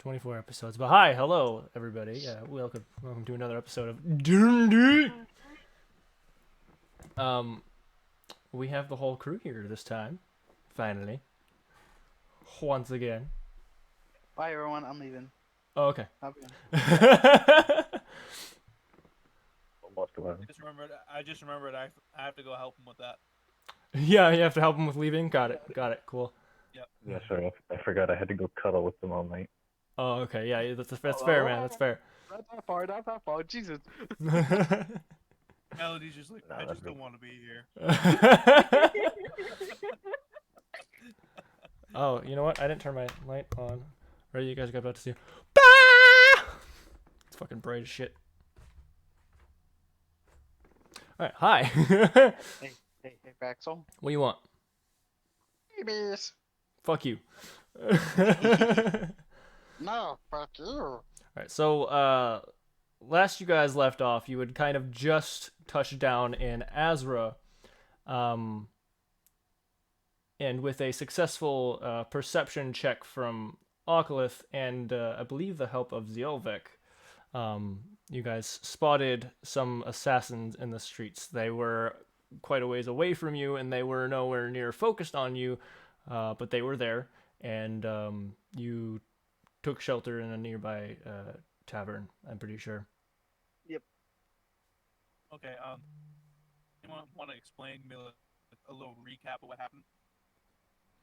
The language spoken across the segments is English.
24 episodes. But hi, hello everybody. Welcome to another episode of D&D. We have the whole crew here this time. Finally. Once again. Bye everyone, I'm leaving. Oh, okay. I just remembered I have to go help him with that. Yeah, you have to help him with leaving? Got it. Cool. Yep. Yeah, sorry, I forgot I had to go cuddle with them all night. Oh, okay. Yeah, that's fair, man. That's fair. Not that far, Jesus. Melody's just like, No, I that's just don't want to be here. Oh, you know what? I didn't turn my light on. Right, you guys got about to see. Bah! It's fucking bright as shit. Alright, hi. Hey, Vaxiel. What do you want? Babies. Fuck you. No, fuck you. Alright, so last you guys left off, you had kind of just touched down in Azra, and with a successful perception check from Oculus and I believe the help of Zielvik, you guys spotted some assassins in the streets. They were quite a ways away from you, and they were nowhere near focused on you, but they were there, and you took shelter in a nearby tavern, I'm pretty sure. Yep. Okay. You want to explain me a little recap of what happened?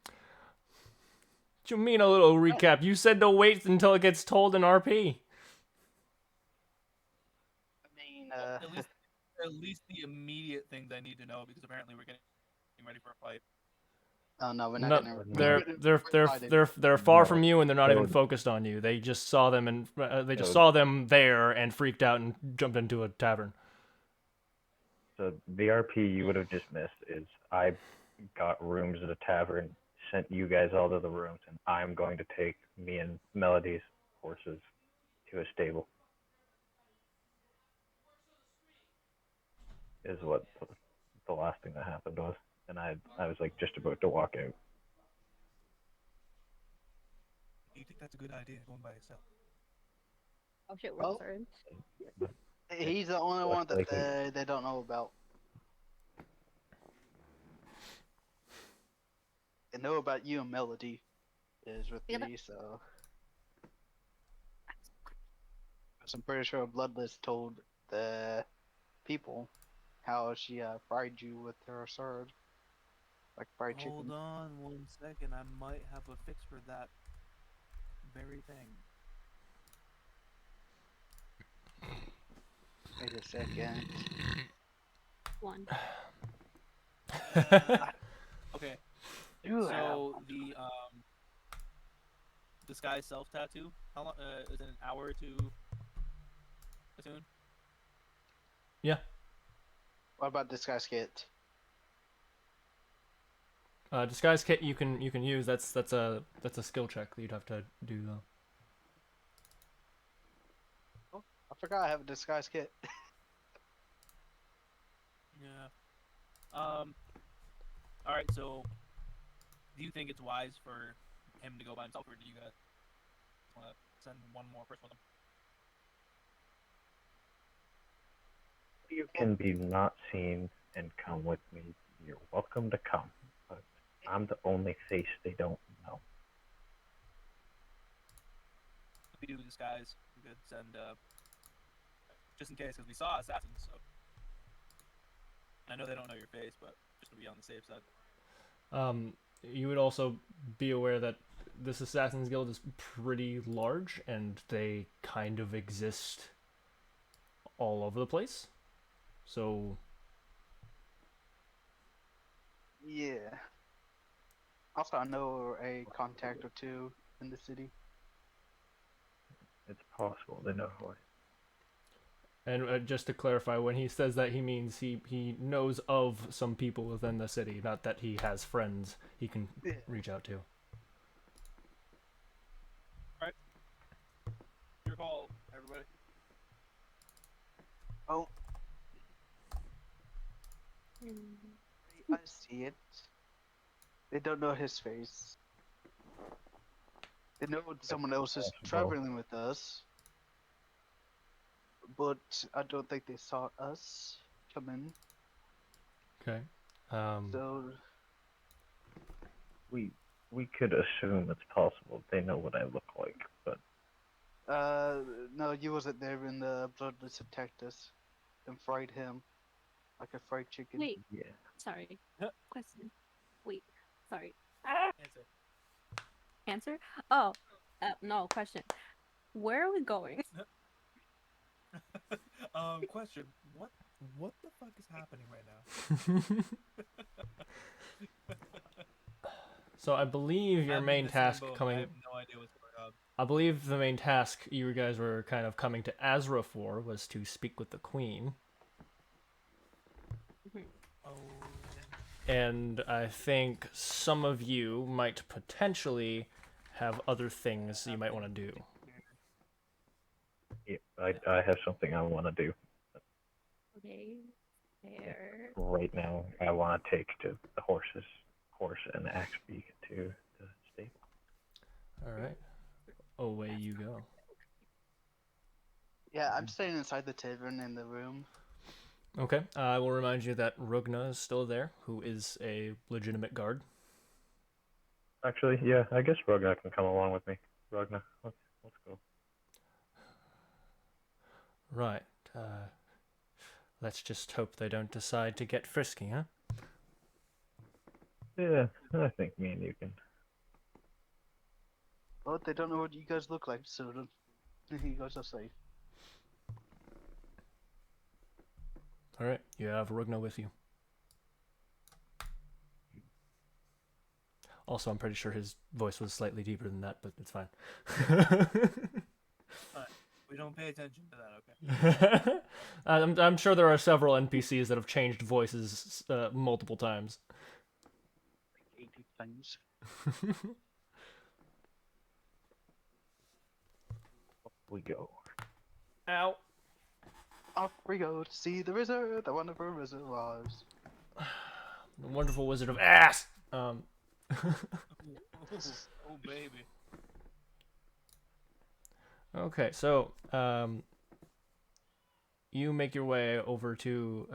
What you mean a little recap? You said to wait until it gets told in RP. I mean, At least the immediate things I need to know, because apparently we're getting ready for a fight. oh no, we're not No, gonna. they're far No. from you, and they're not even No. focused on you. They just saw them and No. saw them there and freaked out and jumped into a tavern. So the RP you would have just missed is I got rooms at a tavern, sent you guys all to the rooms, and I'm going to take me and Melody's horses to a stable. Is what the last thing that happened was, and I was like just about to walk out. Do you think that's a good idea, going by yourself? Oh shit, we're Well, started. He's the only one that they don't know about. They know about you and Melody is with Yeah, me, so. So I'm pretty sure Bloodless told the people how she fried you with her sword. Like fried chicken. Hold on 1 second. I might have a fix for that very thing. Wait a second. One. Okay. You So the disguise self tattoo. How long? Is it an hour or two? Soon. Yeah. What about this guy's kit? Disguise kit you can use. That's a skill check that you'd have to do though. Oh, I forgot I have a disguise kit. Yeah. All right. So, do you think it's wise for him to go by himself, or do you guys want to send one more person with him? You can be not seen and come with me. You're welcome to come, but I'm the only face they don't know. If we do disguise, we could send just in case, because we saw assassins. So I know they don't know your face, but just to be on the safe side. You would also be aware that this Assassin's Guild is pretty large, and they kind of exist all over the place. So Yeah. Also, I know a contact or two in the city. It's possible they know who I am. And just to clarify, when he says that, he means he knows of some people within the city, not that he has friends he can Yeah. reach out to. Your call, everybody. Oh, I see it. They don't know his face. They know someone else is possible. traveling with us, but I don't think they saw us come in. Okay. So We could assume it's possible they know what I look like, but no, you wasn't there when the bloodless attacked us and fried him like a fried chicken. Wait, yeah. sorry. Question. Wait, sorry. Answer. Answer? Oh, no, question. Where are we going? Question. What the fuck is happening right now? So I believe your I'm main missing a task bone. I coming. have no idea what's going on. I believe the main task you guys were kind of coming to Azra for was to speak with the queen. Oh. And I think some of you might potentially have other things you might want to do. Yeah, I have something I want to do. Okay. There. Right now, I want to take to the horse and Axbeak to the stable. All right. Away you go. Yeah, I'm staying inside the tavern in the room. Okay. I will remind you that Rugna is still there, who is a legitimate guard. Actually, yeah, I guess Ragnar can come along with me. Ragnar, let's go. Right. Let's just hope they don't decide to get frisky, huh? Yeah, I think me and you can. Well, they don't know what you guys look like, so you guys are safe. All right. You have Rugna with you. Also, I'm pretty sure his voice was slightly deeper than that, but it's fine. We don't pay attention to that, okay? I'm sure there are several NPCs that have changed voices multiple times. 80 times. We go. Ow. Off we go to see the wizard, the wonderful Wizard of Oz. The wonderful Wizard of Ass! Oh, baby. Okay, so, you make your way over to,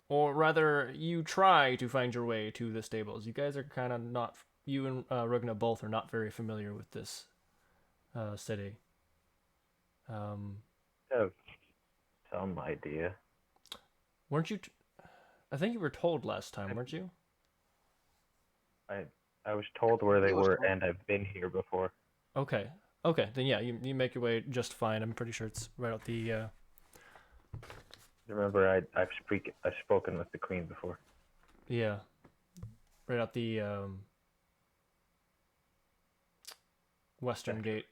or rather, you try to find your way to the stables. You guys are kind of not, you and Rugna both are not very familiar with this city. Have some idea. Weren't you, I think you were told last time, weren't you? I was told where they He was were, told. and I've been here before. Okay. Then yeah, you make your way just fine. I'm pretty sure it's right out the, Remember, I've spoken with the queen before. yeah. Right out the, western gate.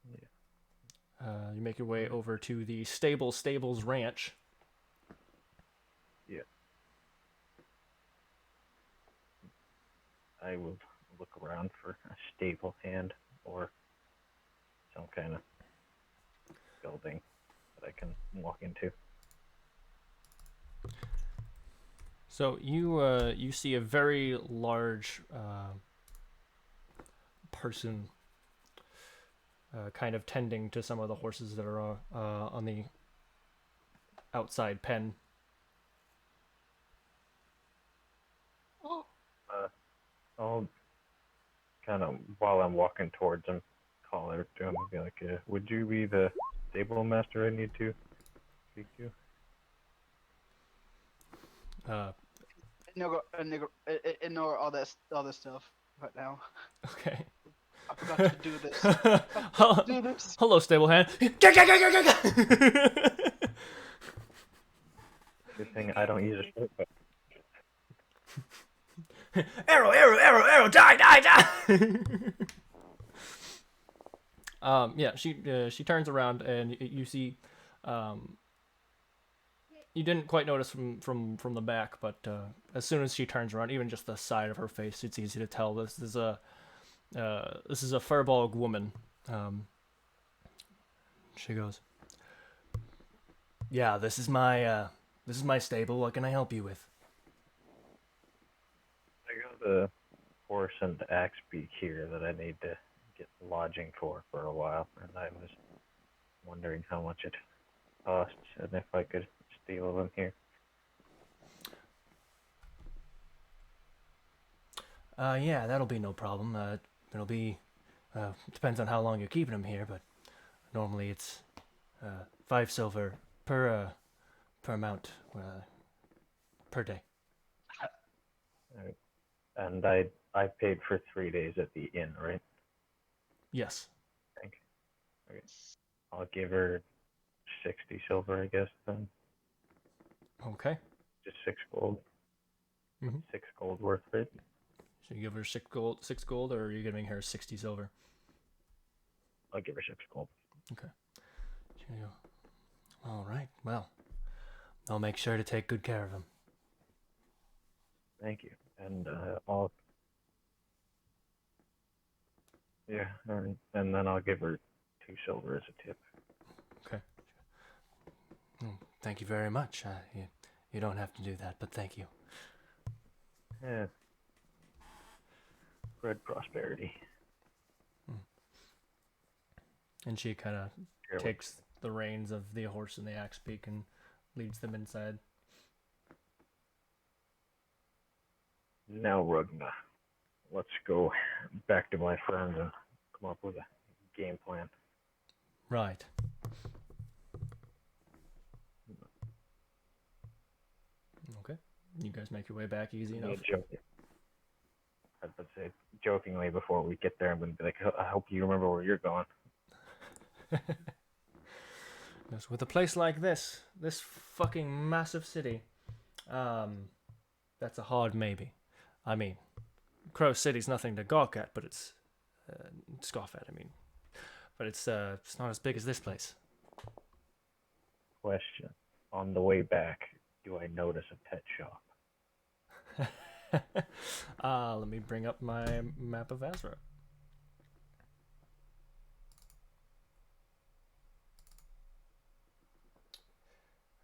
Yeah. You make your way over to the Stables Ranch. Yeah. I will look around for a stable hand or some kind of building that I can walk into. So you see a very large person kind of tending to some of the horses that are on the outside pen. Oh, I'll kind of, while I'm walking towards him, call out to him and be like, would you be the stable master I need to speak to? Ignore all this stuff right now. Okay. I forgot to do this. Do this. Hello, stable hand. Good thing I don't use a sword, but Arrow, die. Yeah, she turns around and you see, you didn't quite notice from the back, but as soon as she turns around, even just the side of her face, it's easy to tell this is a Firbolg woman. She goes, "Yeah, this is my stable. What can I help you with?" got a horse and axe beak here that I need to get lodging for a while, and I was wondering how much it costs and if I could steal them here. Yeah, that'll be no problem. It'll be, depends on how long you're keeping him here, but normally it's 5 silver per mount per day. And I paid for 3 days at the inn, right? Yes. Okay. I'll give her 60 silver, I guess, then. Okay. Just 6 gold. Mhm. 6 gold worth of it. So you give her 6 gold, or are you giving her 60 silver? I'll give her 6 gold. Okay. All right. Well, I'll make sure to take good care of him. Thank you. And I'll. Yeah, and then I'll give her 2 silver as a tip. Okay. Thank you very much. You don't have to do that, but thank you. Yeah. Spread prosperity. And she kind of Sure. takes the reins of the horse and the axe beak and leads them inside. Now, Rugna, let's go back to my friends and come up with a game plan. Right. Okay. You guys make your way back easy enough. I would say jokingly before we get there, I'm going to be like, I hope you remember where you're going. Yes, with a place like this fucking massive city, that's a hard maybe. I mean, Crow City's nothing to gawk at, but it's scoff at. I mean, but it's not as big as this place. Question: on the way back, do I notice a pet shop? Let me bring up my map of Azra.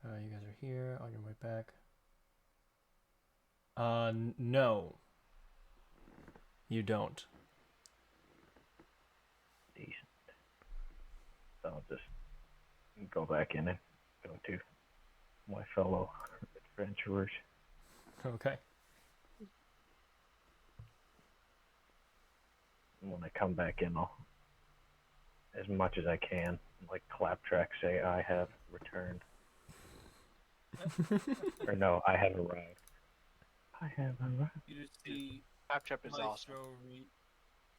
You guys are here on your way back. No. You don't. Decent. So I'll just go back in and go to my fellow adventurers. Okay. And when I come back in, I'll, as much as I can, like Claptrack, say I have returned. Or no, I have arrived. I have arrived. You just see Claptrap is awesome. Maestro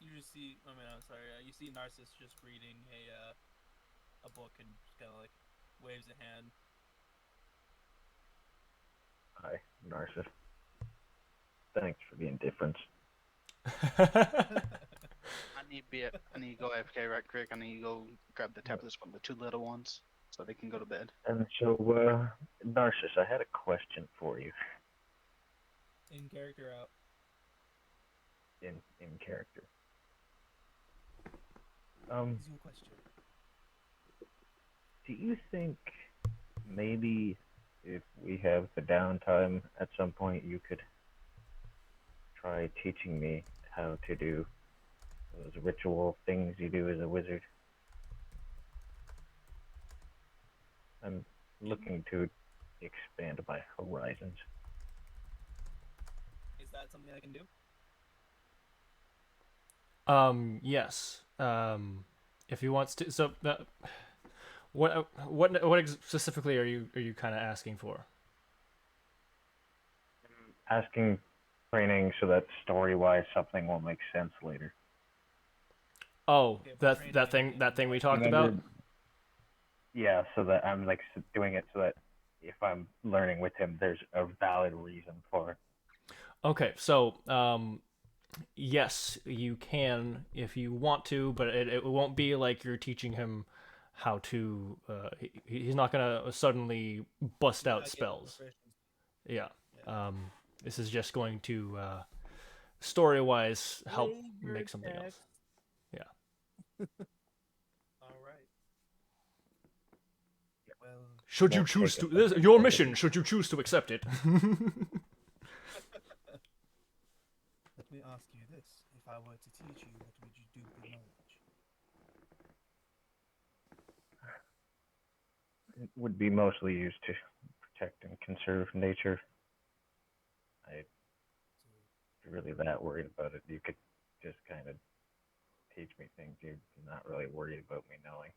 you just see. I mean, I'm sorry. You see Narcissus just reading a book and just kind of like waves a hand. Hi, Narcissus. Thanks for the indifference. I need to go AFK right quick. I need to go grab the tablets from the 2 little ones so they can go to bed. And so, Narcissus, I had a question for you. In character out. In character. Easy question. Do you think maybe if we have the downtime at some point, you could try teaching me how to do those ritual things you do as a wizard? I'm looking to expand my horizons. Is that something I can do? Yes. If he wants to. So, what specifically are you kind of asking for? I'm asking training so that story-wise something will make sense later. Oh, Okay, that thing we talked about. Yeah, so that I'm like doing it so that if I'm learning with him, there's a valid reason for it. Okay, so yes, you can if you want to, but it won't be like you're teaching him how to. He's not gonna suddenly bust out spells. Yeah. This is just going to story-wise help make something else. Yeah. All right. Well, Should you choose to, your mission, should you choose to accept it. me ask you this: if I were to teach you, what would you do with the knowledge? It would be mostly used to protect and conserve nature. I'm So, really that worried about it. You could just kind of teach me things. You're not really worried about me knowing.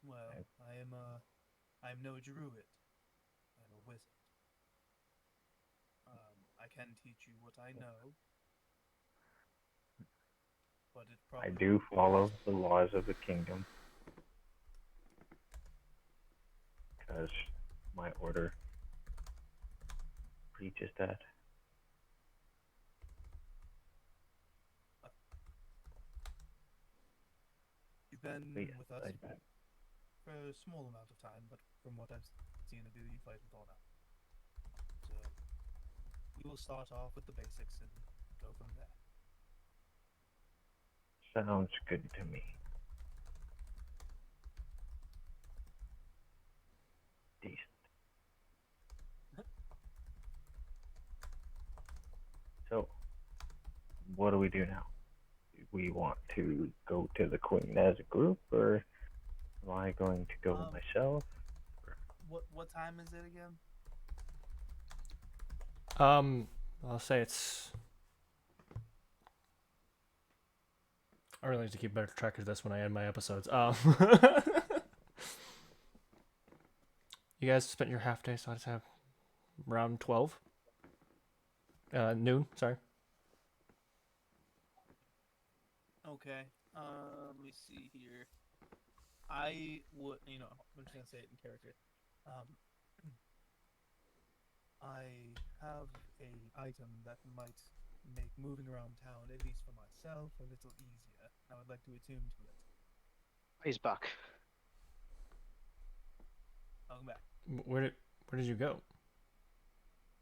well, I am no druid. I'm a wizard. I can teach you what I know, but it I probably do follow the laws of the kingdom because my order preaches that. You've been But yes, with us for a small amount of time, but from what I've seen of you, you fight with honor. So we will start off with the basics and go from there. sounds good to me. Decent. So, what do we do now? Do we want to go to the queen as a group, or am I going to go myself? What time is it again? I'll say it's. I really need to keep better track of this when I end my episodes. You guys spent your half day, so I just have around 12. Noon, sorry. Okay. Let me see here. I would, I'm just gonna say it in character. I have a item that might make moving around town, at least for myself, a little easier. I would like to attune to it. He's back. Welcome back. Where did you go?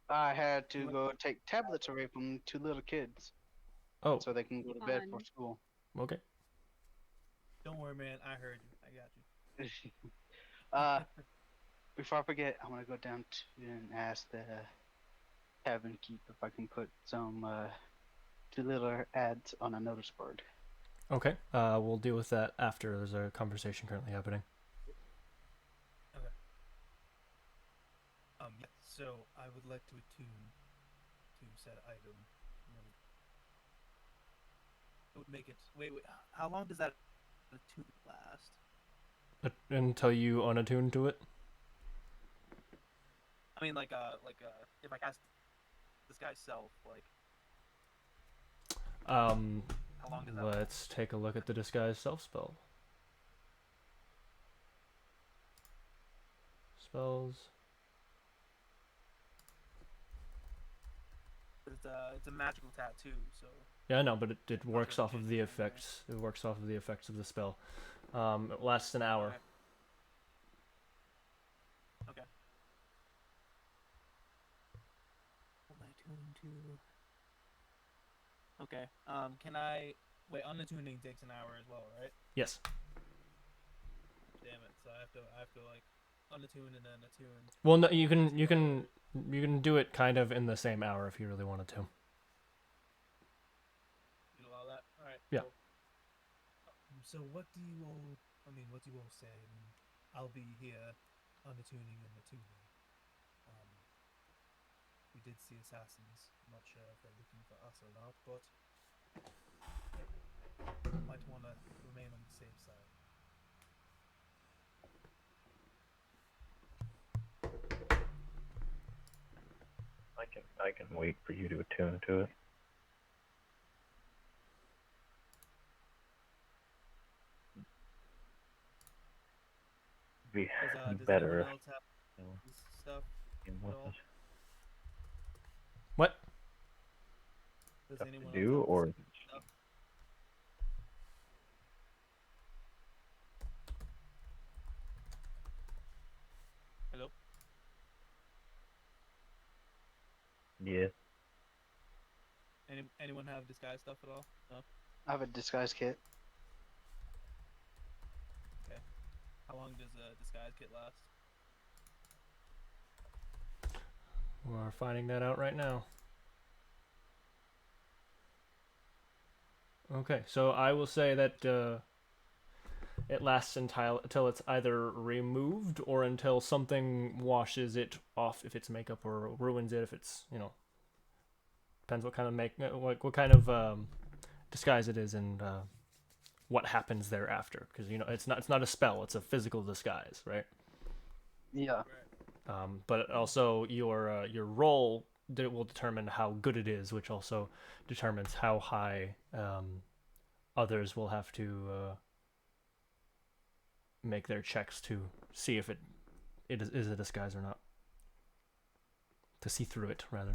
I had to go take tablets away from 2 little kids Oh, so they can go to bed for Fun. school. okay. Don't worry, man. I heard you. I got you. Before I forget, I want to go down and ask the tavern keep if I can put some 2 little ads on a notice board. Okay. We'll deal with that after. There's a conversation currently happening. Okay. Yeah. So I would like to attune to said item. It would make it. Wait. How long does that attune last? Until you unattune to it. I mean, if I cast disguise self, how long does that last? Let's take a look at the disguise self spell. Spells. It's a magical tattoo, so. Yeah, no, but it works really off of change the anything, right? effects. It works off of the effects of the spell. It lasts an hour. Okay. What am I tuned to? Okay. Can I wait? Unattuning takes an hour as well, right? Yes. Damn it! So I have to like unattune and then attune. Well, no, you can do it kind of in the same hour if you really wanted to. You allow that? All right. Yeah. Cool. So what do you all? I mean, what do you all say? I mean, I'll be here, unattuning and attuning. We did see assassins. I'm not sure if they're looking for us or not, but might want to remain on the safe side. I can wait for you to attune to it. Be Does better anyone else have this stuff? with all? us. What? Does Stuff anyone to else do, have or this stuff? Hello. yeah, Anyone have disguise stuff at all? No. I have a disguise kit. Okay. How long does a disguise kit last? We're finding that out right now. Okay, so I will say that it lasts until it's either removed or until something washes it off if it's makeup or ruins it if it's depends what kind of what kind of disguise it is and what happens thereafter because it's not a spell, it's a physical disguise, right? Yeah. But also your role will determine how good it is, which also determines how high others will have to make their checks to see if it is a disguise or not. To see through it, rather.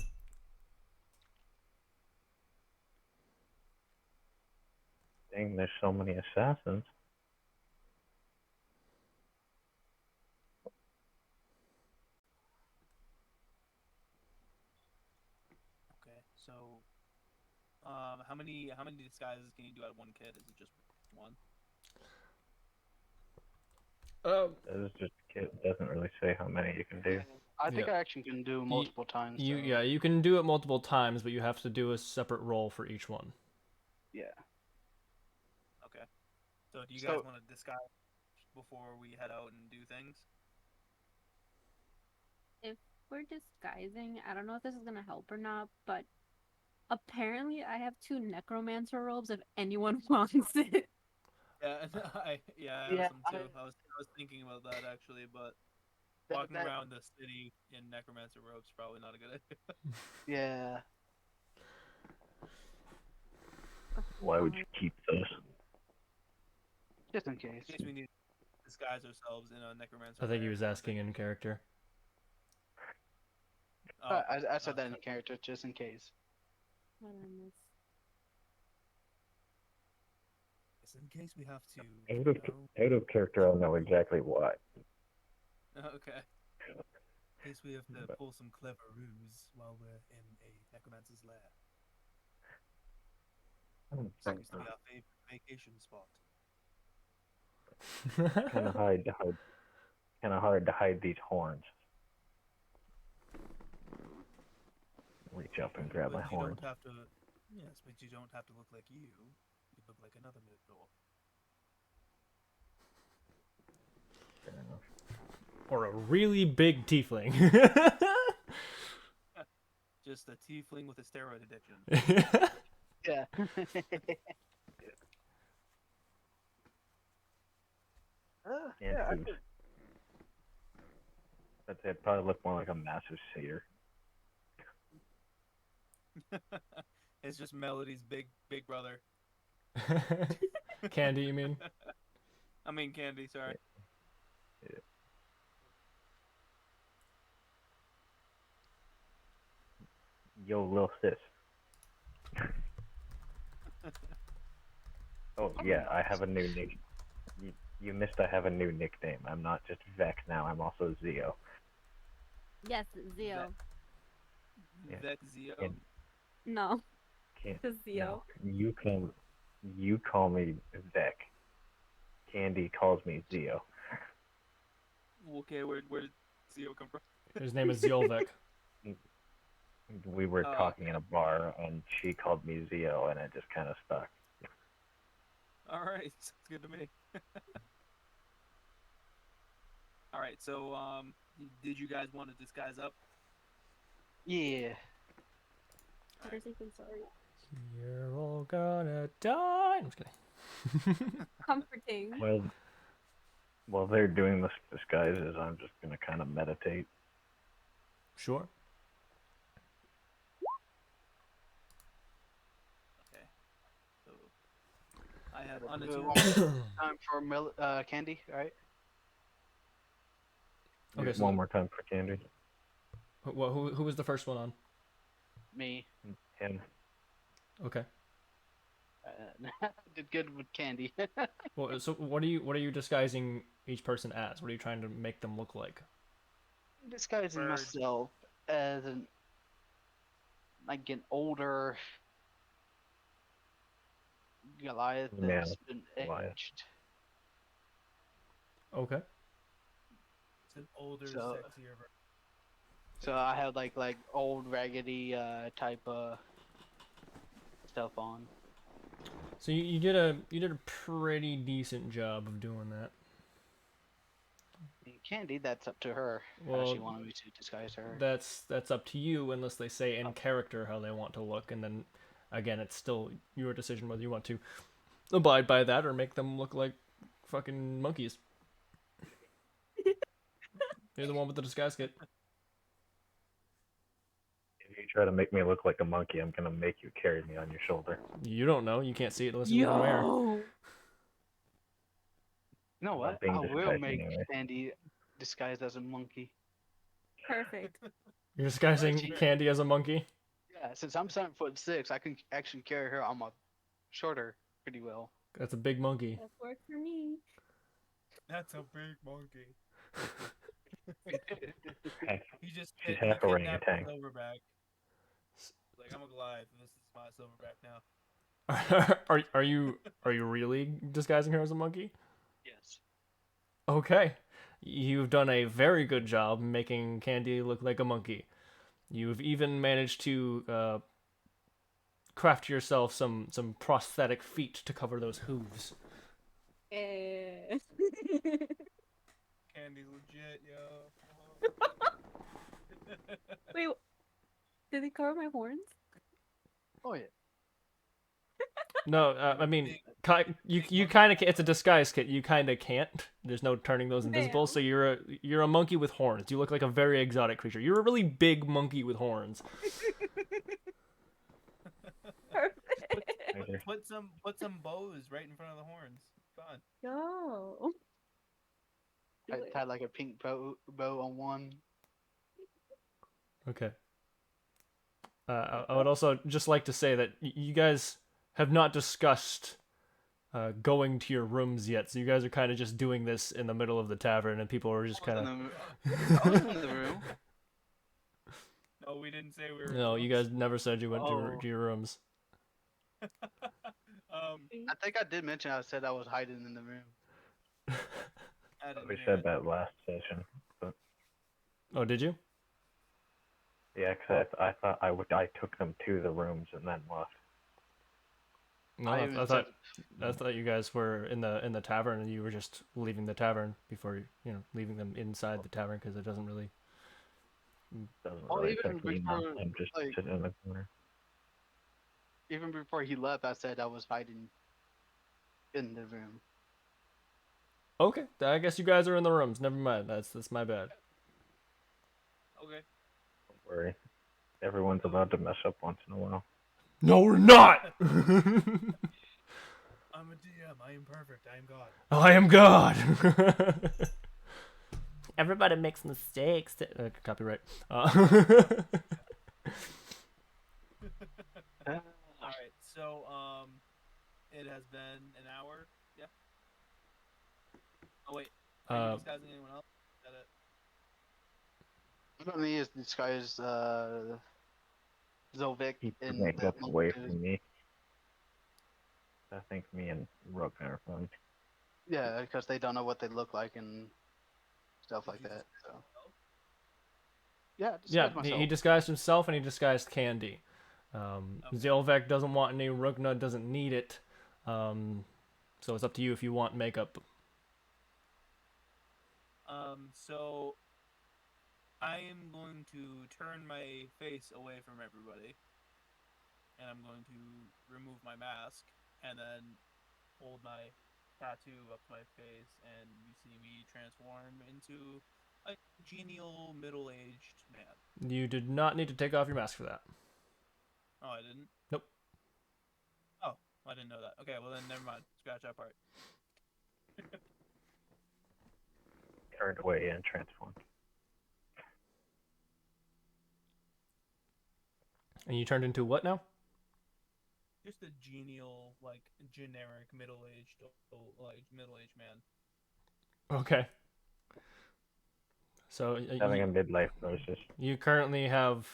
Dang, there's so many assassins. Okay, so how many disguises can you do out of one kit? Is it just one? It's just it doesn't really say how many you can do. I think Yeah. I actually can do multiple times. So. You can do it multiple times, but you have to do a separate roll for each one. Yeah. Okay. So do you guys want to disguise before we head out and do things? If we're disguising, I don't know if this is gonna help or not, but apparently I have 2 necromancer robes if anyone wants it. Yeah, I have some too. I was thinking about that actually, but walking around the city in necromancer robes is probably not a good idea. Yeah. Why would you keep those? Just in case. In case we need to disguise ourselves in a necromancer. I think he lair was or asking something. in character. Oh, I said that in okay. character just in case. What did I miss? Just in case we have to. Out of character, I'll know exactly why. Okay. In case we have to pull some clever ruse while we're in a necromancer's lair. Seems to be our favorite vacation spot. Kind of hard to hide these horns. Reach up and grab my But you horns. don't have to. Yes, but you don't have to look like you. You look like another Minotaur. Fair enough. Or a really big tiefling. Just a tiefling with a steroid addiction. Yeah. Yeah, I could. It'd probably look more like a massive satyr. It's just Melody's big brother. Candy, you mean? I mean Candy, sorry. Yeah. Yo, lil sis. Oh yeah, I have a new nick. You missed. I have a new nickname. I'm not just Vex now. I'm also Zio. Yes, Zio. Yeah. Vex Zio. No, Can't. just Zio. No, you call me Vec. Candy calls me Zio. Okay, where did Zio come from? His name is Zolvek. We were talking in a bar, and she called me Zio, and it just kind of stuck. All right, sounds good to me. All right, so did you guys want to disguise up? Yeah. Better safe than sorry. You're all gonna die. I'm just kidding. Comforting. Well, while they're doing this disguises, I'm just gonna kind of meditate. Sure. Okay. So I have Do it unattuned. one more time for Candy, right? Okay, so one more time for Candy. who was the first one on? Me. Him. Okay. Did good with Candy. Well, so what are you disguising each person as? What are you trying to make them look like? Disguising myself as an older Goliath that's been Goliath. aged. Okay. It's an older, So- sexier version. So I have like old raggedy type stuff on. So you did a pretty decent job of doing that. Candy, that's up to her. How Well, she wanted me to disguise her. that's up to you unless they say in character how they want to look, and then again it's still your decision whether you want to abide by that or make them look like fucking monkeys. You're the one with the disguise kit. If you try to make me look like a monkey, I'm gonna make you carry me on your shoulder. You don't know. You can't see it unless you look in the mirror. Yo. You know I'm what? not being I will disguised make anyway. Candy disguised as a monkey. Perfect. You're disguising Right. Candy as a monkey. Yeah, since I'm 7'6", I can actually carry her on my shoulder pretty well. That's a big monkey. That worked for me. That's a big monkey. Heck, He just She's he half a kidnapped orangutan. the silverback. Like, I'm a Goliath, and this is my silverback now. are you really disguising her as a monkey? Yes. Okay. You've done a very good job making Candy look like a monkey. You've even managed to craft yourself some prosthetic feet to cover those hooves. Eh. Candy's legit, yo. Wait, did they cover my horns? Oh yeah. No, I mean, you kind of it's a disguise kit. You kind of can't. There's no turning those invisible. So you're a monkey with horns. You look like a very exotic creature. You're a really big monkey with horns. Perfect. Put some bows right in front of the horns. Fun. Yo. Do I it. tied like a pink bow on one. Okay. I would also just like to say that you guys have not discussed going to your rooms yet, so you guys are kind of just doing this in the middle of the tavern, and people are just kind of. I was in the room. No, we didn't say we were. No, you guys never said you went Oh. to your rooms. I think I did mention I said I was hiding in the room. I didn't We hear said it. that last session. But Oh, did you? yeah, cause I thought I took them to the rooms and then left. No, I even I said thought you guys were in the tavern, and you were just leaving the tavern before leaving them inside the tavern because it doesn't really. Doesn't Oh, really even affect me now. before, I'm just like- sitting in the corner. even before he left, I said I was hiding in the room. Okay, I guess you guys are in the rooms. Never mind. That's my bad. Okay. Don't worry. Everyone's allowed to mess up once in a while. No, we're not. I'm a DM. I am perfect. I am God. I am God. Everybody makes mistakes. Copyright. All right. So it has been an hour. Yeah. Oh wait. Are you disguising anyone else? Is that it? Not only is disguised Zolvik Keep your in makeup that away monkey. from me. I think me and Rogan are fun. Yeah, because they don't know what they look like and stuff like that. So yeah, Yeah, disguise he myself. disguised himself and he disguised Candy. Okay. Zilvek doesn't want any. Rugna doesn't need it. So it's up to you if you want makeup. So I am going to turn my face away from everybody, and I'm going to remove my mask, and then hold my tattoo up my face, and you see me transform into a genial middle-aged man. You did not need to take off your mask for that. Oh, I didn't? Nope. Oh, I didn't know that. Okay, well then never mind. Scratch that part. Turned away and transformed. And you turned into what now? Just a genial, like, generic middle-aged man. Okay. So Having a midlife crisis. you currently have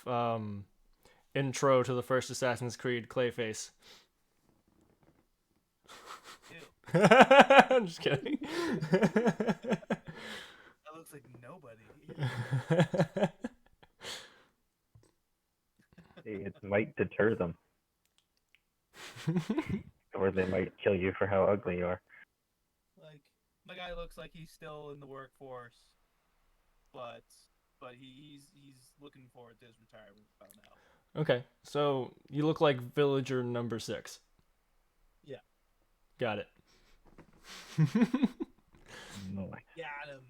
intro to the first Assassin's Creed Clayface. Ew. I'm just kidding. That looks like nobody. It might deter them. or they might kill you for how ugly you are. Like, my guy looks like he's still in the workforce, but he's looking forward to his retirement about now. Okay, so you look like villager number 6. Yeah. Got it. Nice. Got him.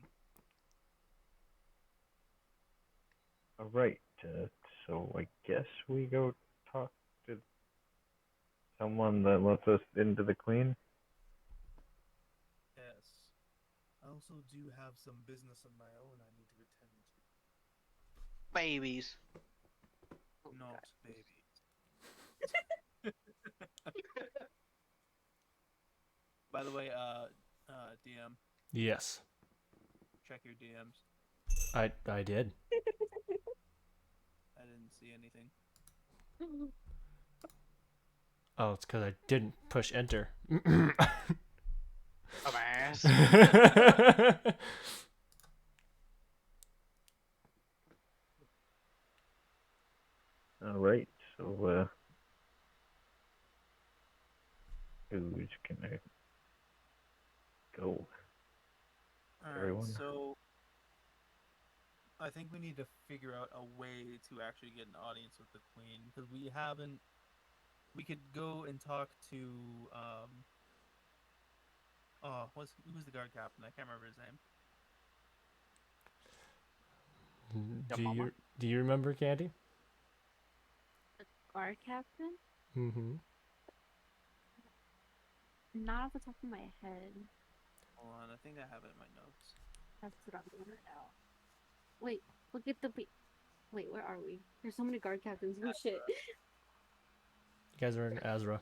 All right. So I guess we go talk to someone that lets us into the Queen. Yes. I also do have some business of my own I need to attend to. Babies. Not babies. By the way, DM, Yes, check your DMs. I did. I didn't see anything. Oh, it's because I didn't push enter. Dumbass. All right. So who's gonna go? Alright, Everyone. so I think we need to figure out a way to actually get an audience with the Queen because we haven't. We could go and talk to who's the guard captain? I can't remember his name. Your do mama? you remember, Candy? Guard captain? Mm-hmm. Not off the top of my head. Hold on, I think I have it in my notes. That's what I'm doing right now. Wait, look at the. Wait, where are we? There's so many guard captains. Oh shit. You guys are in Azra.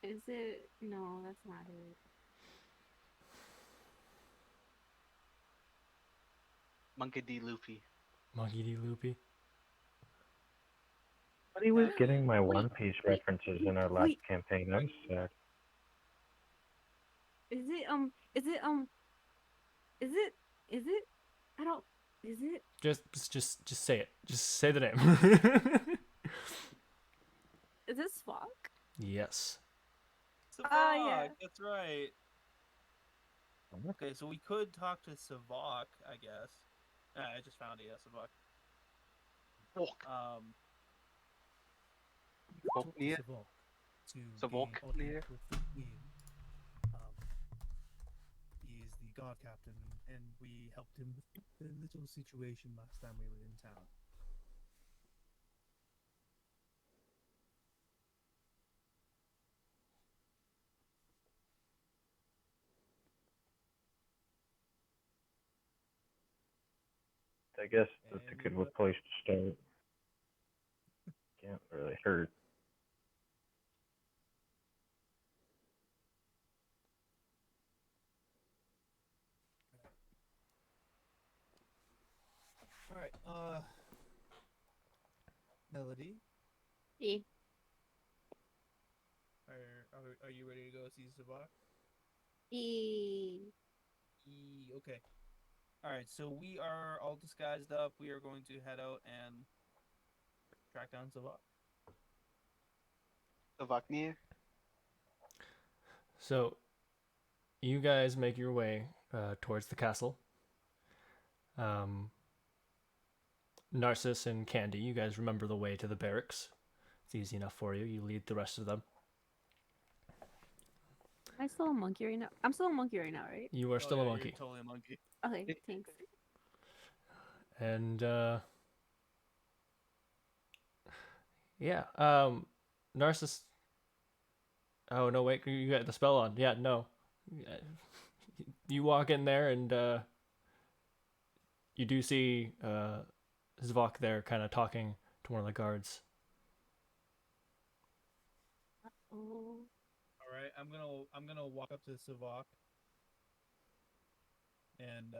Is it? No, that's not it. Monkey D. Luffy. Monkey D. Loopy. But he was Wait, getting my wait, One Piece wait, references in our last wait. campaign. That was sad. Is it? Is it? Is it? Is it? I don't. Is it? Just say it. Just say the name. Is it Spock? Yes. Savok, yeah. that's right. Okay, so we could talk to Savok, I guess. I just found it, yeah, Savok. Walk. Talk to Near. Savok to Savok gain audience near. with the Queen. He is the guard captain, and we helped him with the little situation last time we were in town. I guess that's a And good we place to start. Can't really hurt. All right, Melody, E. are you ready to go see Savok? E. Okay. All right, so we are all disguised up. We are going to head out and track down Savok. Savaknir. So, you guys make your way towards the castle. Narcissus and Candy, you guys remember the way to the barracks. It's easy enough for you. You lead the rest of them. Am I still a monkey right now? I'm still a monkey right now, right? You are still a monkey. You're totally a monkey. Okay, thanks. And yeah, Narcissus. Oh no, wait, you got the spell on. Yeah, no. You walk in there and you do see Zvok there, kind of talking to one of the guards. Oh. All right, I'm gonna walk up to Savok and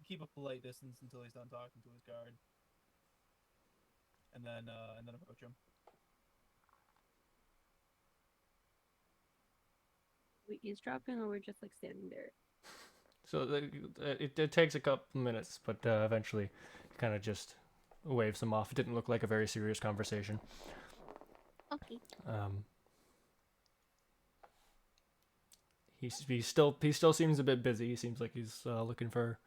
keep a polite distance until he's done talking to his guard, and then approach him. We eavesdropping or we're just like standing there? So it takes a couple minutes, but eventually you kind of just waves him off. It didn't look like a very serious conversation. Okay. He still seems a bit busy. He seems like he's looking for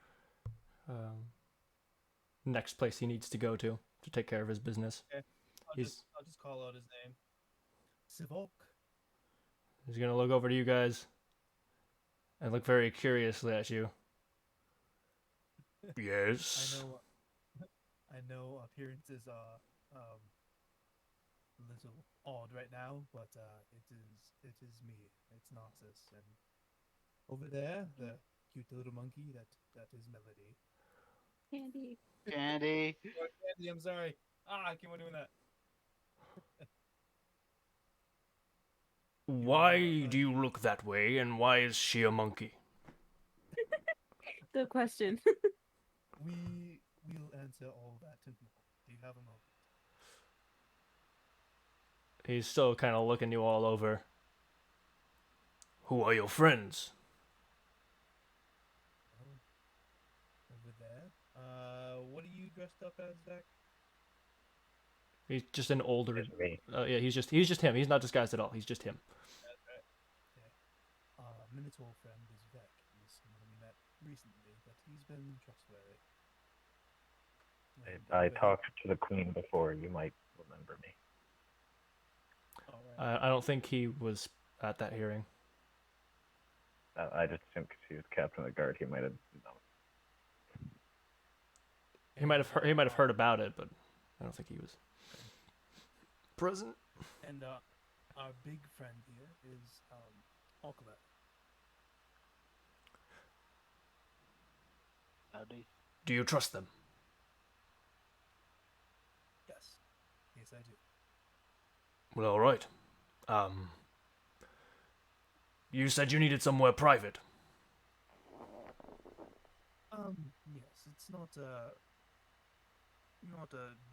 next place he needs to go to take care of his business. Okay. I'll just call out his name. Sivok. He's gonna look over to you guys and look very curiously at you. Yes. I know appearances are a little odd right now, but it is me. It's Narcissus, and over there, the cute little monkey that is Melody. Candy. Candy. Oh, Candy, I'm sorry. I keep on doing that. Why do you look that way, and why is she a monkey? Good question. We will answer all that in a moment. Do you have a moment? He's still kind of looking you all over. Who are your friends? Over there. What are you dressed up as, Zach? He's just an older. It's me. Yeah, he's just him. He's not disguised at all. He's just him. That's right. Okay. Minotaur friend is Vec. He's someone we met recently, but he's been trustworthy. I talked to the queen before. You might remember me. All right. I don't think he was at that hearing. I just assumed because he was captain of the guard, he might have known. He might have heard about it, but I don't think he was present. And our big friend here is Alcala. Howdy. Do you trust them? Yes. Yes, I do. Well, all right. You said you needed somewhere private. Yes, it's not a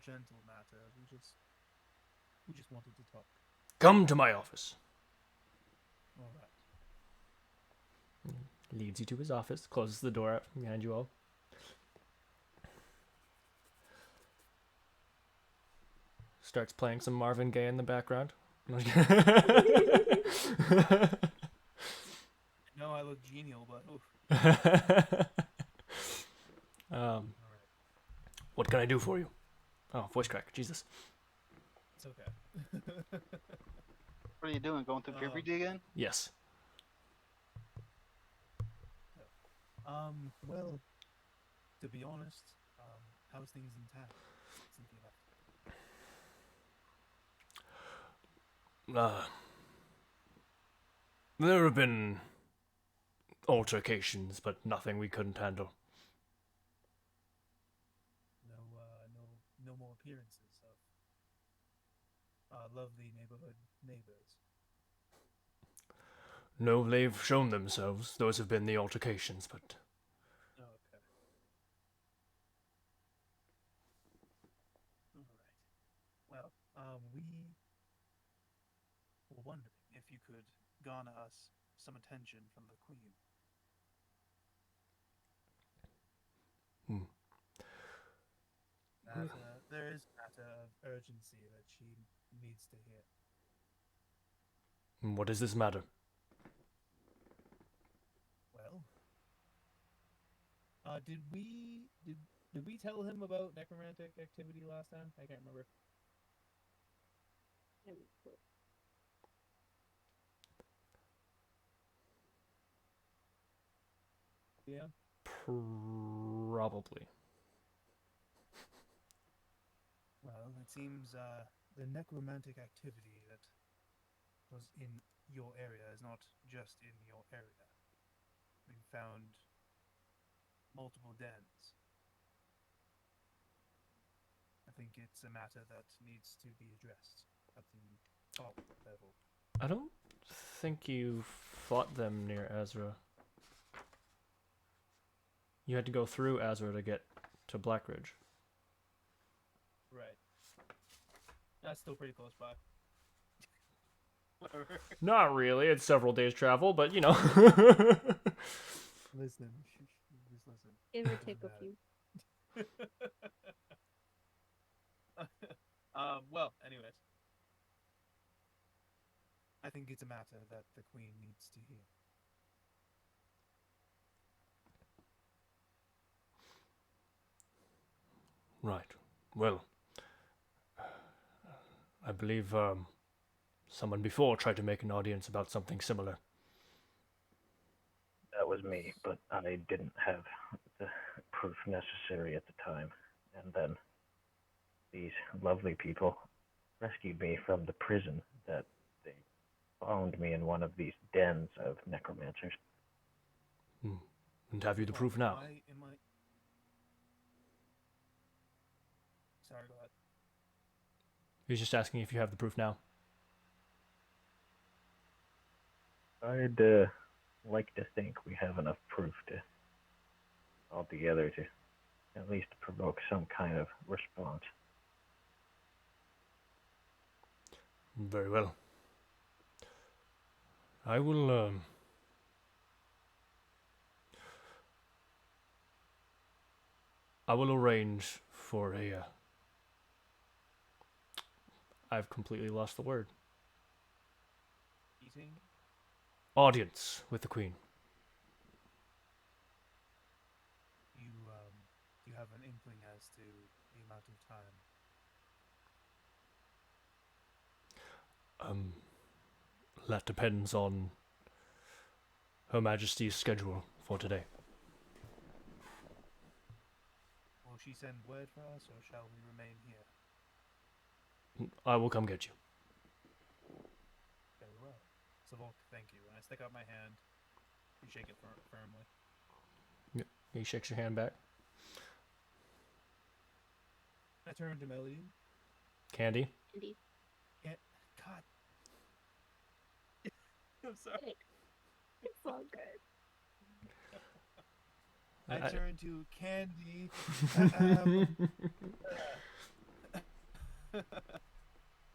gentle matter. We just wanted to talk. Come to my office. All right. Leads you to his office, closes the door behind you all. Starts playing some Marvin Gaye in the background. No, I look genial, but oof. All right. What can I do for you? Oh, voice crack. Jesus. It's okay. What are you doing? Going through puberty again? Yes. Well, to be honest, how's things in town since you left? There have been altercations, but nothing we couldn't handle. No more appearances of lovely neighborhood neighbors. No, they've shown themselves. Those have been the altercations, but Oh, okay. All right. Well, we were wondering if you could garner us some attention from the Queen. There is a matter of urgency that she needs to hear. what does this matter? Well, did we tell him about necromantic activity last time? I can't remember. Yeah. Probably. Well, it seems the necromantic activity that was in your area is not just in your area. We found multiple dens. I think it's a matter that needs to be addressed at the top level. I don't think you fought them near Azra. You had to go through Azra to get to Blackridge. Right. That's still pretty close by. Whatever. Not really. It's several days travel, but you know. Listen. Just listen. It would take a few. Well, anyways. I think it's a matter that the Queen needs to hear. Right. Well, I believe someone before tried to make an audience about something similar. That was me, but I didn't have the proof necessary at the time. And then these lovely people rescued me from the prison that they found me in one of these dens of necromancers. And have you the proof now? Am I... Sorry, go ahead. He's just asking if you have the proof now. I'd like to think we have enough proof to altogether to at least provoke some kind of response. Very well. I will arrange for a I've completely lost the word. Eating? Audience with the Queen. You have an inkling as to the amount of time? That depends on Her Majesty's schedule for today. Will she send word for us, or shall we remain here? I will come get you. Very well. Savok, thank you. And I stick out my hand. You shake it firmly. Yep. He shakes your hand back. I turn to Melody. Candy. Andy. God. I'm sorry. It's all good. I turn to Candy.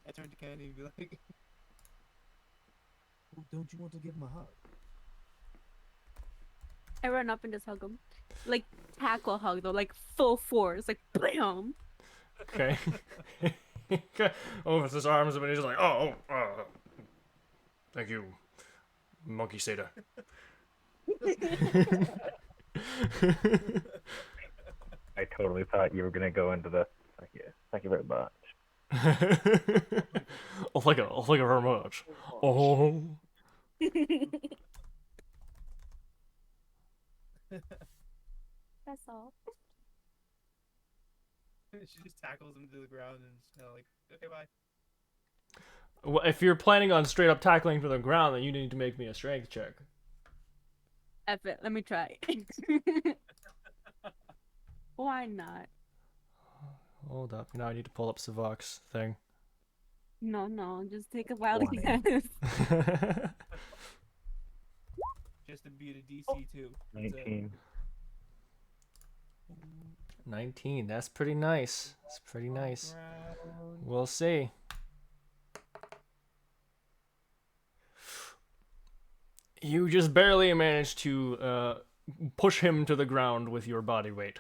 I turn to Candy and be like, oh, don't you want to give him a hug? I run up and just hug him. Like, tackle hug, though. Like, full force. Like, bam! Okay. Opens his arms up and he's just like, thank you, monkey satyr. I totally thought you were gonna go into the thank you very much. Thank you very much. Oh. That's all. She just tackles him to the ground and is kind of like, okay, bye. Well, if you're planning on straight up tackling to the ground, then you need to make me a strength check. F it. Let me try. Why not? Hold up. Now I need to pull up Savok's thing. No. Just take a wild 20. guess. Just to beat a DC too. 19. 19. That's pretty nice. That's pretty nice. We'll see. You just barely managed to push him to the ground with your body weight.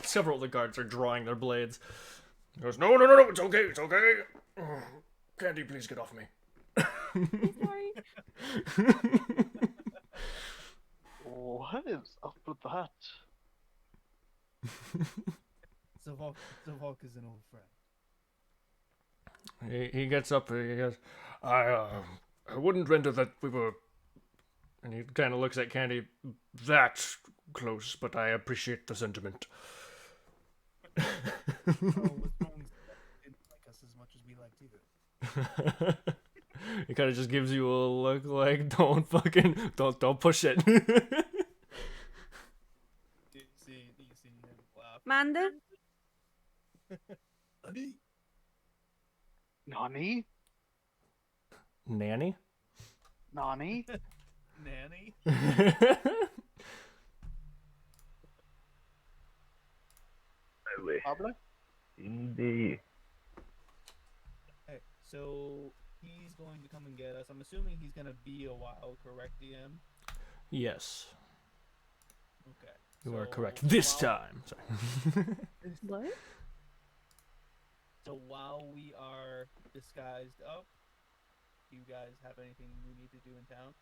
Several of the guards are drawing their blades. He goes, no, it's okay. Candy, please get off me. I'm sorry. What is up with that? Savok is an old friend. He gets up and he goes, I wouldn't render that we were... And he kind of looks at Candy, that close, but I appreciate the sentiment. Oh, what's wrong? They didn't like us as much as we liked either. He kind of just gives you a look like, don't push it. You see him laugh. Manda? Nani? Nanny? Nani? Nanny? Pablo? Indeed. Hey, so he's going to come and get us. I'm assuming he's gonna be a while, correct, DM? Yes. Okay. You are So, correct this while- time. Sorry. What? So while we are disguised up, do you guys have anything we need to do in town?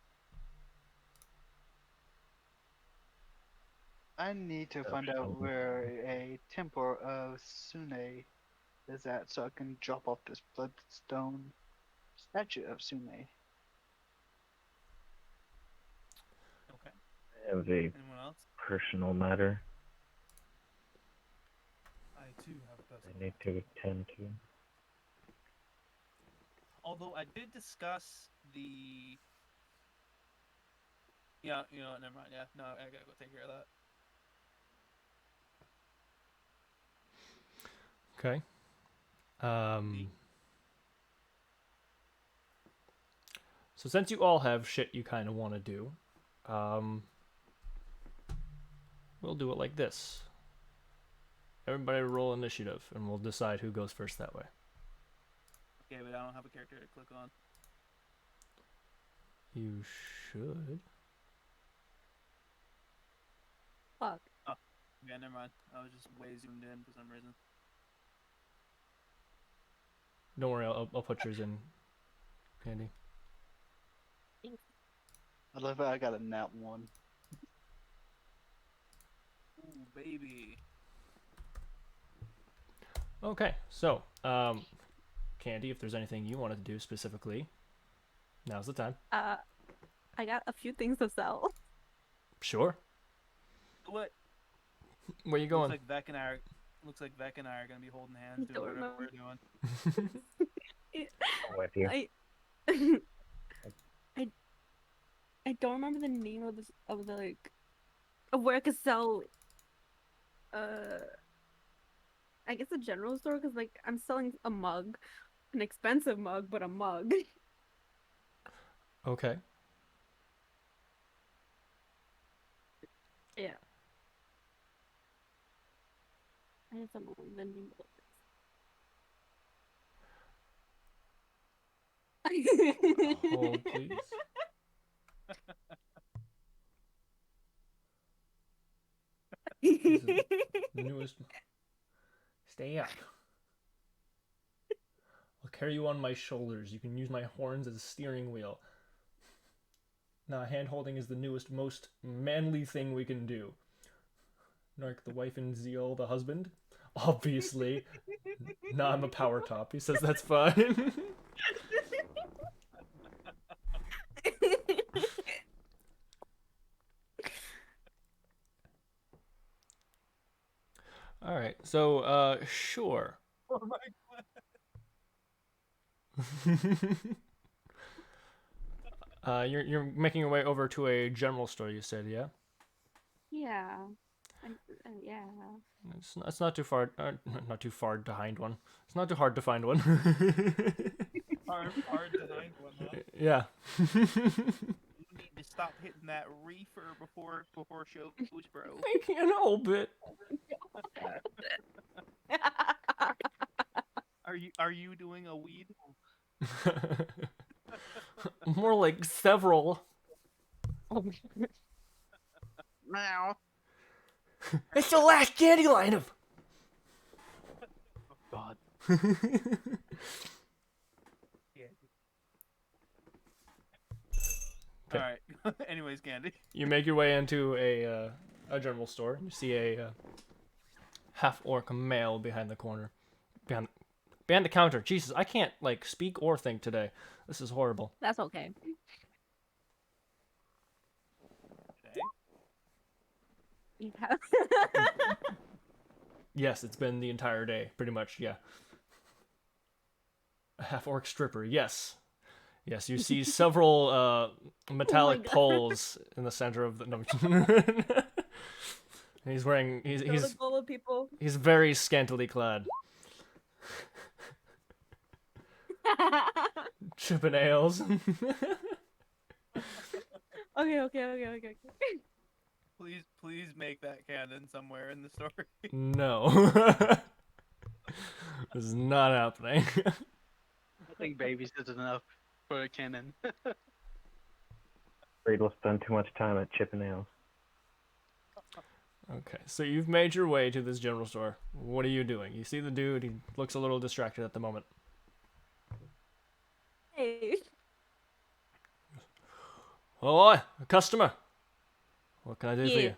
I need to Oh, find out shit. where a temple of Sune is at so I can drop off this bloodstone statue of Sune. Okay. I have a Anyone else? personal matter I too have I personal. need to attend to. Although I did discuss the. Yeah, you know what? Never mind. Yeah, no, I gotta go take care of that. Okay. So since you all have shit you kind of want to do, we'll do it like this. Everybody roll initiative, and we'll decide who goes first that way. Okay, but I don't have a character to click on. You should. Fuck. Yeah, never mind. I was just way zoomed in for some reason. Don't worry, I'll put yours in, Candy. I love it. I got a nat one. Ooh, baby. Okay, so, Candy, if there's anything you wanted to do specifically, now's the time. I got a few things to sell. Sure. What? Where you going? Looks like Vec and I are gonna be holding hands doing Don't whatever remember. we're doing. I'm with you. I don't remember the name of this of the like of where I could sell. I guess a general store because like I'm selling a mug, an expensive mug, but a mug. Okay. Yeah. I just don't know the name of it. Hold, please. This is the newest. Stay up. I'll carry you on my shoulders. You can use my horns as a steering wheel. Now, hand holding is the newest, most manly thing we can do. Nark the wife and Zeal the husband. Obviously. Nah, I'm a power top. He says that's fine. Alright, so, sure. Oh my You're making your way over to a general store, you said, yeah? Yeah. Yeah. It's not too far. Not too far behind one. It's not too hard to find one. hard to find one, huh? Yeah. You need to stop hitting that reefer before show goes, bro. I can't help it. Are you doing a weed? More like several. Meow. It's the last candy line of. God. Yeah. Okay. All right. Anyways, Candy. You make your way into a general store. You see a half-orc male behind the corner, behind the counter. Jesus, I can't like speak or think today. This is horrible. That's okay. Okay. Yeah. Yes, it's been the entire day, pretty much. Yeah. A half-orc stripper. Yes. Yes, you see several metallic God. poles in the center of the. No. He's wearing. The goal of people. He's very scantily clad. Chipping ales. Okay. Please make that canon somewhere in the story. No. This is not happening. I think babies is enough for a cannon. Afraid we'll spend too much time at Chippendales. Okay, so you've made your way to this general store. What are you doing? You see the dude. He looks a little distracted at the moment. Hey. Oh, a customer. What can I do for Yeah. you?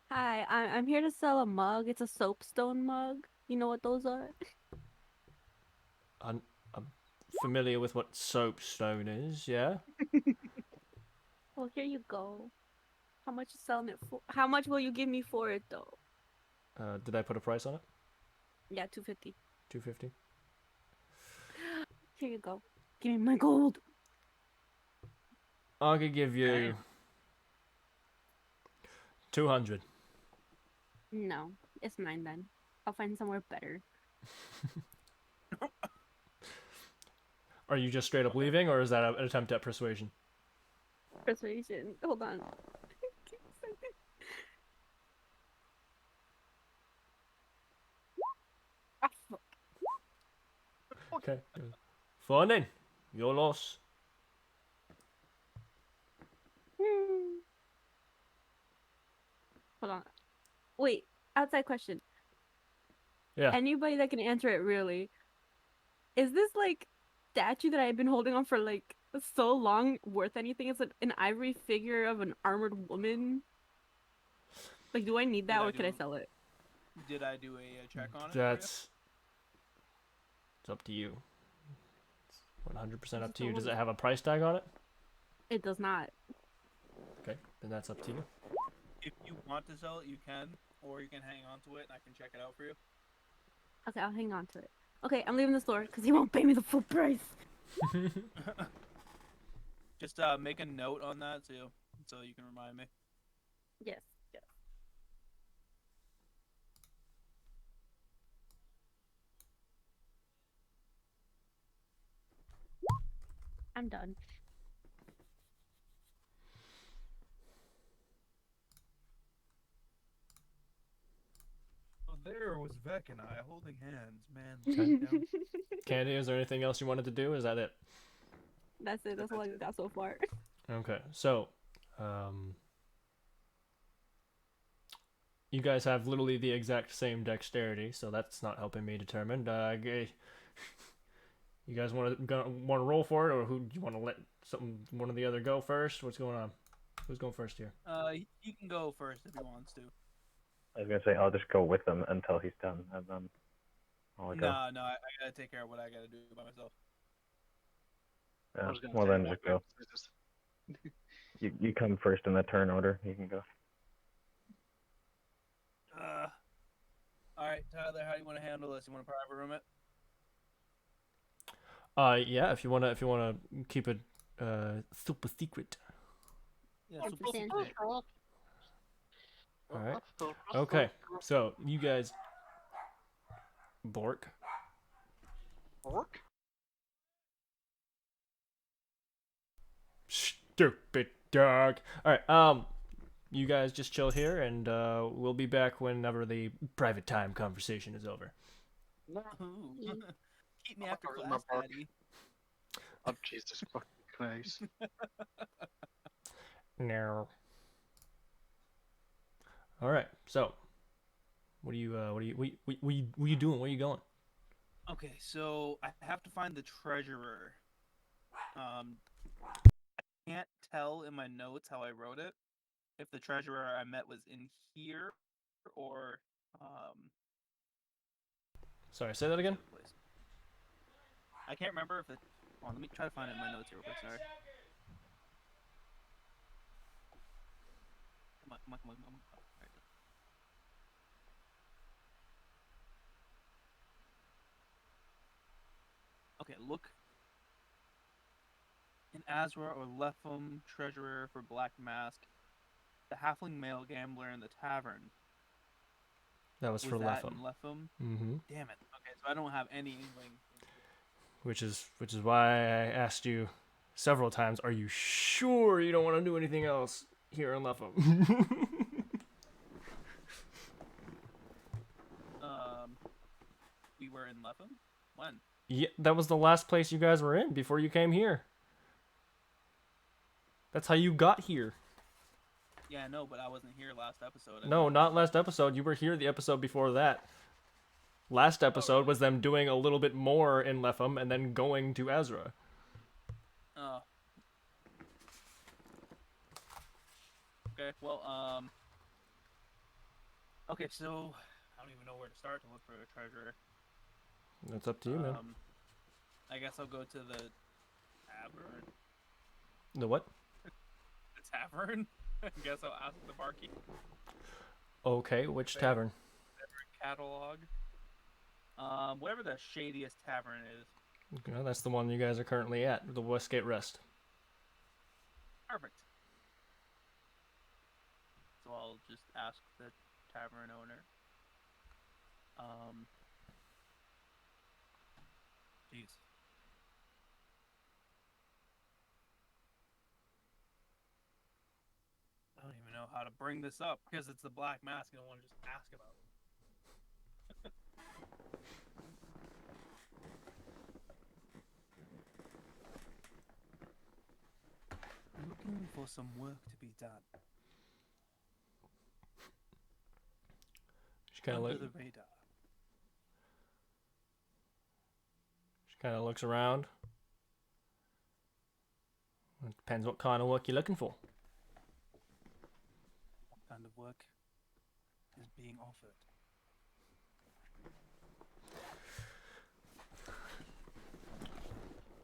Hi, I'm here to sell a mug. It's a soapstone mug. You know what those are? I'm familiar with what soapstone is. Yeah. Well, here you go. How much you selling it for? How much will you give me for it though? Did I put a price on it? Yeah, 250. 250. Here you go. Give me my gold. I could give you 200. No, it's mine then. I'll find somewhere better. Are you just straight up leaving, or is that an attempt at persuasion? Persuasion. Hold on. Ah, fuck. Okay. Fine then. Your loss. Hmm. Hold on. Wait. Outside question. Yeah. Anybody that can answer it really. Is this like statue that I've been holding on for like so long worth anything? It's an ivory figure of an armored woman. Like, do I need that or could I sell it? Did I do a check on it? That's. It's up to you. It's 100% up to you. Does it have a price tag on it? It does not. Okay, then that's up to you. If you want to sell it, you can, or you can hang on to it and I can check it out for you. Okay, I'll hang on to it. Okay, I'm leaving the store because he won't pay me the full price. Just make a note on that too, so you can remind me. Yes, yes. I'm done. So there was Vec and I holding hands, man. Okay. Down. Candy, is there anything else you wanted to do? Is that it? That's it. That's all I got so far. Okay, so, you guys have literally the exact same dexterity, so that's not helping me determine. You guys want to roll for it, or who do you want to let one or the other go first? What's going on? Who's going first here? He can go first if he wants to. I was gonna say I'll just go with him until he's done, and then I'll go. No, I gotta take care of what I gotta do by myself. Yeah. I was gonna Well say, then, rock, just go. paper, scissors. You come first in the turn order. You can go. All right, Tyler, how do you want to handle this? You want to private room it? Yeah, if you wanna keep it super secret. Yeah, Yes, super Stan. secret. All right. Okay. So you guys, Bork. Bork? Stupid dog. All right. You guys just chill here, and we'll be back whenever the private time conversation is over. Ooh. Keep me after Where's my class, bark? Daddy. Oh, Jesus fucking Christ. No. All right. So, what are you doing? Where are you going? Okay, so I have to find the treasurer. I can't tell in my notes how I wrote it if the treasurer I met was in here or Sorry, say that again. place. I can't remember if it. Hold on, let me try to find it in my notes here real quick. Sorry. Come on. Oh, there it is. Okay, look. In Azra or Lepham, treasurer for Black Mask, the halfling male gambler in the tavern. That was for that Lepham. in Lepham? Mm-hmm. Damn it. Okay, so I don't have any inkling. Which is why I asked you several times. Are you sure you don't want to do anything else here in Lepham? We were in Lepham? When? Yeah, that was the last place you guys were in before you came here. That's how you got here. Yeah, no, but I wasn't here last episode. I No, think not this last episode. You were here the episode before that. Last episode really? was them doing a little bit more in Letham and then going to Ezra. Oh. Okay. Well, Okay, so I don't even know where to start to look for a treasure. That's up to you, man. I guess I'll go to the tavern. The what? The tavern. I guess I'll ask the barkeep. Okay, which Okay. tavern? Catalog. Whatever the shadiest tavern is. Okay, that's the one you guys are currently at, the Westgate Rest. Perfect. So I'll just ask the tavern owner. Jeez. I don't even know how to bring this up because it's the Black Mask. I don't want to just ask about it. Looking for some work to be done. She kind Under of the radar. looks around. It depends what kind of work you're looking for. What kind of work is being offered?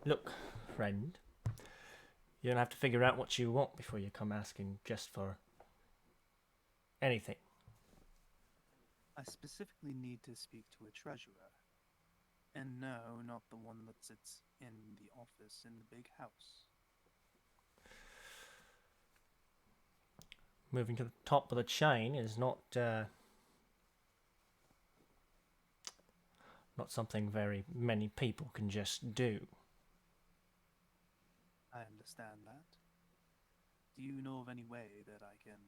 Look, friend, you don't have to figure out what you want before you come asking just for anything. I specifically need to speak to a treasurer. And no, not the one that sits in the office in the big house. Moving to the top of the chain is not something very many people can just do. I understand that. Do you know of any way that I can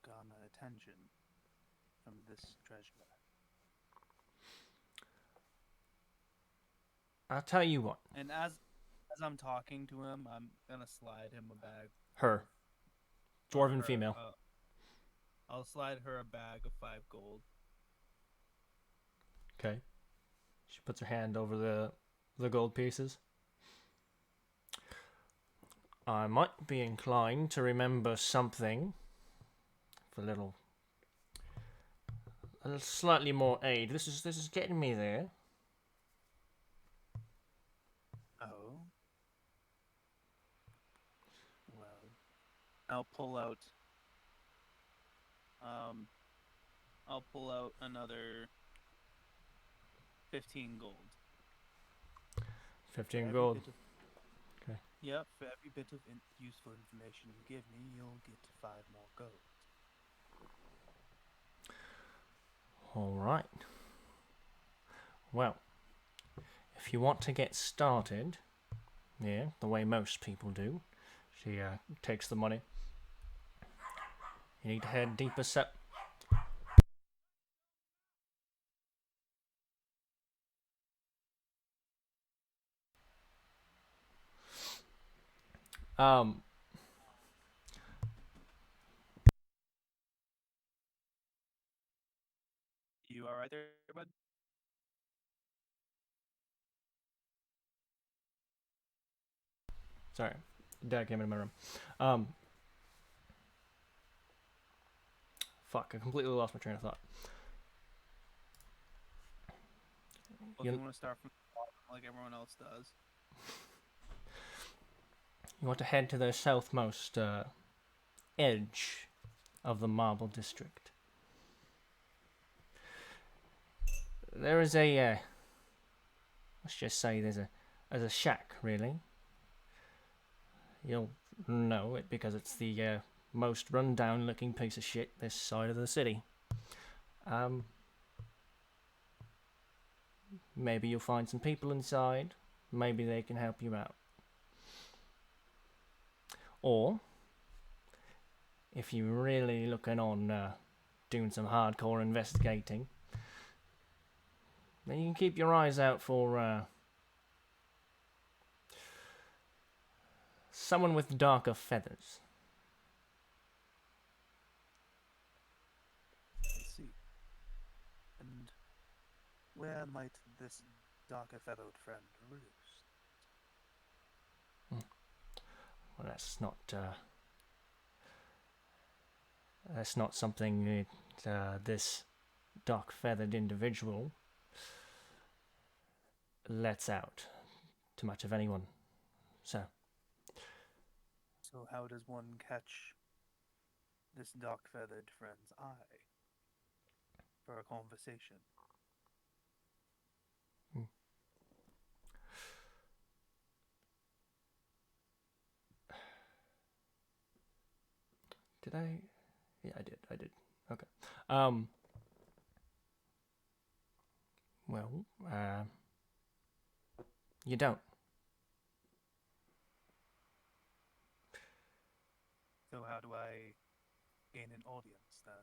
garner attention from this treasurer? I'll tell you what. And as I'm talking to him, I'm gonna slide him a bag. Her. Dwarven Her, female. I'll slide her a bag of 5 gold. Okay. She puts her hand over the gold pieces. I might be inclined to remember something for a little slightly more aid. This is getting me there. Oh. Well, I'll pull out another 15 gold. 15 gold. Okay. Yep, for every bit of useful information you give me, you'll get 5 more gold. Alright. Well, if you want to get started, yeah, the way most people do, she takes the money. You need to head deeper set. You alright there, bud? Sorry, Dad came into my room. Fuck, I completely lost my train of thought. Well, if you want to start from the bottom like everyone else does. You want to head to the southmost edge of the Marble District. There is a, let's just say there's a shack, really. You'll know it because it's the most run-down looking piece of shit this side of the city. Maybe you'll find some people inside. Maybe they can help you out. Or, if you're really looking on doing some hardcore investigating, then you can keep your eyes out for someone with darker feathers. Where might this darker feathered friend roost? Well, that's not something that this dark feathered individual lets out to much of anyone. So, So how does one catch this dark feathered friend's eye for a conversation? did I? Yeah, I did. I did. Okay. Um. Well, you don't. So how do I gain an audience then?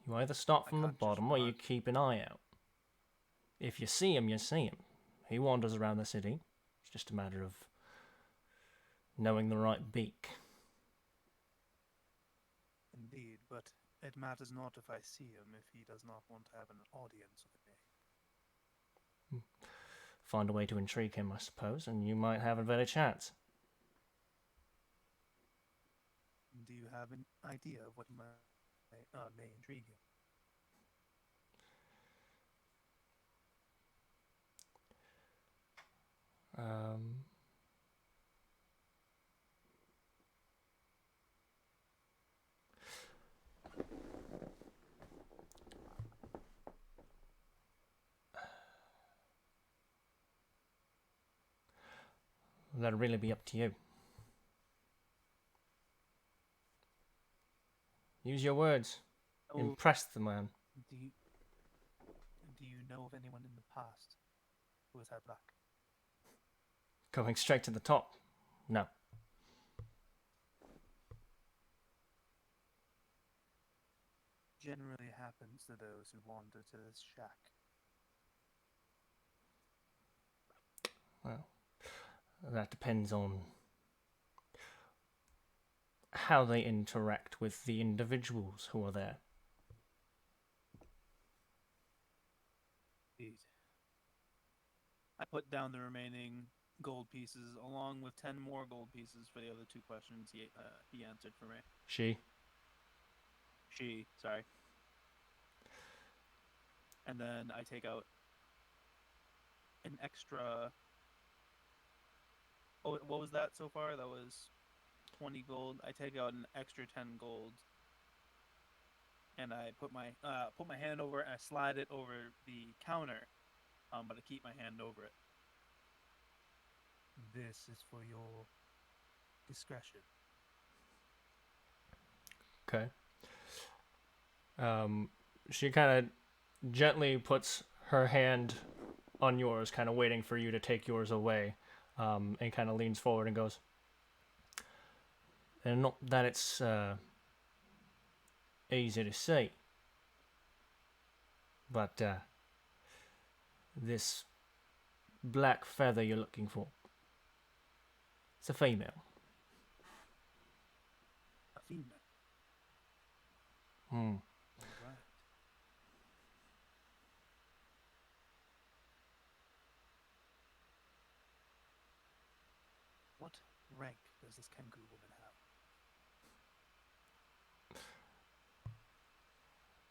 You either start I from the can't just bottom or you run. keep an eye out. If you see him, you see him. He wanders around the city. It's just a matter of knowing the right beak. Indeed, but it matters not if I see him if he does not want to have an audience with me. Find a way to intrigue him, I suppose, and you might have a better chance. Do you have an idea of what may intrigue him? Um, that'll really be up to you. Use your words. Oh, Impress the man. do you know of anyone in the past who has had luck? Going straight to the top. No. Generally happens to those who wander to this shack. Well, that depends on how they interact with the individuals who are there. Indeed. I put down the remaining gold pieces along with 10 more gold pieces for the other two questions he answered for me. She. Sorry. And then I take out an extra. Oh, what was that so far? That was 20 gold. I take out an extra 10 gold, and I put my hand over it and I slide it over the counter, but I keep my hand over it. This is for your discretion. Okay. She kind of gently puts her hand on yours, kind of waiting for you to take yours away, and kind of leans forward and goes, and not that it's easy to see, but this black feather you're looking for, it's a female. A female. Hmm. All right. What rank does this kangaroo woman have?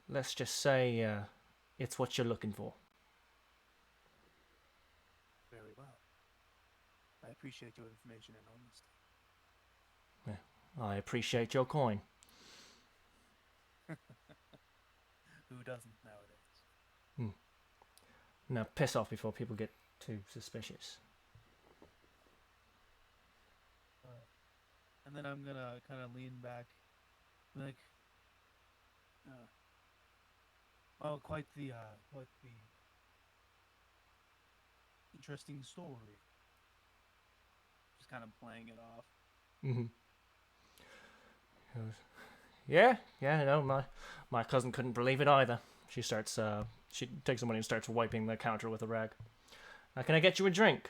Let's just say it's what you're looking for. Very well. I appreciate your information and honesty. I appreciate your coin. Who doesn't nowadays? Now piss off before people get too suspicious. And then I'm gonna kind of lean back, like, oh, quite the interesting story. Just kind of playing it off. Mm-hmm. Yeah, no, my cousin couldn't believe it either. She starts, she takes the money and starts wiping the counter with a rag. Can I get you a drink?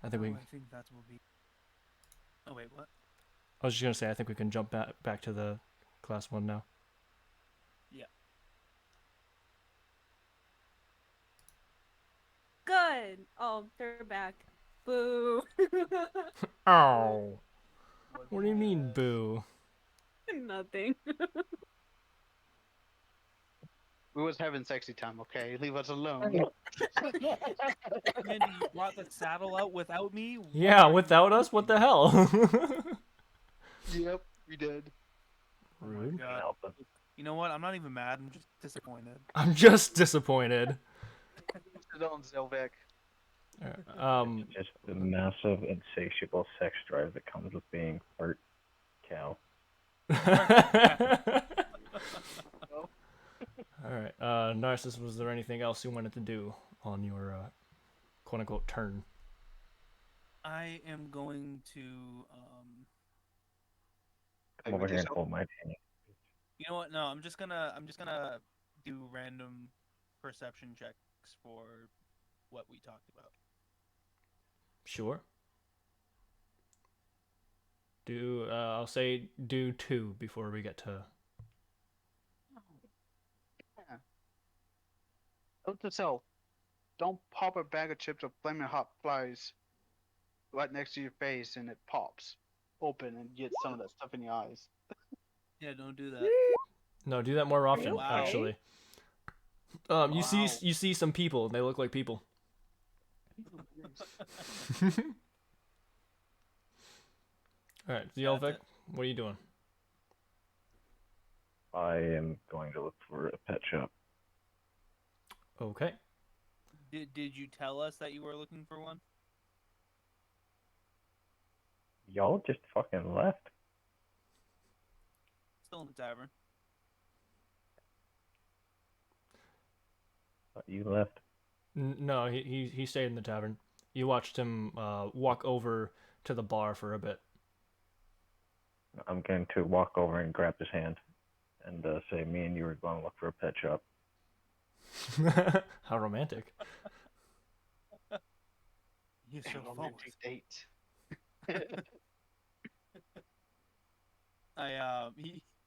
I think Oh, we. I think that will be. Oh wait, what? I was just gonna say I think we can jump back to the class one now. Yeah. god! Oh, they're back. Boo. Oh. Would What be do you mean, good. boo? Nothing. We was having sexy time, okay? Leave us alone. Mandy, you brought the saddle out without me? What Yeah, are you without us, what the hell? Yep, we did. Oh my Rude. god. help it. You know what? I'm not even mad. I'm just disappointed. I'm just disappointed. Sit on Zelvek. Um, It's just the massive, insatiable sex drive that comes with being part cow. All right, Narcissus, was there anything else you wanted to do on your quote-unquote turn? I am going to Come over here and hold my hand. you know what? No, I'm just gonna do random perception checks for what we talked about. Sure. I'll say do 2 before we get to. Note to self: don't pop a bag of chips or flaming hot flies right next to your face and it pops open and get some of that stuff in your eyes. Yeah, don't do that. No, do that more often, Wow. actually. You see some people, and they look like people. All right, Zelvik, what are you doing? I am going to look for a pet shop. Okay. Did you tell us that you were looking for one? Y'all just fucking left. Still in the tavern. You left. No, he stayed in the tavern. You watched him walk over to the bar for a bit. I'm going to walk over and grab his hand and say, me and you are going to look for a pet shop. How romantic. You're so forward. Romantic date.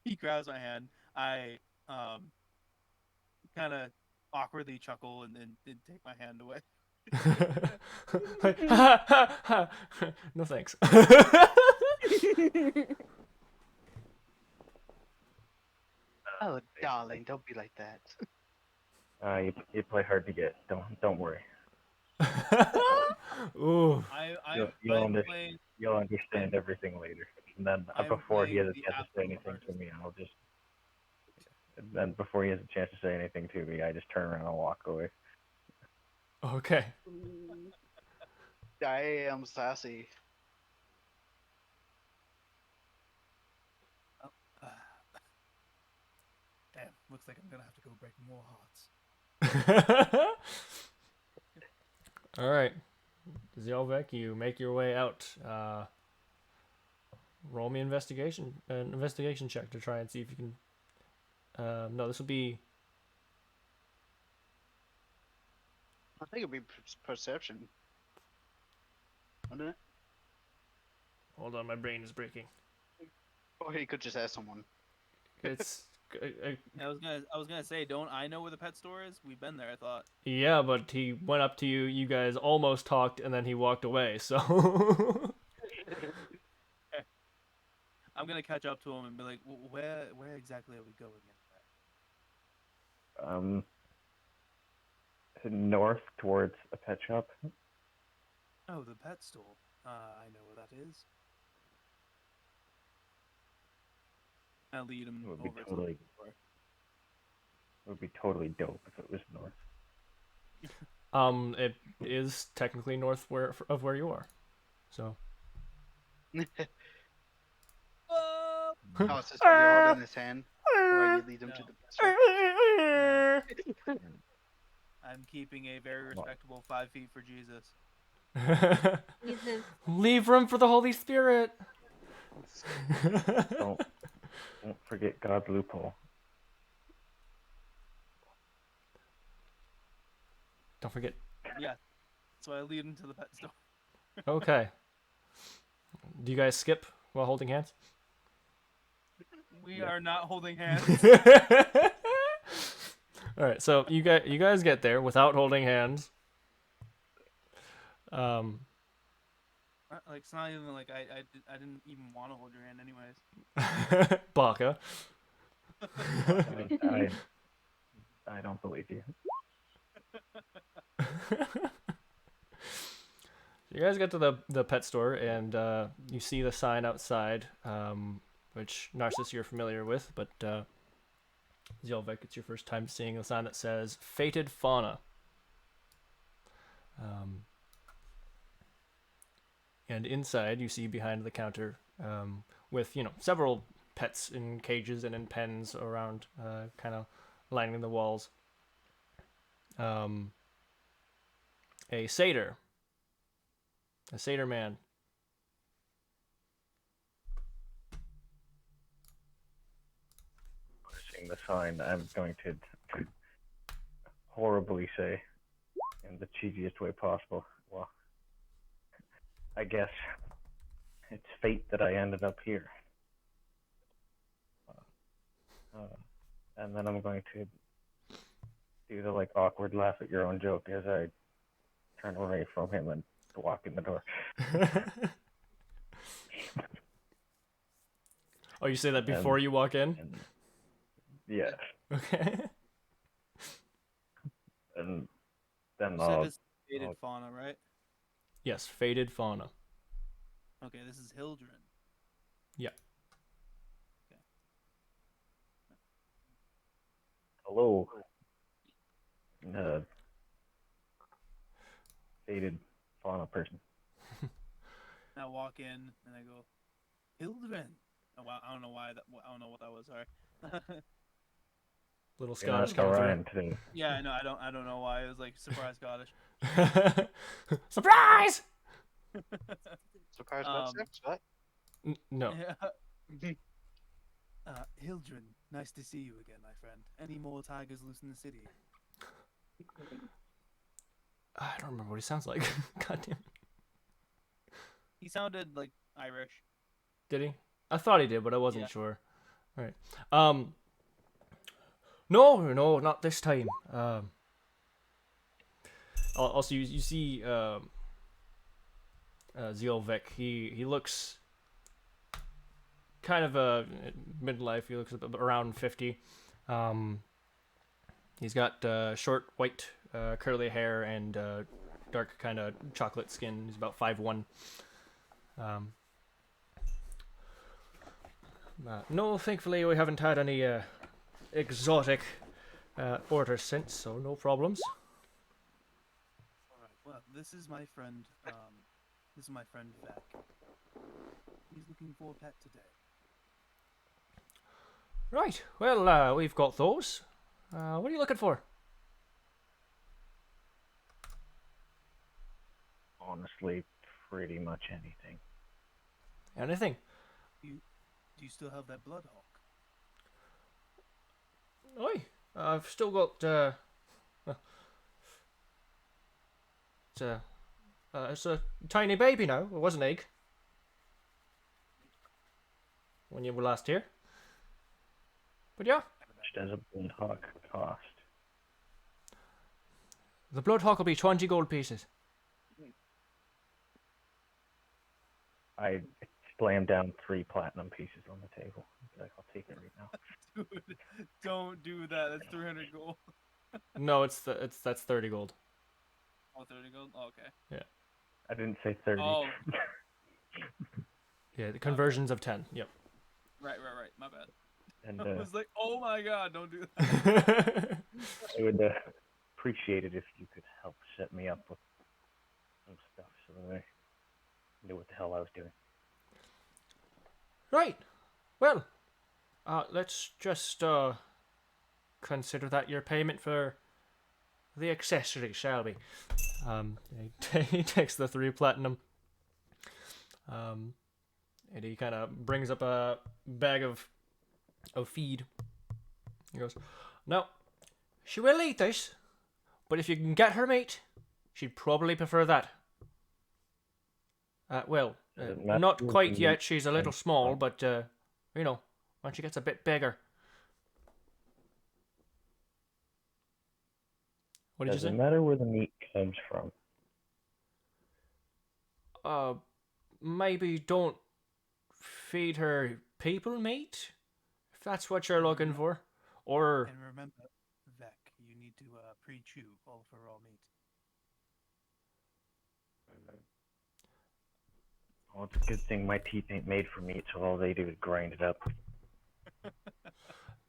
He grabs my hand. I kind of awkwardly chuckle and then take my hand away. Like, ha, ha, ha. No thanks. Oh, darling, don't be like that. You play hard to get. Don't worry. Ooh. You'll understand everything later. And then I'm before he has a playing the chance to say absolute anything to hardest. me, I'll just. And then before he has a chance to say anything to me, I just turn around and walk away. Okay. I am sassy. Damn, looks like I'm gonna have to go break more hearts. All right, Zelvek, you make your way out. Roll me an investigation check to try and see if you can. No, this will be. I think it'd be perception. Wouldn't it? Hold on, my brain is breaking. Or he could just ask someone. It's. I was gonna say, don't I know where the pet store is? We've been there, I thought. Yeah, but he went up to you. You guys almost talked, and then he walked away. So. I'm gonna catch up to him and be like, where exactly are we going in there? North towards a pet shop. Oh, the pet store. I know where that is. I'll lead him It would over be to totally. the store. It would be totally dope if it was north. It is technically north of where you are, so. Oh, it's just you're holding his hand while you lead him to the pet shop. I'm keeping a very respectable 5 feet for Jesus. Jesus. Leave room for the Holy Spirit. Don't forget God's loophole. Don't forget. Yeah. So I lead him to the pet store. Okay. Do you guys skip while holding hands? We are not holding hands. All right, so you guys get there without holding hands. Um, Like it's not even like I didn't even want to hold your hand anyways. Baka. I don't believe you. You guys get to the pet store and you see the sign outside, which Narcissus you're familiar with, but Zylvik, it's your first time seeing a sign that says "Fated Fauna." And inside, you see behind the counter, with several pets in cages and in pens around, kind of lining the walls. A satyr man. Seeing the sign, I'm going to horribly say, in the cheesiest way possible, well, I guess it's fate that I ended up here. And then I'm going to do the awkward laugh at your own joke as I turn away from him and walk in the door. Oh, you say that before you walk in? Yeah. Okay. And then You said this faded fauna, right? Yes, Fated Fauna. Okay, this is Hildren. Yeah. Okay. Hello. Faded fauna person. And I walk in and I go, Hildren. Oh, wow, I don't know why that. I don't know what that was. Sorry. Little You're not Scottish coming Orion today. Yeah, I know. I don't know why. It was like surprise Scottish. through. Surprise! Surprise Um, sex? What? No. Yeah. Hildren, nice to see you again, my friend. Any more tigers loose in the city? I don't remember what he sounds like. God damn. He sounded like Irish. Did he? I thought he did, but I wasn't Yeah. sure. All right. No, not this time. Also, you see Zylvik. He looks kind of midlife. He looks around 50. He's got short white curly hair and dark kind of chocolate skin. He's about 5'1". No, thankfully we haven't had any exotic orders since, so no problems. All right. Well, this is my friend. This is my friend Vac. He's looking for a pet today. Right. Well, we've got those. What are you looking for? Honestly, pretty much anything. Anything? Do you still have that bloodhawk? Oi, I've still got. It's a tiny baby now. It was an egg when you were last here. But yeah, Just as a bloodhawk cost. the bloodhawk will be 20 gold pieces. I slammed down 3 platinum pieces on the table. I'll take it right now. Dude, don't do that. That's 300 gold. No, that's 30 gold. Oh, 30 gold? Oh, okay. I didn't say 30. Oh, Yeah, the conversions of 10. Yep. right. My bad. And I was like, oh my god, don't do that. I would appreciate it if you could help set me up with some stuff so that I knew what the hell I was doing. Right. Well, let's just consider that your payment for the accessory, shall we? He takes the 3 platinum. And he kind of brings up a bag of feed. He goes, "No, she will eat this, but if you can get her meat, she'd probably prefer that. Well, not quite yet. She's a little small, but when she gets a bit bigger." What did you say? Doesn't matter where the meat comes from. maybe don't feed her people meat, if that's what you're looking for. Or And remember, Vec, you need to pre-chew all of her raw meat. Well, it's a good thing my teeth ain't made for meat, so all they do is grind it up.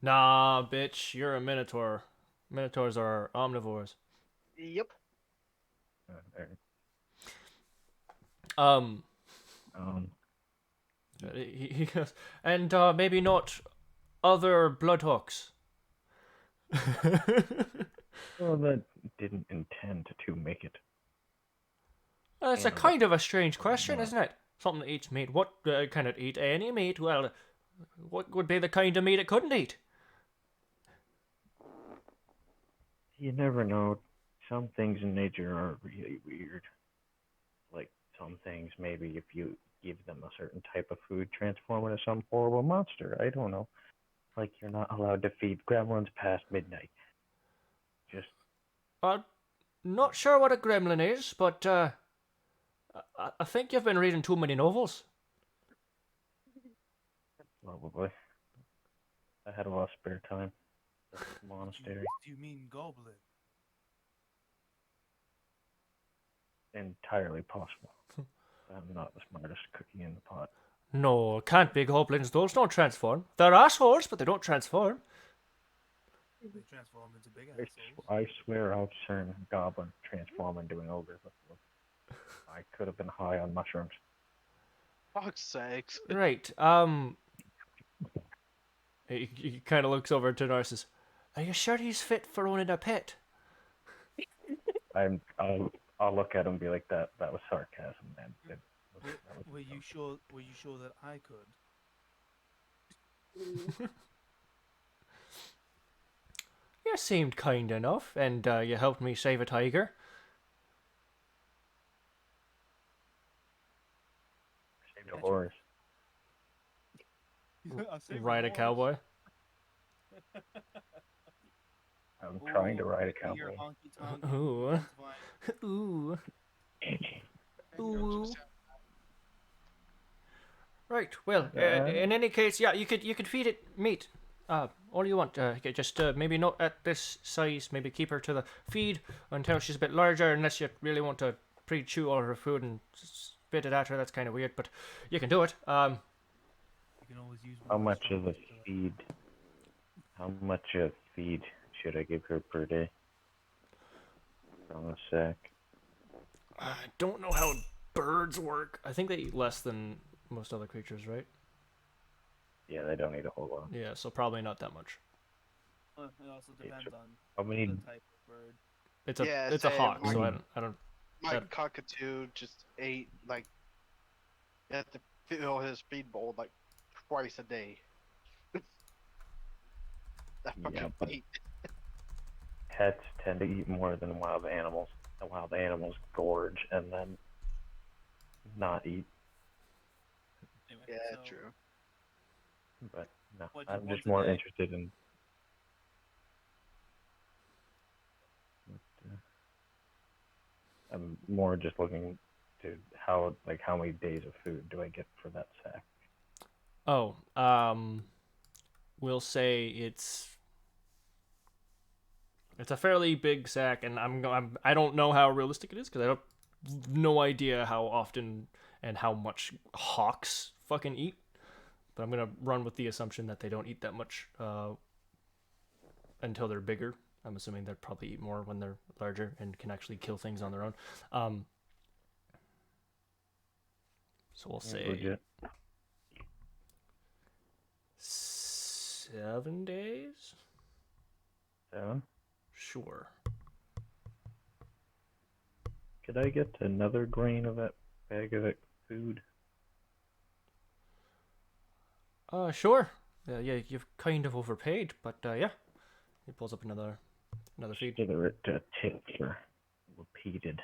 nah, bitch, you're a minotaur. Minotaurs are omnivores. Yep. There. Um, Um, he goes, and maybe not other bloodhawks. well, that didn't intend to make it. That's a And kind of a strange question, not. isn't it? Something that eats meat. What can it eat? Any meat? Well, what would be the kind of meat it couldn't eat? You never know. Some things in nature are really weird. Like some things, maybe if you give them a certain type of food, transform into some horrible monster. I don't know. Like you're not allowed to feed gremlins past midnight. Just Not sure what a gremlin is, but I think you've been reading too many novels. probably. I had a lot of spare time at the monastery. Do you mean goblin? Entirely possible. I'm not the smartest cookie in the pot. No, can't be goblins. Those don't transform. They're assholes, but they don't transform. They transform into big I, assholes. I swear I've seen goblin transform into an ogre before. I could have been high on mushrooms. Fuck's sakes. Right. He kind of looks over to Narcissus. Are you sure he's fit for owning a pet? I'll look at him and be like, that was sarcasm, man. Were you sure? Were you sure that I could? You seemed kind enough, and you helped me save a tiger. Saved a horse. I saved Ride a horse. cowboy. I'm trying to ride a Look at your cowboy. honky-tonk Ooh. and vine. Ooh. You know, Ooh. just- Right. Well, in any case, yeah, you could feed it meat. All you want. Just maybe not at this size. Maybe keep her to the feed until she's a bit larger. Unless you really want to pre-chew all her food and spit it at her. That's kind of weird, but you can do it. You can always use How more much of a stones to- feed? How much of feed should I give her per day? From a sack. I don't know how birds work. I think they eat less than most other creatures, right? Yeah, they don't eat a whole lot. Yeah, so probably not that much. It also depends on How many? the type of bird. It's a Yeah, it's a same. hawk, so Mine- I don't. My That- cockatoo just ate like you have to fill his feed bowl like twice a day. That Yeah, fucking but- ate. Pets tend to eat more than wild animals. The wild animals gorge and then not eat. Anyway, Yeah, so true. But no, What, I'm once just a more day? interested in. I'm more just looking to how many days of food do I get for that sack? Oh, we'll say it's a fairly big sack, and I don't know how realistic it is because I don't no idea how often and how much hawks fucking eat. But I'm gonna run with the assumption that they don't eat that much until they're bigger. I'm assuming they'd probably eat more when they're larger and can actually kill things on their own. So we'll say Legit. 7 days. 7? Sure. Could I get another grain of that bag of that food? Sure. Yeah, you've kind of overpaid, but yeah. He pulls up another feed. Consider it a tip for repeated.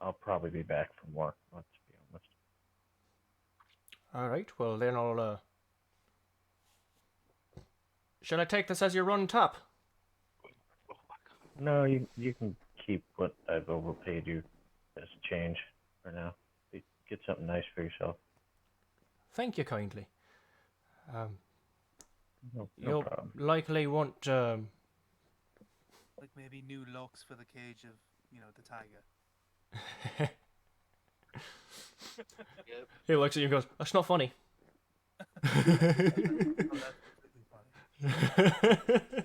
I'll probably be back for more, let's be honest. All right. Well, then I'll. Shall I take this as your run top? No, you can keep what I've overpaid you as change for now. get something nice for yourself. Thank you kindly. No You'll problem. likely want Like maybe new locks for the cage of, the tiger. Yep. He looks at you and goes, "That's not funny." Oh, that's completely funny.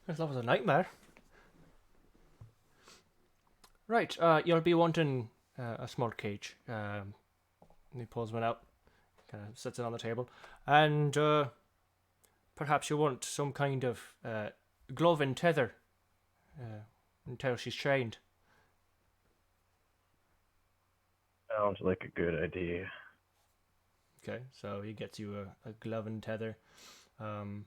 That was a nightmare. Right, you'll be wanting a small cage. And he pulls one out, kind of sets it on the table, and perhaps you want some kind of glove and tether until she's trained. Sounds like a good idea. Okay, so he gets you a glove and tether. And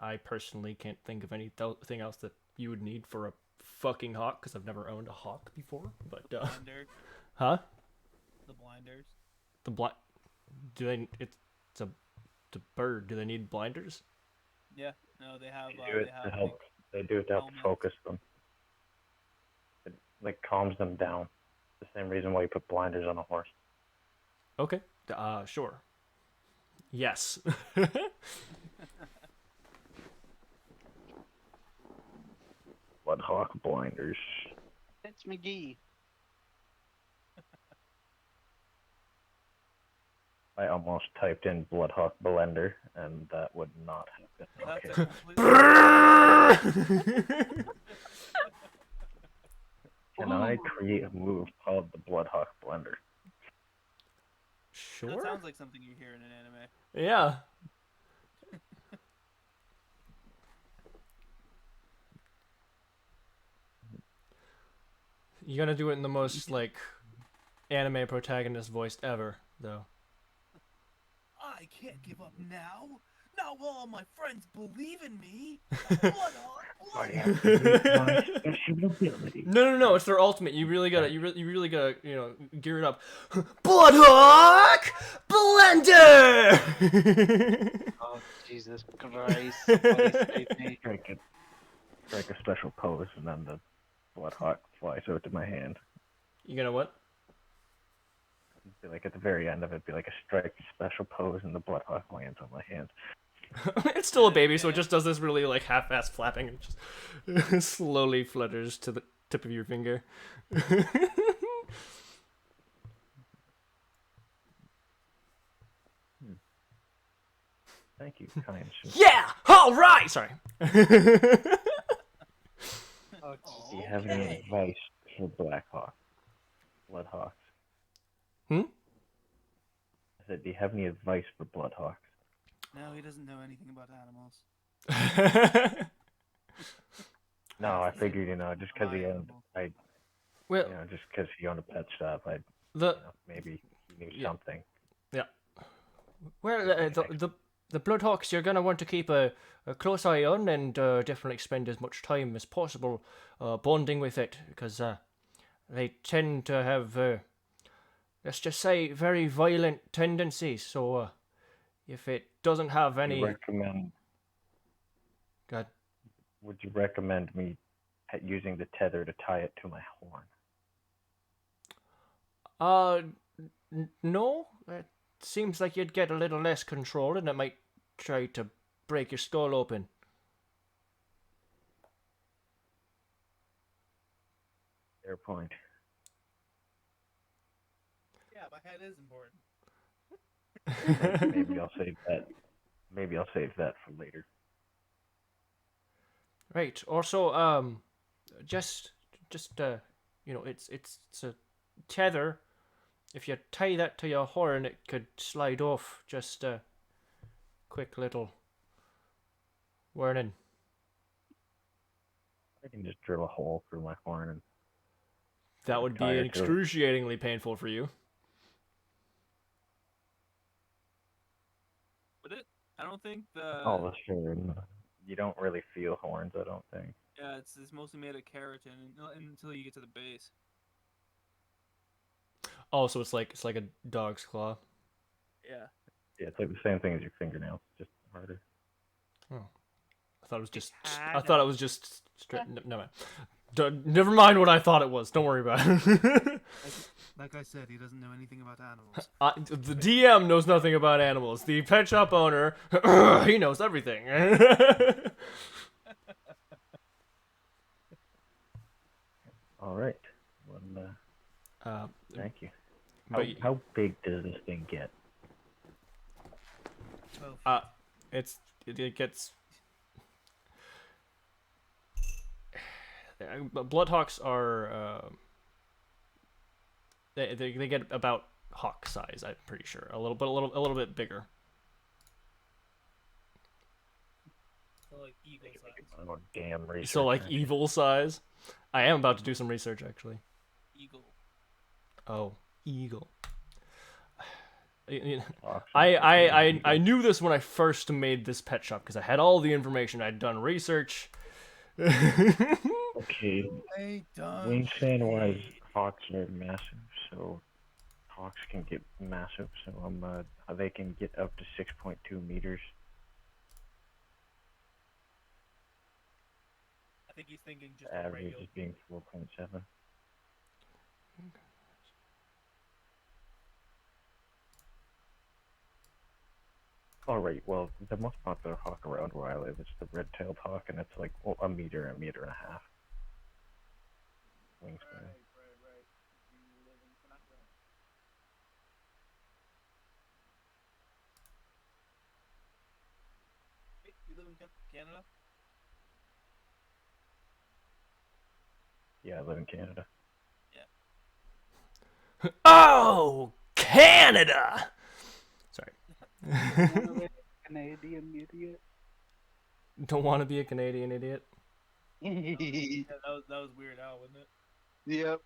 I personally can't think of anything else that you would need for a fucking hawk, because I've never owned a hawk before. But Blinder, huh? the blinders. The do they? It's a bird. Do they need blinders? Yeah, no, they have. They do it to help. They do it to help helmets. focus them. It like calms them down. The same reason why you put blinders on a horse. Okay. Sure. Yes. Bloodhawk blinders. It's McGee. I almost typed in Bloodhawk blender, and that would not happen. That's Okay. a completely. Can I create a move called the Bloodhawk blender? Sure. That sounds like something you hear in an anime. Yeah. You're gonna do it in the most like anime protagonist voiced ever, though. I can't give up now. Not while all my friends believe in me. Bloodhawk. No. It's their ultimate. You really gotta, you really gotta, gear it up. Bloodhawk Blender. Oh, Jesus Christ. Somebody save me. Strike a special pose, and then the Bloodhawk flies out to my hand. You gonna what? Be like at the very end of it, be like a strike special pose, and the Bloodhawk lands on my hand. It's still a baby, so it just does this really like half-ass flapping and just slowly flutters to the tip of your finger. Thank you, kind sir. Yeah! All right! Sorry. Oh, Do you have any advice for Blackhawk? Bloodhawks? Hmm? I said, do you have any advice for Bloodhawks? No, he doesn't know anything about animals. No, I figured, just because he My owned, animal. Well, just because he owned a pet shop, the maybe he knew Yeah. something. the Bloodhawks you're gonna want to keep a close eye on, and definitely spend as much time as possible bonding with it, because they tend to have let's just say very violent tendencies. So if it doesn't have any, God, Would you recommend me using the tether to tie it to my horn? no, it seems like you'd get a little less control, and it might try to break your skull open. Fair point. Yeah, my head is important. Maybe I'll save that. Maybe I'll save that for later. Right. Also, just it's a tether. If you tie that to your horn, it could slide off. Just a quick little warning. I can just drill a hole through my horn and That would be tie it to it. excruciatingly painful for you. Would it? I don't think the. Oh, sure. You don't really feel horns, I don't think. Yeah, it's mostly made of keratin until you get to the base. Oh, so it's like a dog's claw. Yeah. Yeah, it's like the same thing as your fingernails, just harder. I thought it was just. Kinda. I thought it was just straight. No, man. Never mind what I thought it was. Don't worry about it. Like I said, he doesn't know anything about animals. The DM knows nothing about animals. The pet shop owner, he knows everything. All right. Well, uh, thank you. but How big does this thing get? 12 it gets. Bloodhawks are they get about hawk size. I'm pretty sure a little bit bigger. So like eagle size. Oh, damn research. So like actually. evil size. I am about to do some research actually. Eagle. Oh, eagle. Hawks I knew this when I first made this pet shop because I had all the information. I'd done research. Okay, Hey, done. wingspan wise, hawks are massive, so hawks can get massive. So they can get up to 6.2 meters. I think he's thinking just The a average regular. is being 4.7. All right. Well, the most popular hawk around where I live is the red-tailed hawk, and it's like a meter and a half wingspan. Right. You live in Canada. Wait, you live in Canada? Yeah, I live in Canada. Oh, Canada. Sorry. Canadian idiot. Don't want to be a Canadian idiot. Yeah, that was Weird Al, wasn't it? Yep.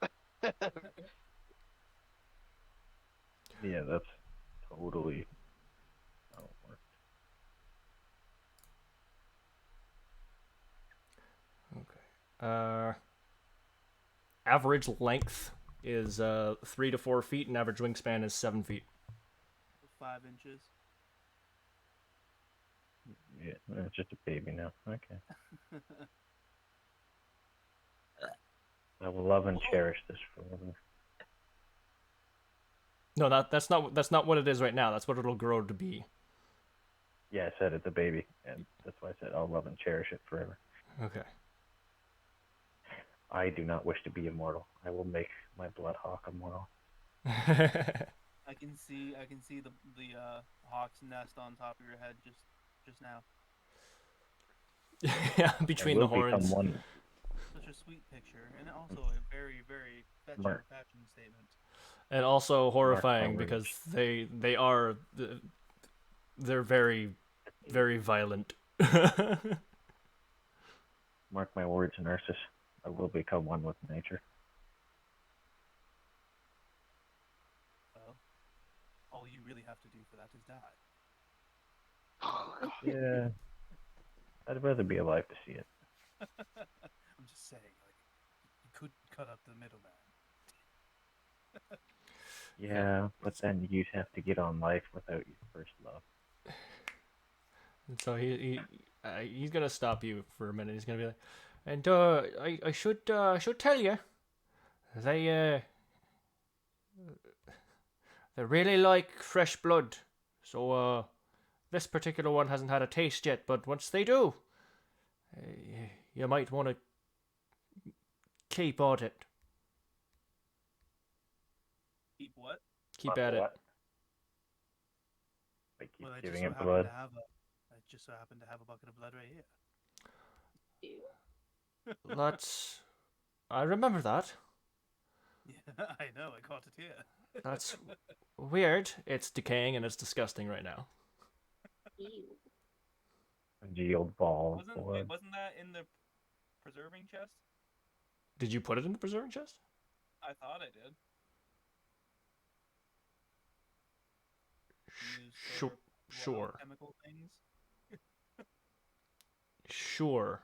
Yeah, that's totally how it works. Okay. Average length is 3 to 4 feet, and average wingspan is 7 feet. 5 inches. Yeah, it's just a baby now. Okay. I will love and cherish this forever. No, that's not what it is right now. That's what it'll grow to be. Yeah, I said it's a baby, and that's why I said I'll love and cherish it forever. Okay. I do not wish to be immortal. I will make my bloodhawk immortal. I can see the hawk's nest on top of your head just now. Yeah, between the horns. Such a sweet picture, and also a very, very fetching statement. And also horrifying Mark my because they're very, very violent. Mark my words, Narcissus. I will become one with nature. Well, all you really have to do for that is die. Yeah. I'd rather be alive to see it. I'm just saying, like, you could cut up the middleman. Yeah, but then you'd have to get on life without your first love. So he's gonna stop you for a minute. He's gonna be like, and I should tell you, they really like fresh blood. So this particular one hasn't had a taste yet, but once they do, you might want to keep at it. Keep what? Keep at it. They keep Well, giving it blood. I just so happen to have a bucket of blood right here. That's. I remember that. Yeah, I know. I caught it here. That's weird. It's decaying and it's disgusting right now. A geode ball of blood. Wasn't that in the preserving chest? Did you put it in the preserving chest? I thought I did. Sure. Chemical things. Sure.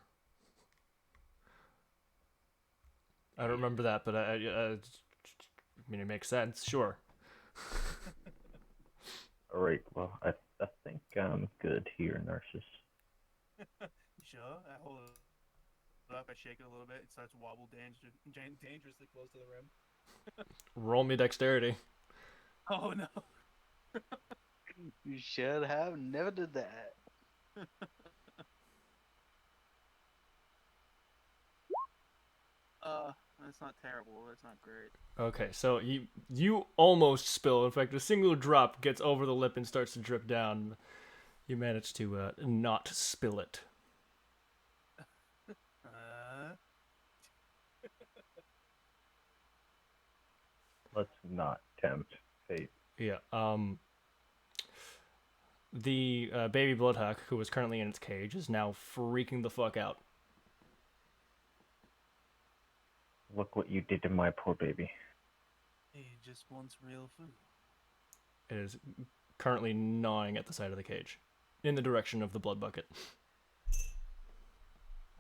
I don't remember that, but I mean, it makes sense. Sure. All right. Well, I think I'm good here, Narcissus. Sure. I hold it up. I shake it a little bit. It starts to wobble dangerously close to the rim. Roll me dexterity. Oh no! You should have never did that. That's not terrible. That's not great. Okay, so you almost spill. In fact, a single drop gets over the lip and starts to drip down. You manage to not spill it. Uh, Let's not tempt fate. Yeah. The baby bloodhawk, who is currently in its cage, is now freaking the fuck out. Look what you did to my poor baby. he just wants real food. It is currently gnawing at the side of the cage, in the direction of the blood bucket.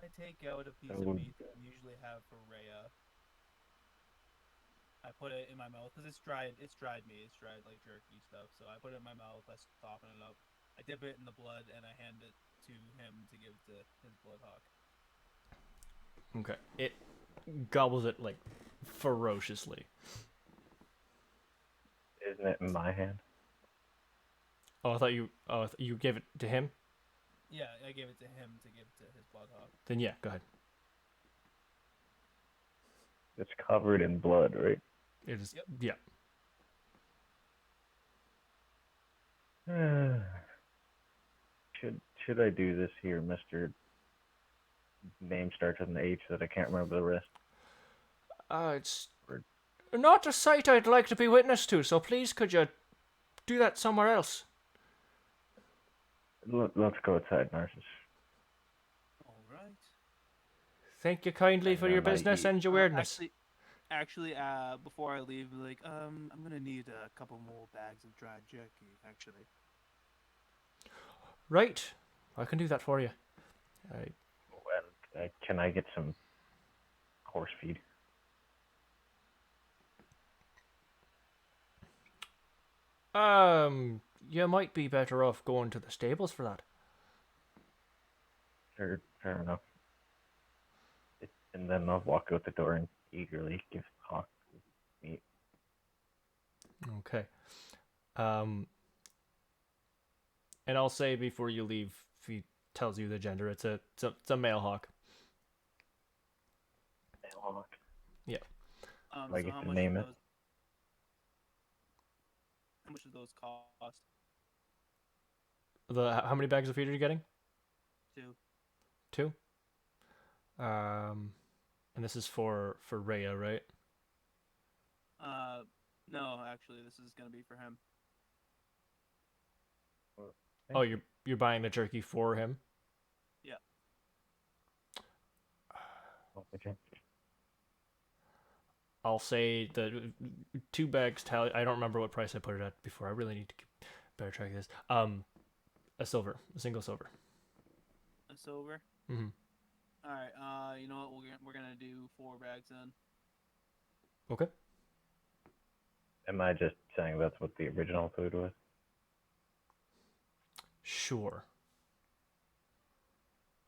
I take out a piece That of would- meat that I usually have for Rhea. I put it in my mouth because it's dried. It's dried meat. It's dried like jerky stuff. So I put it in my mouth. I soften it up. I dip it in the blood and I hand it to him to give to his bloodhawk. Okay. It gobbles it like ferociously. Isn't it in my hand? Oh, I thought you. Oh, you gave it to him. Yeah, I gave it to him to give to his bloodhawk. Then yeah, go ahead. It's covered in blood, right? It is. Yep. Yeah. Should I do this here, Mister? Name starts with an H that I can't remember the rest. It's not a sight I'd like to be witness to. So please, could you do that somewhere else? Let's go outside, Narcissus. All right. Thank you kindly And for your then I business eat. and your weirdness. Actually, before I leave, like, I'm gonna need a couple more bags of dried jerky. Actually. Right. I can do that for you. I And can I get some horse feed? You might be better off going to the stables for that. Fair enough. And then I'll walk out the door and eagerly give Hawk meat. Okay. And I'll say before you leave, if he tells you the gender, it's a male hawk. Hawk. Um, I so get how to much name do it? those, how much do those cost? How many bags of feed are you getting? 2. 2. And this is for Rhea, right? No, actually, this is gonna be for him. Oh, you're buying the jerky for him. Okay. I'll say the 2 bags tally. I don't remember what price I put it at before. I really need to keep better track of this. A single silver. A silver. Mhm. All right. You know what? We're gonna do 4 bags then. Okay. Am I just saying that's what the original food was? Sure.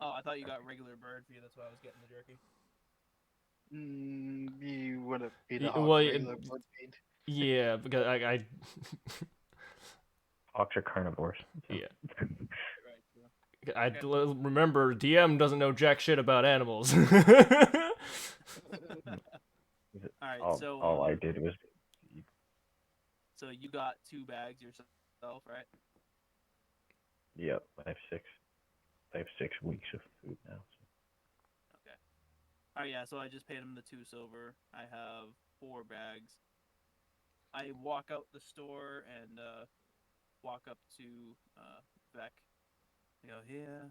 Oh, I thought you got regular bird feed. That's why I was getting the jerky. You wouldn't be the Y- hawk well, regular blood feed. Yeah, because I Hawks are carnivores. So. yeah. Right. So. I Okay. remember DM doesn't know jack shit about animals. All right. All I did was So you got 2 bags yourself, right? yep. I have 6 weeks of food now. So. Okay. All right. Yeah. So I just paid him the 2 silver. I have 4 bags. I walk out the store and walk up to Vec. I go, here.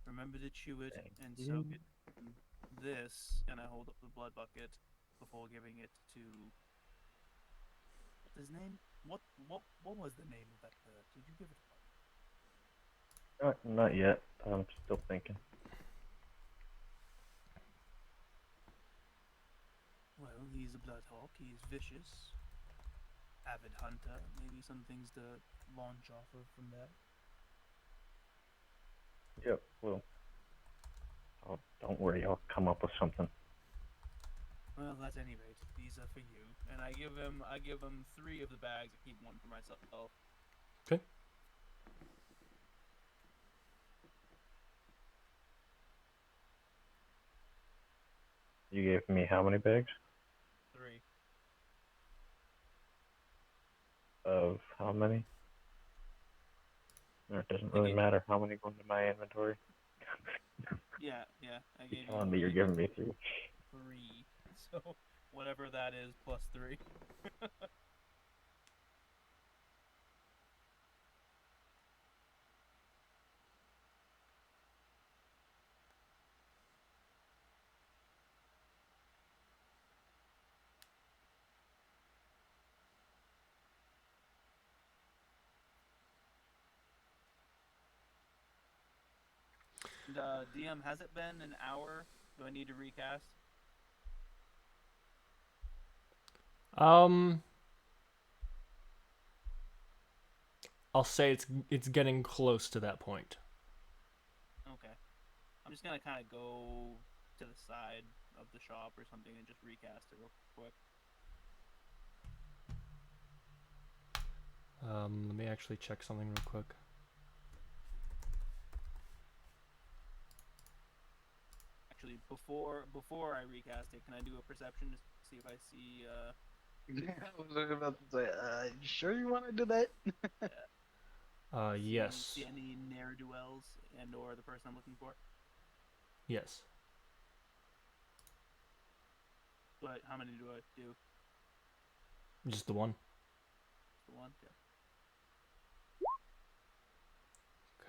Remember to chew it Thank and you. soak it in this, and I hold up the blood bucket before giving it to. What's his name? What was the name of that bird? Did you give it a Not yet. I'm still thinking. Well, he's a bloodhawk. He's vicious, avid hunter. Maybe some things to launch off of from that. Yep. Well, Oh, don't worry, I'll come up with something. Well, at any rate, these are for you. And I give him 3 of the bags. I keep 1 for myself. Okay. You gave me how many bags? 3. Of how many? It doesn't I really gave, matter how many go into my inventory. yeah. I You're gave telling you me you're giving me 3. 3. So whatever that is plus 3. And DM, has it been an hour? Do I need to recast? Um, I'll say it's getting close to that point. Okay. I'm just gonna kind of go to the side of the shop or something and just recast it real quick. Let me actually check something real quick. Actually, before I recast it, can I do a perception to see if I see I was about to say, you sure you want to do that? Yes. see any ne'er do wells and or the person I'm looking for? Yes. But how many do I do? Just the one. The one.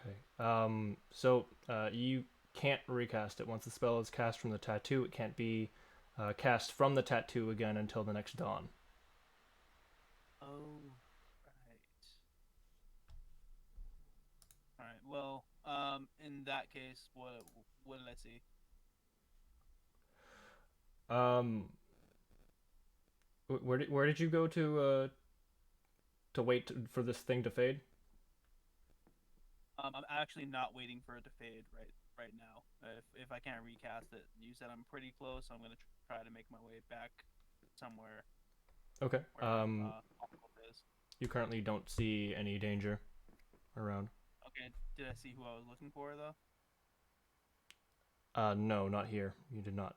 Okay. Okay. So you can't recast it once the spell is cast from the tattoo. It can't be cast from the tattoo again until the next dawn. Oh, right. All right. Well, in that case, what did I see? Um, where did you go to wait for this thing to fade? I'm actually not waiting for it to fade right now. If I can't recast it, you said I'm pretty close, so I'm gonna try to make my way back somewhere Okay. where Aqua is. You currently don't see any danger around. Okay. Did I see who I was looking for though? No, not here. You did not.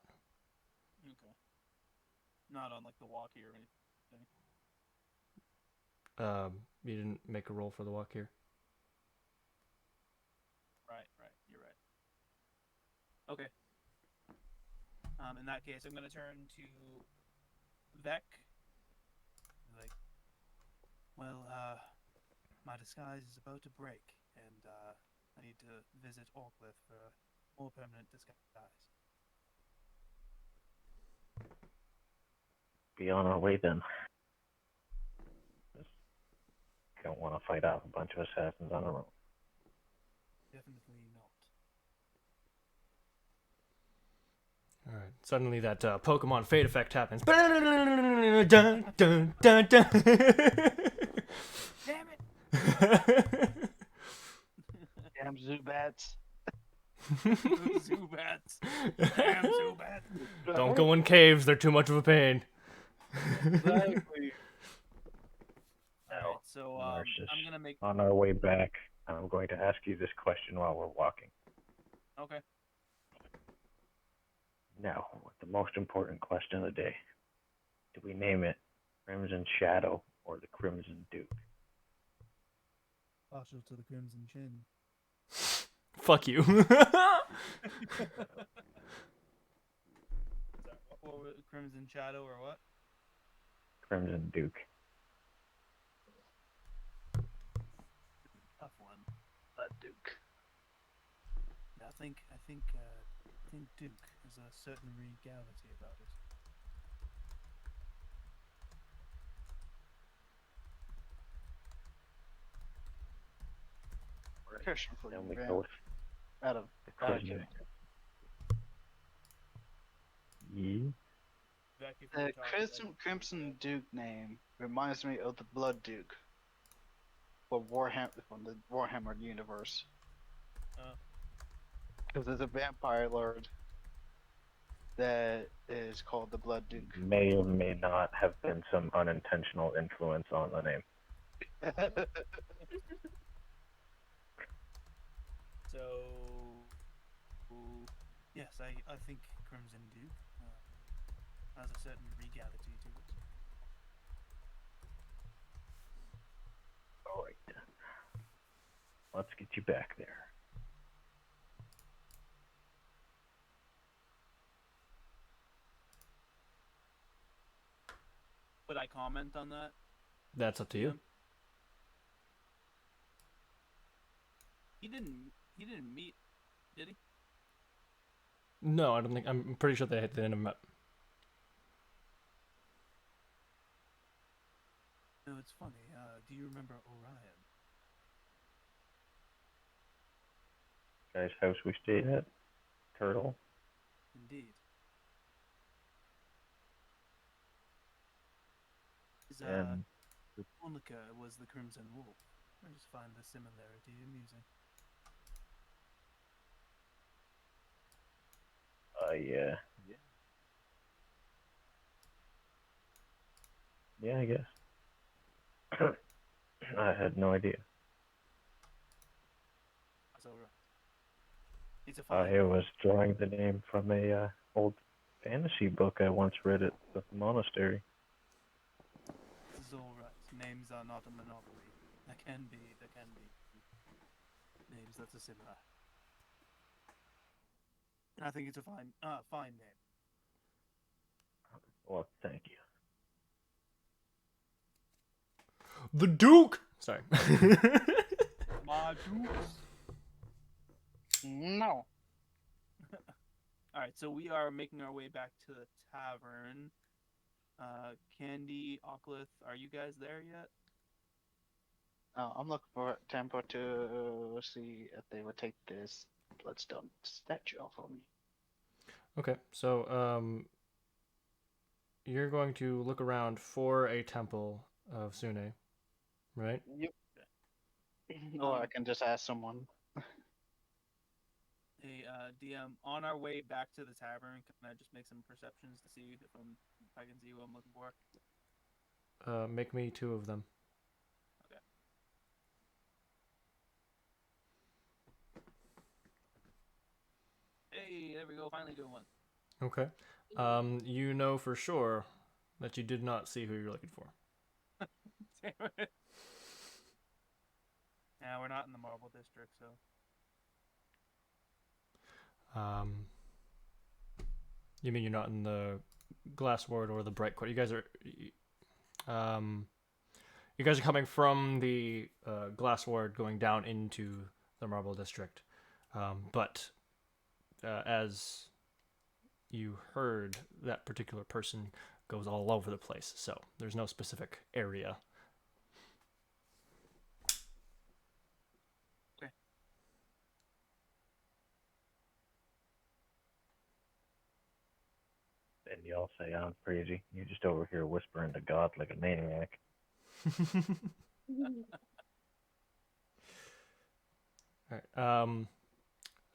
Okay. Not on like the walkie or anything. You didn't make a roll for the walk here. Right. You're right. Okay. In that case, I'm gonna turn to Vec. Like, well, my disguise is about to break, and I need to visit Orcliffe for a more permanent disguise. Be on our way then. I don't want to fight off a bunch of assassins on our own. Definitely not. All right. Suddenly, that Pokemon Fade effect happens. Dun, dun, dun, dun. Damn it! Damn Zubats. Zubats! Damn Zubats! Don't go in caves. They're too much of a pain. Exactly. Alright, so Narcissus. I'm gonna make. On our way back, I'm going to ask you this question while we're walking. Okay. Now, the most important question of the day. Do we name it Crimson Shadow or the Crimson Duke? Partial to the Crimson Chin. Fuck you. Or Crimson Shadow or what? Crimson Duke. Tough one. That Duke. Yeah, I think Duke has a certain regality about it. Question for Then you, we Van. go with Out of the Crimson. Ye? Vec, if you the were talking, Crimson Duke name reminds me of the Blood Duke from the Warhammer universe. Because there's a vampire lord that is called the Blood Duke. May or may not have been some unintentional influence on the name. So, yes, I think Crimson Duke has a certain regality to it. All right. Let's get you back there. Would I comment on that? That's up to you. He didn't. He didn't meet, did he? No, I don't think. I'm pretty sure they didn't have met. No, it's funny. Do you remember Orion? Guy's house we stayed at, Turtle. Indeed. His And Monica was the Crimson Wolf. I just find the similarity amusing. yeah. Yeah, I guess. I had no idea. That's all right. It's a fine. I was drawing the name from a old fantasy book I once read at the monastery. This is all right. Names are not a monopoly. There can be names that's a similar. And I think it's a fine name. Well, thank you. The Duke. Sorry. My dukes. No. All right, so we are making our way back to the tavern. Candy, Oclith, are you guys there yet? I'm looking for Tempo to see if they would take this bloodstone statue off of me. Okay, so you're going to look around for a temple of Sune, right? Yep. Or I can just ask someone. Hey, DM, on our way back to the tavern, can I just make some perceptions to see if I can see who I'm looking for? Make me 2 of them. Okay. Hey, there we go. Finally doing one. Okay. You know for sure that you did not see who you're looking for. Yeah, we're not in the Marble District, so. You mean you're not in the Glass Ward or the Bright Court? You guys are coming from the Glass Ward going down into the Marble District. But as you heard, that particular person goes all over the place, so there's no specific area. Okay. And y'all say I'm crazy. You just over here whispering to God like a maniac. All right.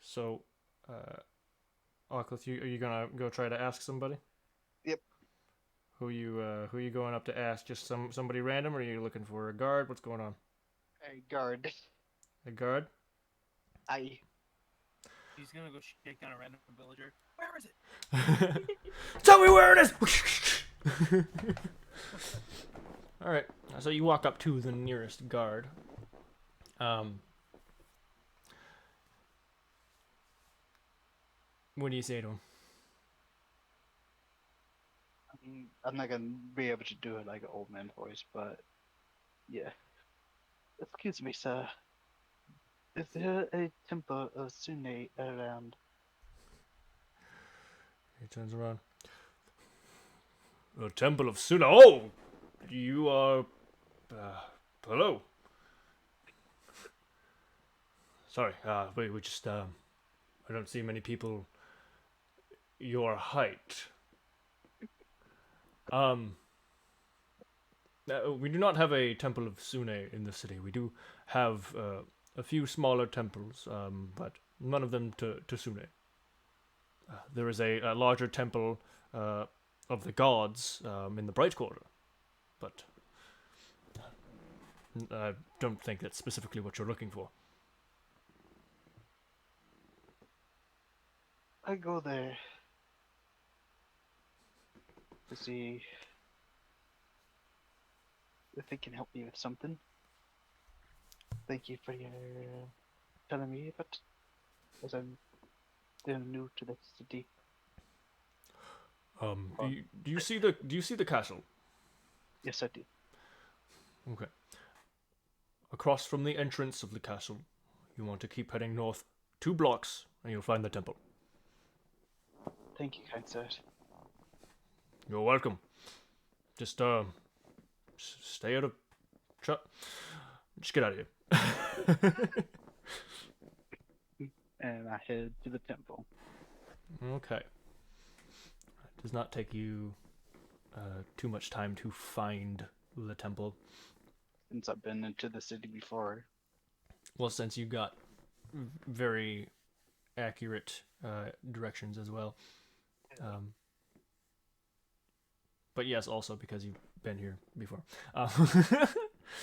So, Oclith, are you gonna go try to ask somebody? Yep. Who you going up to ask? Just somebody random, or are you looking for a guard? What's going on? Hey, guard. A guard? He's gonna go shake down a random villager. Where is it? Tell me where it is! Alright, so you walk up to the nearest guard. What do you say to him? I'm not gonna be able to do it like an old man voice, but yeah. Excuse me, sir. Is there a temple of Sune around? He turns around. The Temple of Suna. Oh! You are... hello. Sorry, we just, I don't see many people your height. We do not have a Temple of Sune in the city. We do have a few smaller temples, but none of them to Sune. There is a larger temple of the gods in the Bright Quarter, but I don't think that's specifically what you're looking for. I go there to see if they can help me with something. Thank you for your telling me about, as I'm still new to the city. Do you see the castle? Yes, I do. Okay. Across from the entrance of the castle, you want to keep heading north 2 blocks, and you'll find the temple. Thank you, kind sir. You're welcome. Just stay out of just get out of here. And I head to the temple. Okay. It does not take you too much time to find the temple. Since I've been into the city before. Well, since you got very accurate directions as well. But yes, also because you've been here before.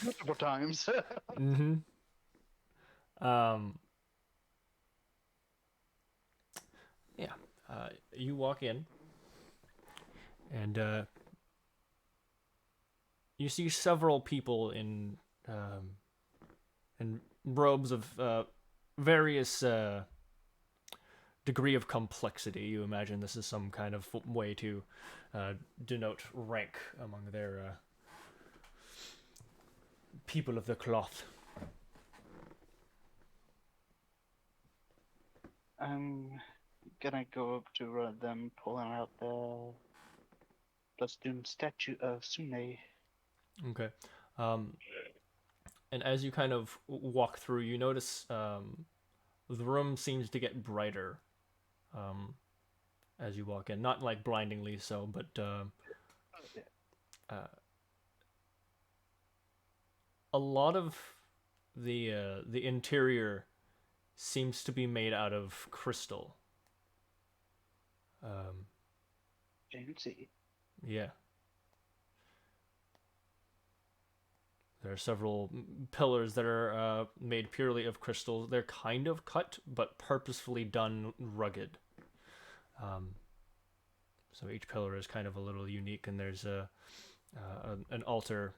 Multiple times. Mm-hmm. Yeah. You walk in, and you see several people in robes of various degree of complexity. You imagine this is some kind of way to denote rank among their people of the cloth. I'm gonna go up to one of them, pulling out the Bloodstone statue of Sune. Okay. And as you kind of walk through, you notice the room seems to get brighter as you walk in. Not like blindingly so, but a lot of the interior seems to be made out of crystal. Fancy. Yeah. There are several pillars that are made purely of crystal. They're kind of cut, but purposefully done rugged. So each pillar is kind of a little unique, and there's an altar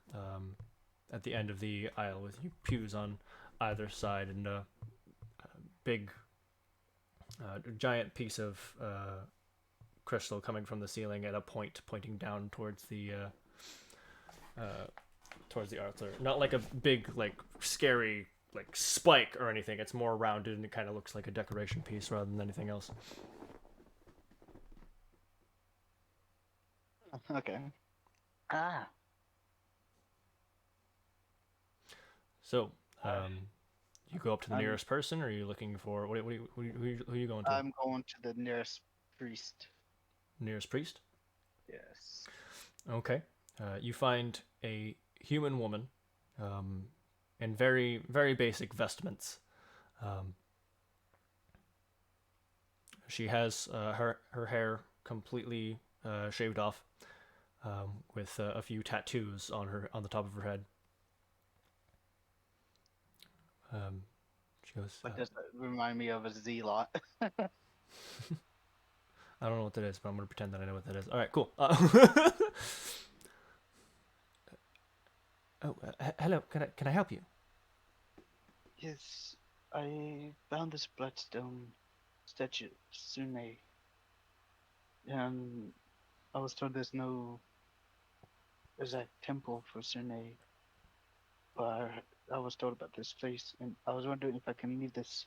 at the end of the aisle with pews on either side, and a big, giant piece of crystal coming from the ceiling at a point pointing down towards the altar. Not like a big, like, scary, like, spike or anything. It's more rounded, and it kind of looks like a decoration piece rather than anything else. Okay. Ah. So, you go up to the nearest person, or are you looking for who are you going to? I'm going to the nearest priest. Nearest priest? Yes. Okay. You find a human woman in very, very basic vestments. She has her hair completely shaved off, with a few tattoos on the top of her head. She goes, What does that remind me of? A Zealot. I don't know what that is, but I'm going to pretend that I know what that is. All right, cool. Hello. Can I help you? Yes, I found this bloodstone statue of Sune. And I was told there's no exact temple for Sune. But I was told about this place, and I was wondering if I can leave this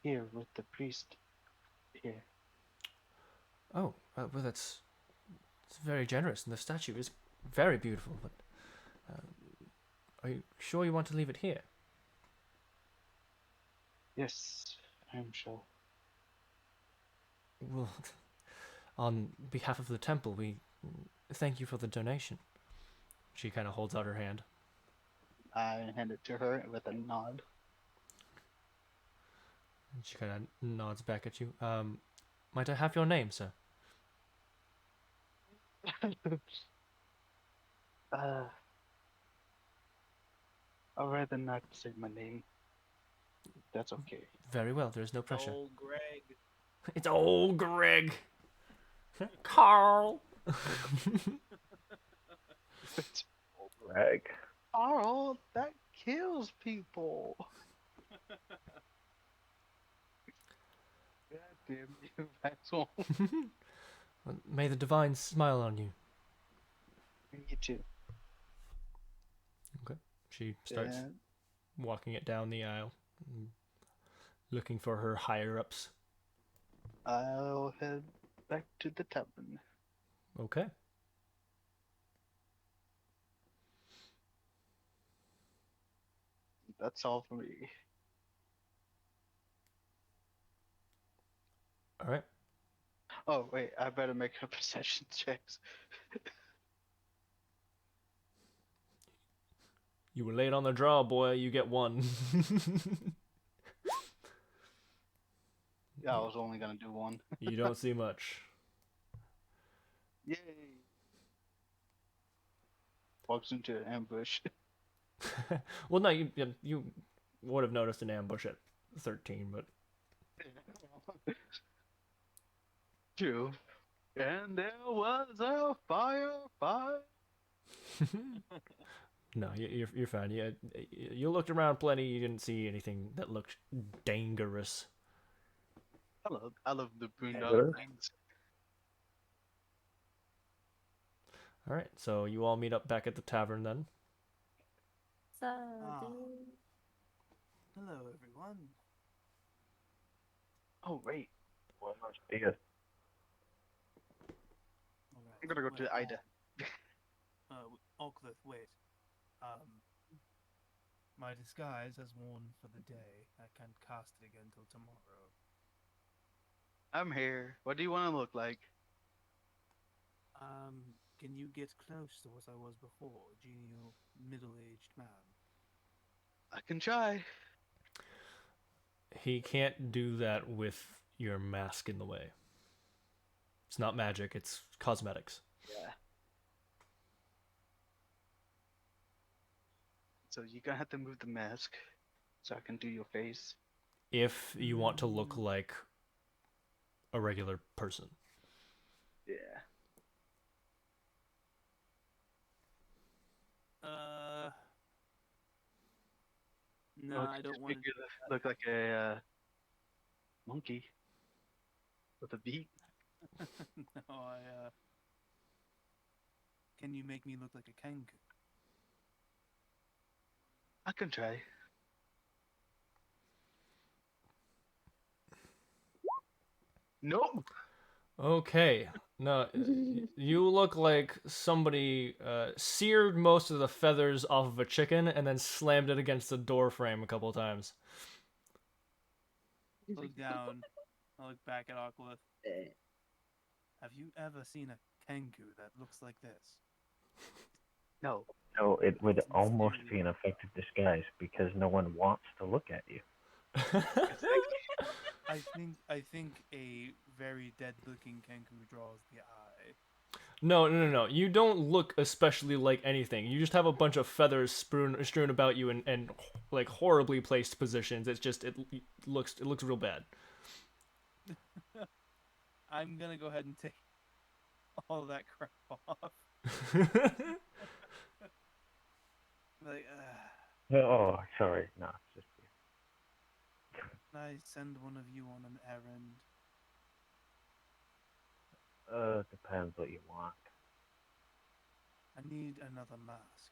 here with the priest here. Oh, well, it's very generous, and the statue is very beautiful. But are you sure you want to leave it here? Yes, I'm sure. Well, on behalf of the temple, we thank you for the donation. She kind of holds out her hand. I hand it to her with a nod. And she kind of nods back at you. Might I have your name, sir? uh, I'd rather not say my name. That's okay. Very well. There's no pressure. Old Greg. It's old Greg. Carl. Greg. Carl, that kills people. God damn you, Vaxiel. May the divine smile on you. Me too. She starts Yeah. walking it down the aisle, looking for her higher ups. I'll head back to the tavern. Okay. That's all for me. All right. Oh wait, I better make her perception checks. You were late on the draw, boy. You get one. Yeah, I was only gonna do one. You don't see much. Yay! Walks into an ambush. Well, no, you would have noticed an ambush at 13, but True. And there was a firefight. no, you're fine. You looked around plenty. You didn't see anything that looked dangerous. I love the Hello? boondock things. All right, so you all meet up back at the tavern then. So, Ah. dude. Hello, everyone. Oh wait, Well, must be a All right. I'm gonna go to Ida. Oakleth, wait. My disguise has worn for the day. I can't cast it again till tomorrow. I'm here. What do you want to look like? Can you get close to what I was before? Genial, middle-aged man. I can try. He can't do that with your mask in the way. It's not magic, it's cosmetics. Yeah. So you're gonna have to move the mask so I can do your face. If you want to look like a regular person. Yeah. No, I don't want to. Look like a monkey with a beak. No, Can you make me look like a kangaroo? I can try. Nope. Okay. No, you look like somebody seared most of the feathers off of a chicken and then slammed it against the door frame a couple times. Look down. I look back at Oakleth. Have you ever seen a kangaroo that looks like this? No. No, it would It's almost mysterious. be an effective disguise because no one wants to look at you. I think a very dead-looking kangaroo draws the eye. No. You don't look especially like anything. You just have a bunch of feathers strewn about you and like horribly placed positions. It's just it looks real bad. I'm gonna go ahead and take all that crap off. Like, Oh, sorry. No, it's just can I send one of you on an errand? depends what you want. I need another mask.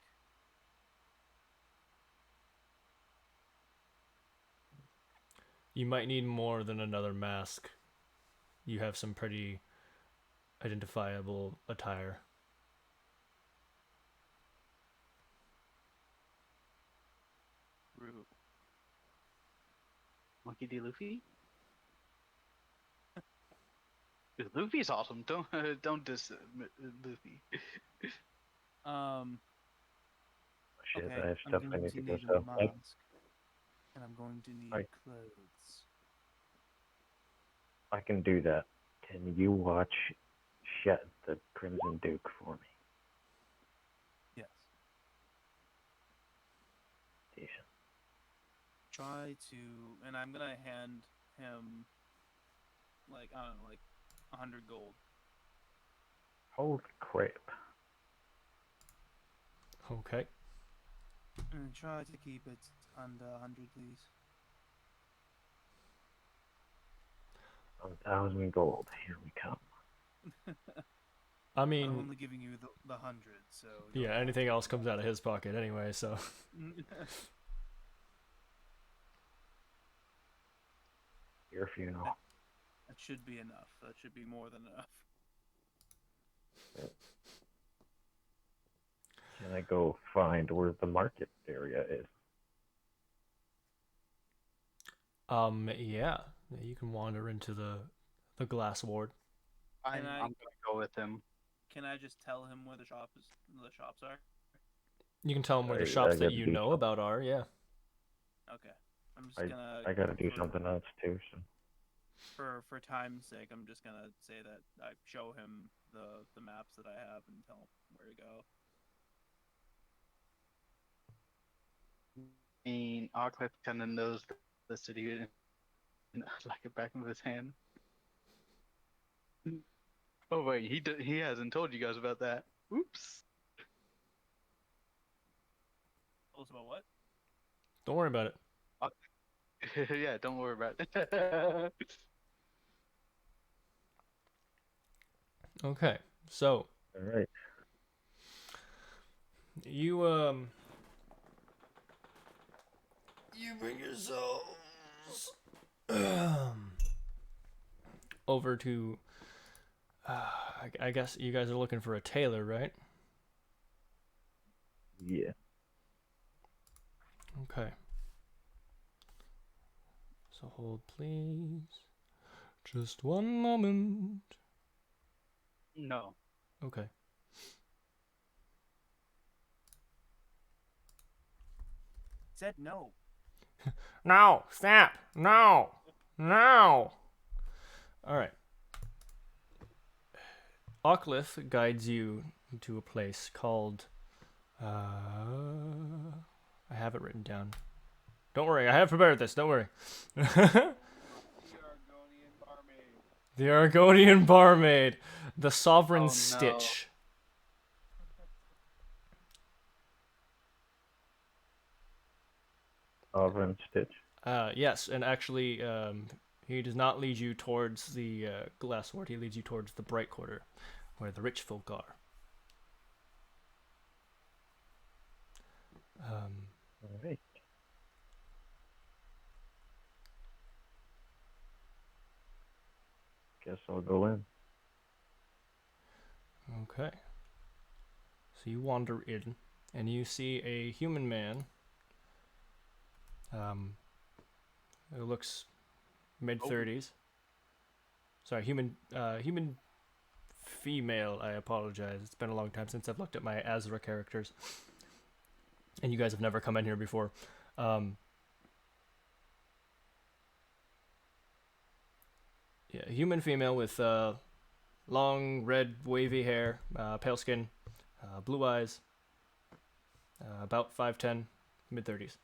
You might need more than another mask. You have some pretty identifiable attire. Rue. Monkey D. Luffy? Luffy's awesome. Don't diss Luffy. Shit, Okay, I have I'm stuff I going need to to go need a sell. mask, and I'm going to need Right. clothes. I can do that. Can you watch Shet the Crimson Duke for me? Yes. Decent. Try to, and I'm gonna hand him like I don't know, like 100 gold. Holy crap. Okay. And try to keep it under 100, please. 1,000 gold. Here we come. I I'm mean, only giving you the 100, so yeah, anything else comes out of his pocket anyway, so. Your funeral. That should be enough. That should be more than enough. Can I go find where the market area is? Yeah. You can wander into the glass ward. I'm I- gonna go with him. Can I just tell him where the shops are? You can tell him where the Sorry, shops I that gotta you do know something. about are, yeah. Okay. I'm just gonna. I gotta do for- something else too. So. For time's sake, I'm just gonna say that I show him the maps that I have and tell him where to go. I mean, Arcliffe kind of knows the city like the back of his hand. Oh wait, he hasn't told you guys about that. Oops. Tell us about what? Don't worry about it. Yeah, don't worry about it. Okay. So, All right. you you bring yourselves over to I guess you guys are looking for a tailor, right? Yeah. Okay. So hold please. Just one moment. No. Okay. Said no. No, snap. No. No. All right. Ocklith guides you to a place called I have it written down. Don't worry, I have prepared this. Don't worry. The Argonian barmaid, the Sovereign Oh, no. Stitch. Sovereign Stitch. Yes, and actually, he does not lead you towards the glass ward. He leads you towards the bright quarter, where the rich folk are. All right. Guess I'll go in. Okay. So you wander in, and you see a human man. Who looks mid-30s. Sorry, human female. I apologize. It's been a long time since I've looked at my Azra characters, and you guys have never come in here before. Yeah, human female with long red wavy hair, pale skin, blue eyes, about 5'10", mid-30s.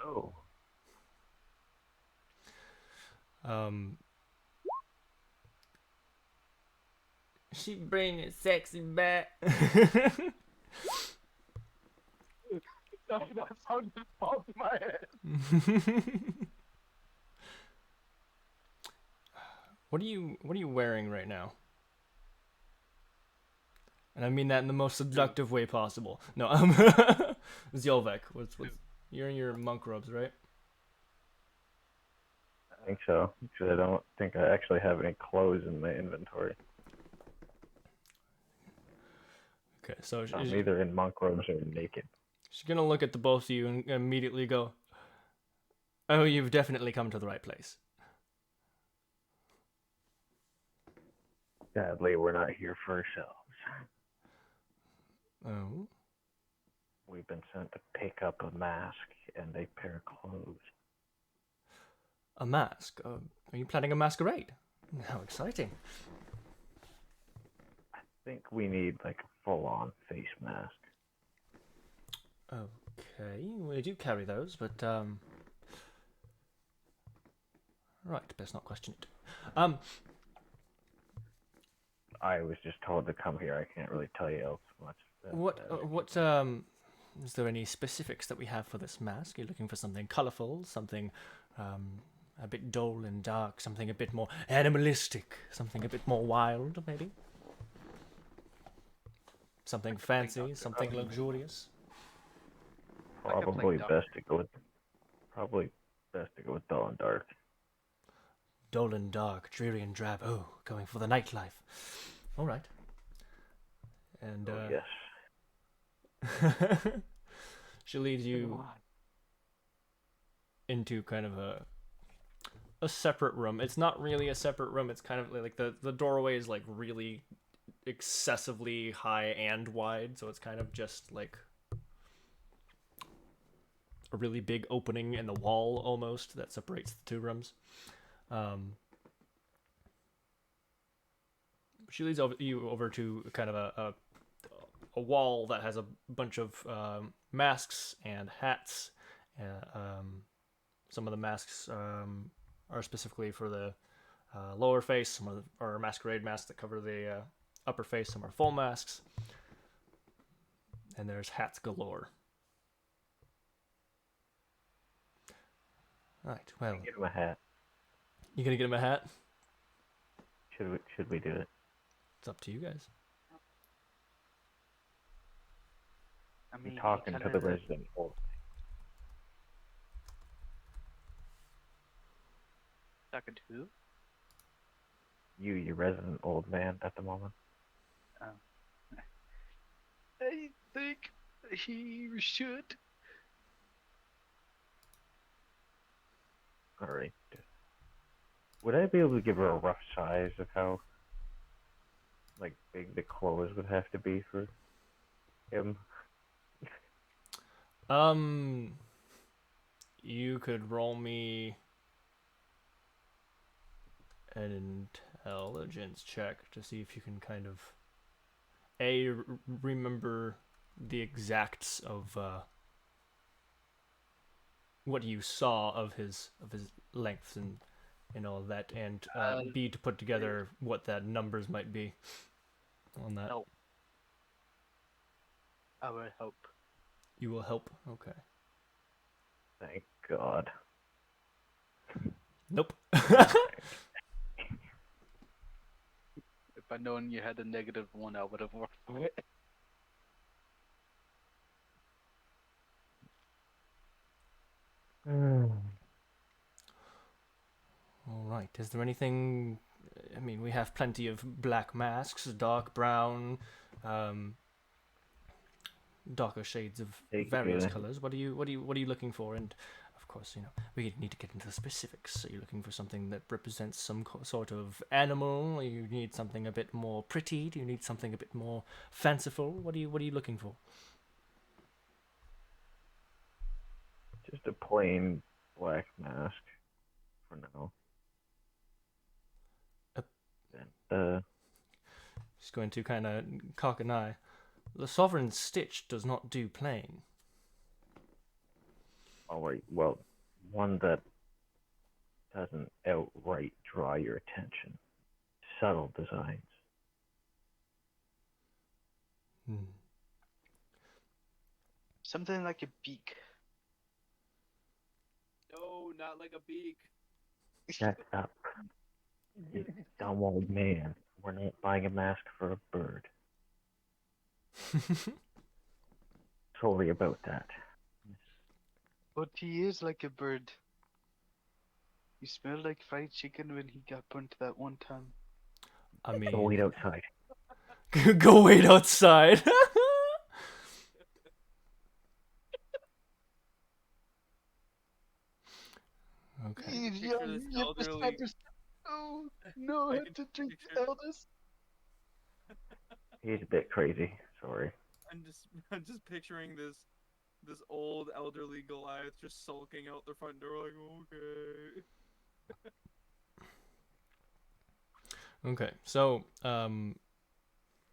Hello. She bringing sexy back. That sound just popped in my head. What are you wearing right now? And I mean that in the most seductive way possible. No, Zolvek, what's you're in your monk robes, right? I think so, because I don't think I actually have any clothes in my inventory. Okay, so I'm either in monk robes or naked. she's gonna look at the both of you and immediately go, "Oh, you've definitely come to the right place." Sadly, we're not here for ourselves. Oh. We We've been sent to pick up a mask and a pair of clothes. A mask? Are you planning a masquerade? How exciting. I think we need like a full-on face mask. Okay, we do carry those, but right, best not question it. I was just told to come here. I can't really tell you else much. What is there any specifics that we have for this mask? Are you looking for something colorful, something a bit dull and dark, something a bit more animalistic, something a bit more wild, maybe? Something fancy, something luxurious? Probably best to go with dull and dark. Dull and dark, dreary and drab. Oh, going for the nightlife. All right. And Yes. she leads you into kind of a separate room. It's not really a separate room. It's kind of like the doorway is like really excessively high and wide, so it's kind of just like a really big opening in the wall almost that separates the two rooms. She leads you over to kind of a wall that has a bunch of masks and hats. Some of the masks are specifically for the lower face. Some of them are masquerade masks that cover the upper face. Some are full masks. And there's hats galore. Right, well. Give him a hat. You gonna get him a hat? Should we do it? It's up to you guys. I mean, You're talking to the resident old. Talking to who? You resident old man at the moment. I think he should. All right. Would I be able to give her a rough size of how like big the clothes would have to be for him? You could roll me an intelligence check to see if you can kind of remember the exacts of what you saw of his lengths and all of that, and B, to put together what that numbers might be on that. No. I will help. You will help? Okay. Thank God. Nope. If I'd known you had a -1, I would have worked for it. All right. Is there anything? I mean, we have plenty of black masks, dark brown, darker shades of various colors. What are you looking for? And of course, we need to get into the specifics. Are you looking for something that represents some sort of animal? Or you need something a bit more pretty? Do you need something a bit more fanciful? What are you looking for? Just a plain black mask for now. He's going to kind of cock an eye. The Sovereign Stitch does not do plain. All right. Well, one that doesn't outright draw your attention. Subtle designs. Something like a beak. No, not like a beak. Shut up. You dumb old man. We're not buying a mask for a bird. Sorry about that. But he is like a bird. He smelled like fried chicken when he got burnt that one time. I mean, Go wait outside. Go wait outside. Okay. He's Picture young. this You elderly- misunderstood. Oh, no, I I can had to drink picture- Elders. He's a bit crazy. Sorry. I'm just picturing this this old elderly Goliath just sulking out the front door like, okay. Okay, so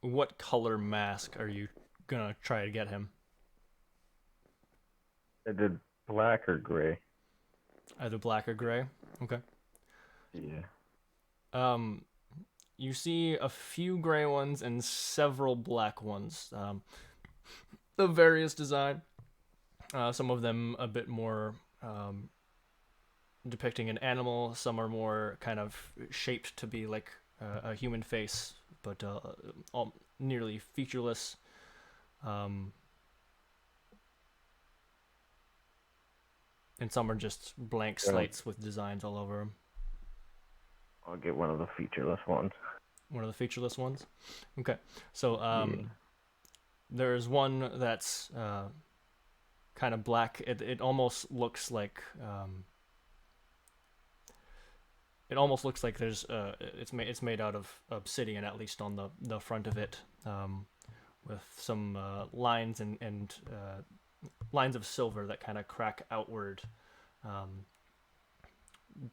what color mask are you gonna try to get him? I did black or gray. Either black or gray. Okay. Yeah. You see a few gray ones and several black ones. Of various design. Some of them a bit more depicting an animal. Some are more kind of shaped to be like a human face, but all nearly featureless. And some are just blank slates with designs all over them. I'll get one of the featureless ones. One of the featureless ones. Okay, so Yeah. there's one that's kind of black. It almost looks like there's it's made out of obsidian, at least on the front of it, with some lines and lines of silver that kind of crack outward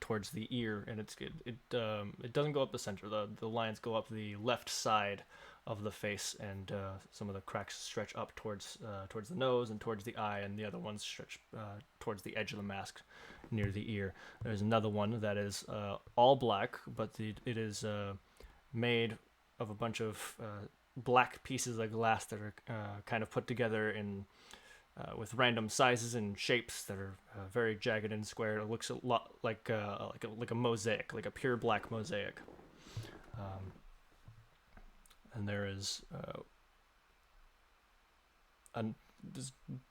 towards the ear, and it doesn't go up the center. The lines go up the left side of the face, and some of the cracks stretch up towards the nose and towards the eye, and the other ones stretch towards the edge of the mask near the ear. There's another one that is all black, but it is made of a bunch of black pieces of glass that are kind of put together in with random sizes and shapes that are very jagged and square. It looks a lot like a mosaic, like a pure black mosaic. And there's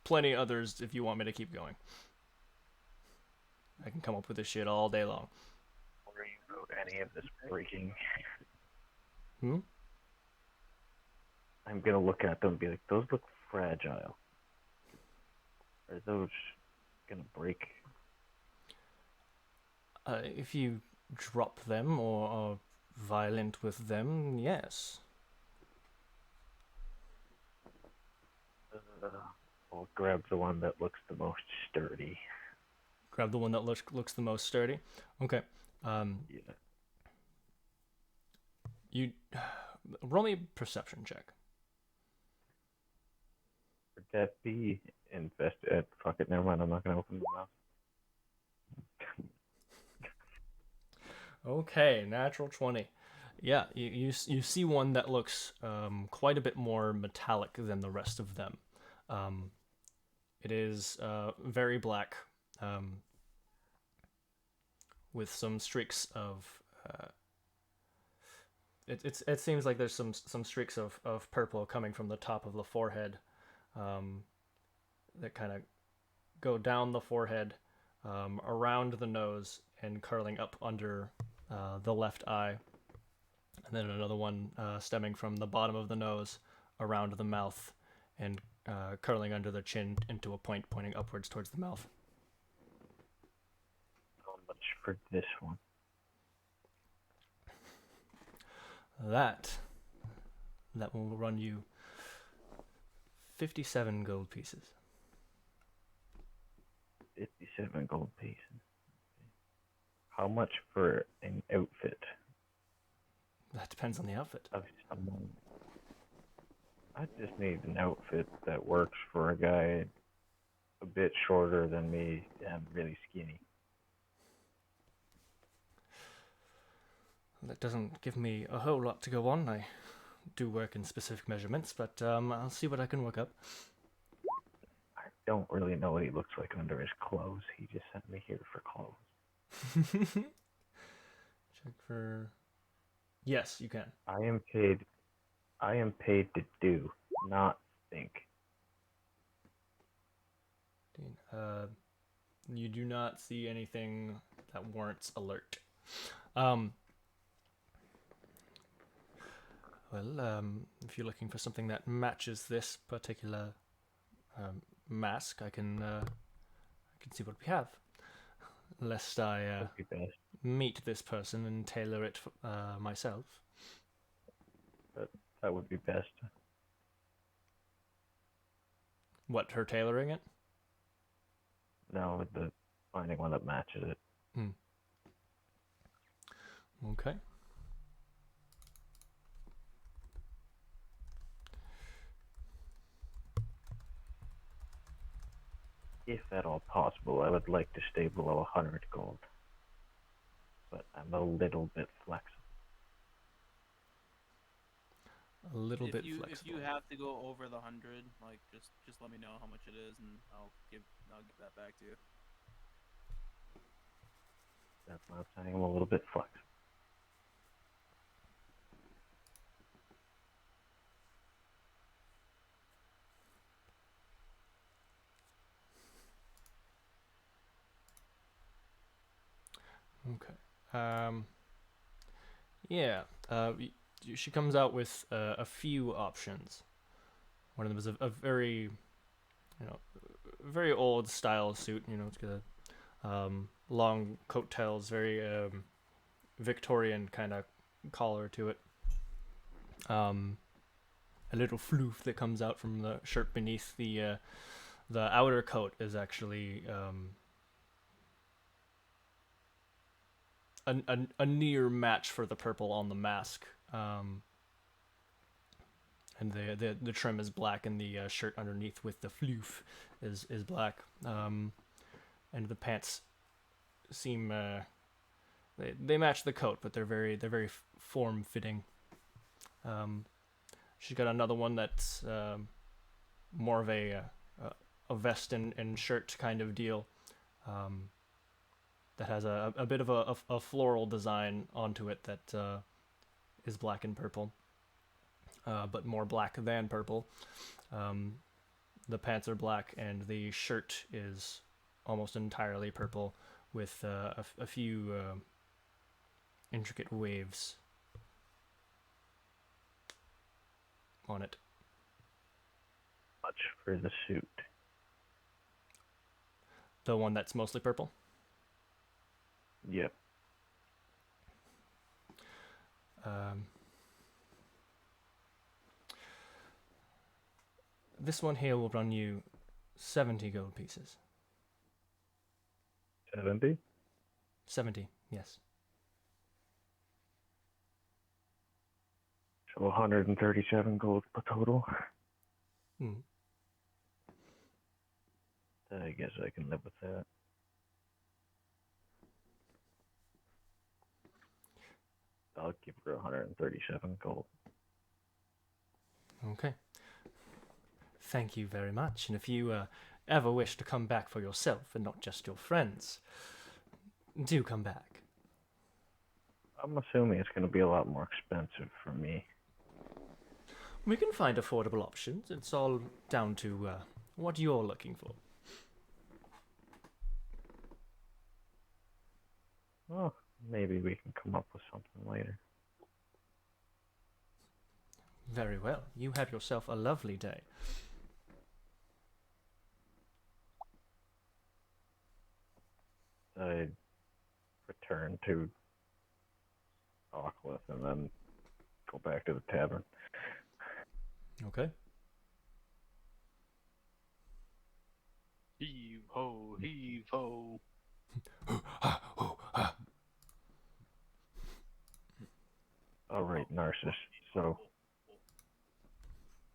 plenty others if you want me to keep going. I can come up with this shit all day long. Worry about any of this breaking. Hmm? I'm gonna look at them and be like, those look fragile. Are those gonna break? If you drop them or are violent with them, yes. I'll grab the one that looks the most sturdy. Grab the one that looks the most sturdy. Okay. Yeah. You roll me a perception check. Would that be invested? Fuck it, never mind. I'm not gonna open the mouth. Okay, natural 20. Yeah, you see one that looks quite a bit more metallic than the rest of them. It is very black, with some streaks of. It seems like there's some streaks of purple coming from the top of the forehead, that kind of go down the forehead, around the nose, and curling up under the left eye. And then another one stemming from the bottom of the nose around the mouth and curling under the chin into a point pointing upwards towards the mouth. How much for this one? That will run you 57 gold pieces. 57 gold pieces. How much for an outfit? That depends on the outfit. Of someone. I just need an outfit that works for a guy a bit shorter than me and really skinny. That doesn't give me a whole lot to go on. I do work in specific measurements, but I'll see what I can work up. I don't really know what he looks like under his clothes. He just sent me here for clothes. Check for... Yes, you can. I am paid to do, not think. You do not see anything that warrants alert. If you're looking for something that matches this particular mask, I can see what we have. Lest I That'd be best. meet this person and tailor it myself. That would be best. What, her tailoring it? No, with the finding one that matches it. Okay. If at all possible, I would like to stay below 100 gold. But I'm a little bit flexible. A little If bit you flexible. have to go over the 100, like just let me know how much it is, and I'll give that back to you. That's why I'm saying I'm a little bit flexible. Okay. Yeah. She comes out with a few options. One of them is a very, very old style suit. It's got a long coattails, very Victorian kind of collar to it. A little floof that comes out from the shirt beneath the outer coat is actually a near match for the purple on the mask. And the trim is black, and the shirt underneath with the floof is black. And the pants seem they match the coat, but they're very form fitting. She's got another one that's more of a vest and shirt kind of deal. That has a bit of a floral design onto it that is black and purple, but more black than purple. The pants are black, and the shirt is almost entirely purple with a few intricate waves on it. Much for the suit. The one that's mostly purple? Yep. This one here will run you 70 gold pieces. 70? 70, yes. So 137 gold total. I guess I can live with that. I'll give her 137 gold. Okay. Thank you very much. And if you ever wish to come back for yourself and not just your friends, do come back. I'm assuming it's going to be a lot more expensive for me. We can find affordable options. It's all down to what you're looking for. Well, maybe we can come up with something later. Very well. You have yourself a lovely day. I return to Auckland and then go back to the tavern. Okay. Heave ho, heave ho. All right, Narcissus. So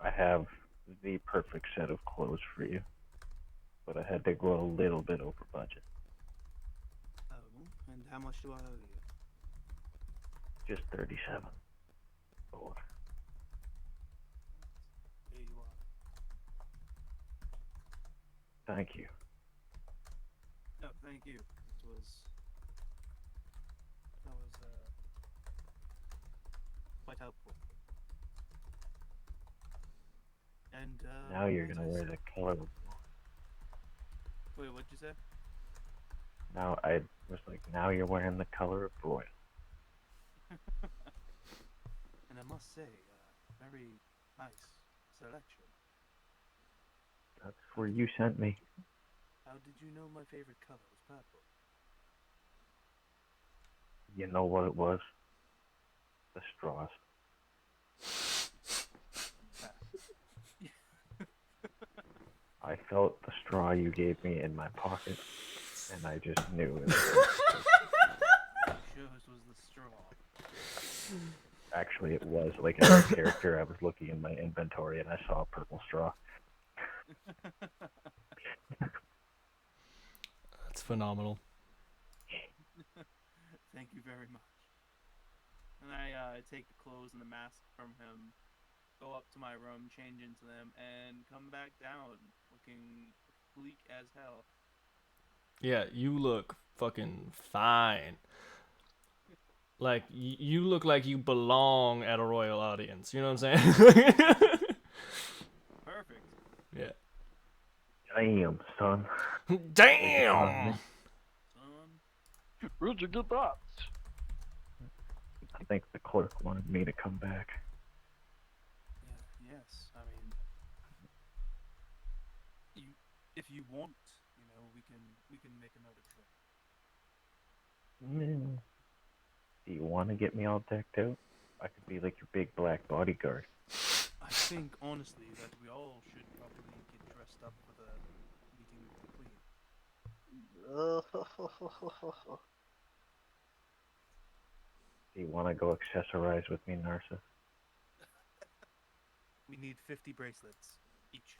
I have the perfect set of clothes for you, but I had to go a little bit over budget. Oh, and how much do I owe you? Just 37 gold. Here you are. Thank you. No, thank you. That was quite helpful. And Now you're as gonna I wear said- the color. Wait, what'd you say? Now I was like, now you're wearing the color of royal. And I must say, very nice selection. That's where you sent me. How did you know my favorite color was purple? You know what it was? The straws. I felt the straw you gave me in my pocket, and I just knew it was. Sure, this was the straw. Actually, it was like as a character. I was looking in my inventory and I saw a purple straw. That's phenomenal. Thank you very much. And I take the clothes and the mask from him, go up to my room, change into them, and come back down looking bleak as hell. Yeah, you look fucking fine. Like, you look like you belong at a royal audience. You know what I'm saying? Perfect. Yeah. Damn, son. Damn! Son. Where'd you get that? I think the clerk wanted me to come back. Yeah, yes. I mean, if you want, we can make another trip. Mm. Do you want to get me all decked out? I could be like your big black bodyguard. I think honestly that we all should probably get dressed up for the meeting with the queen. Do you want to go accessorize with me, Narsa? We need 50 bracelets each.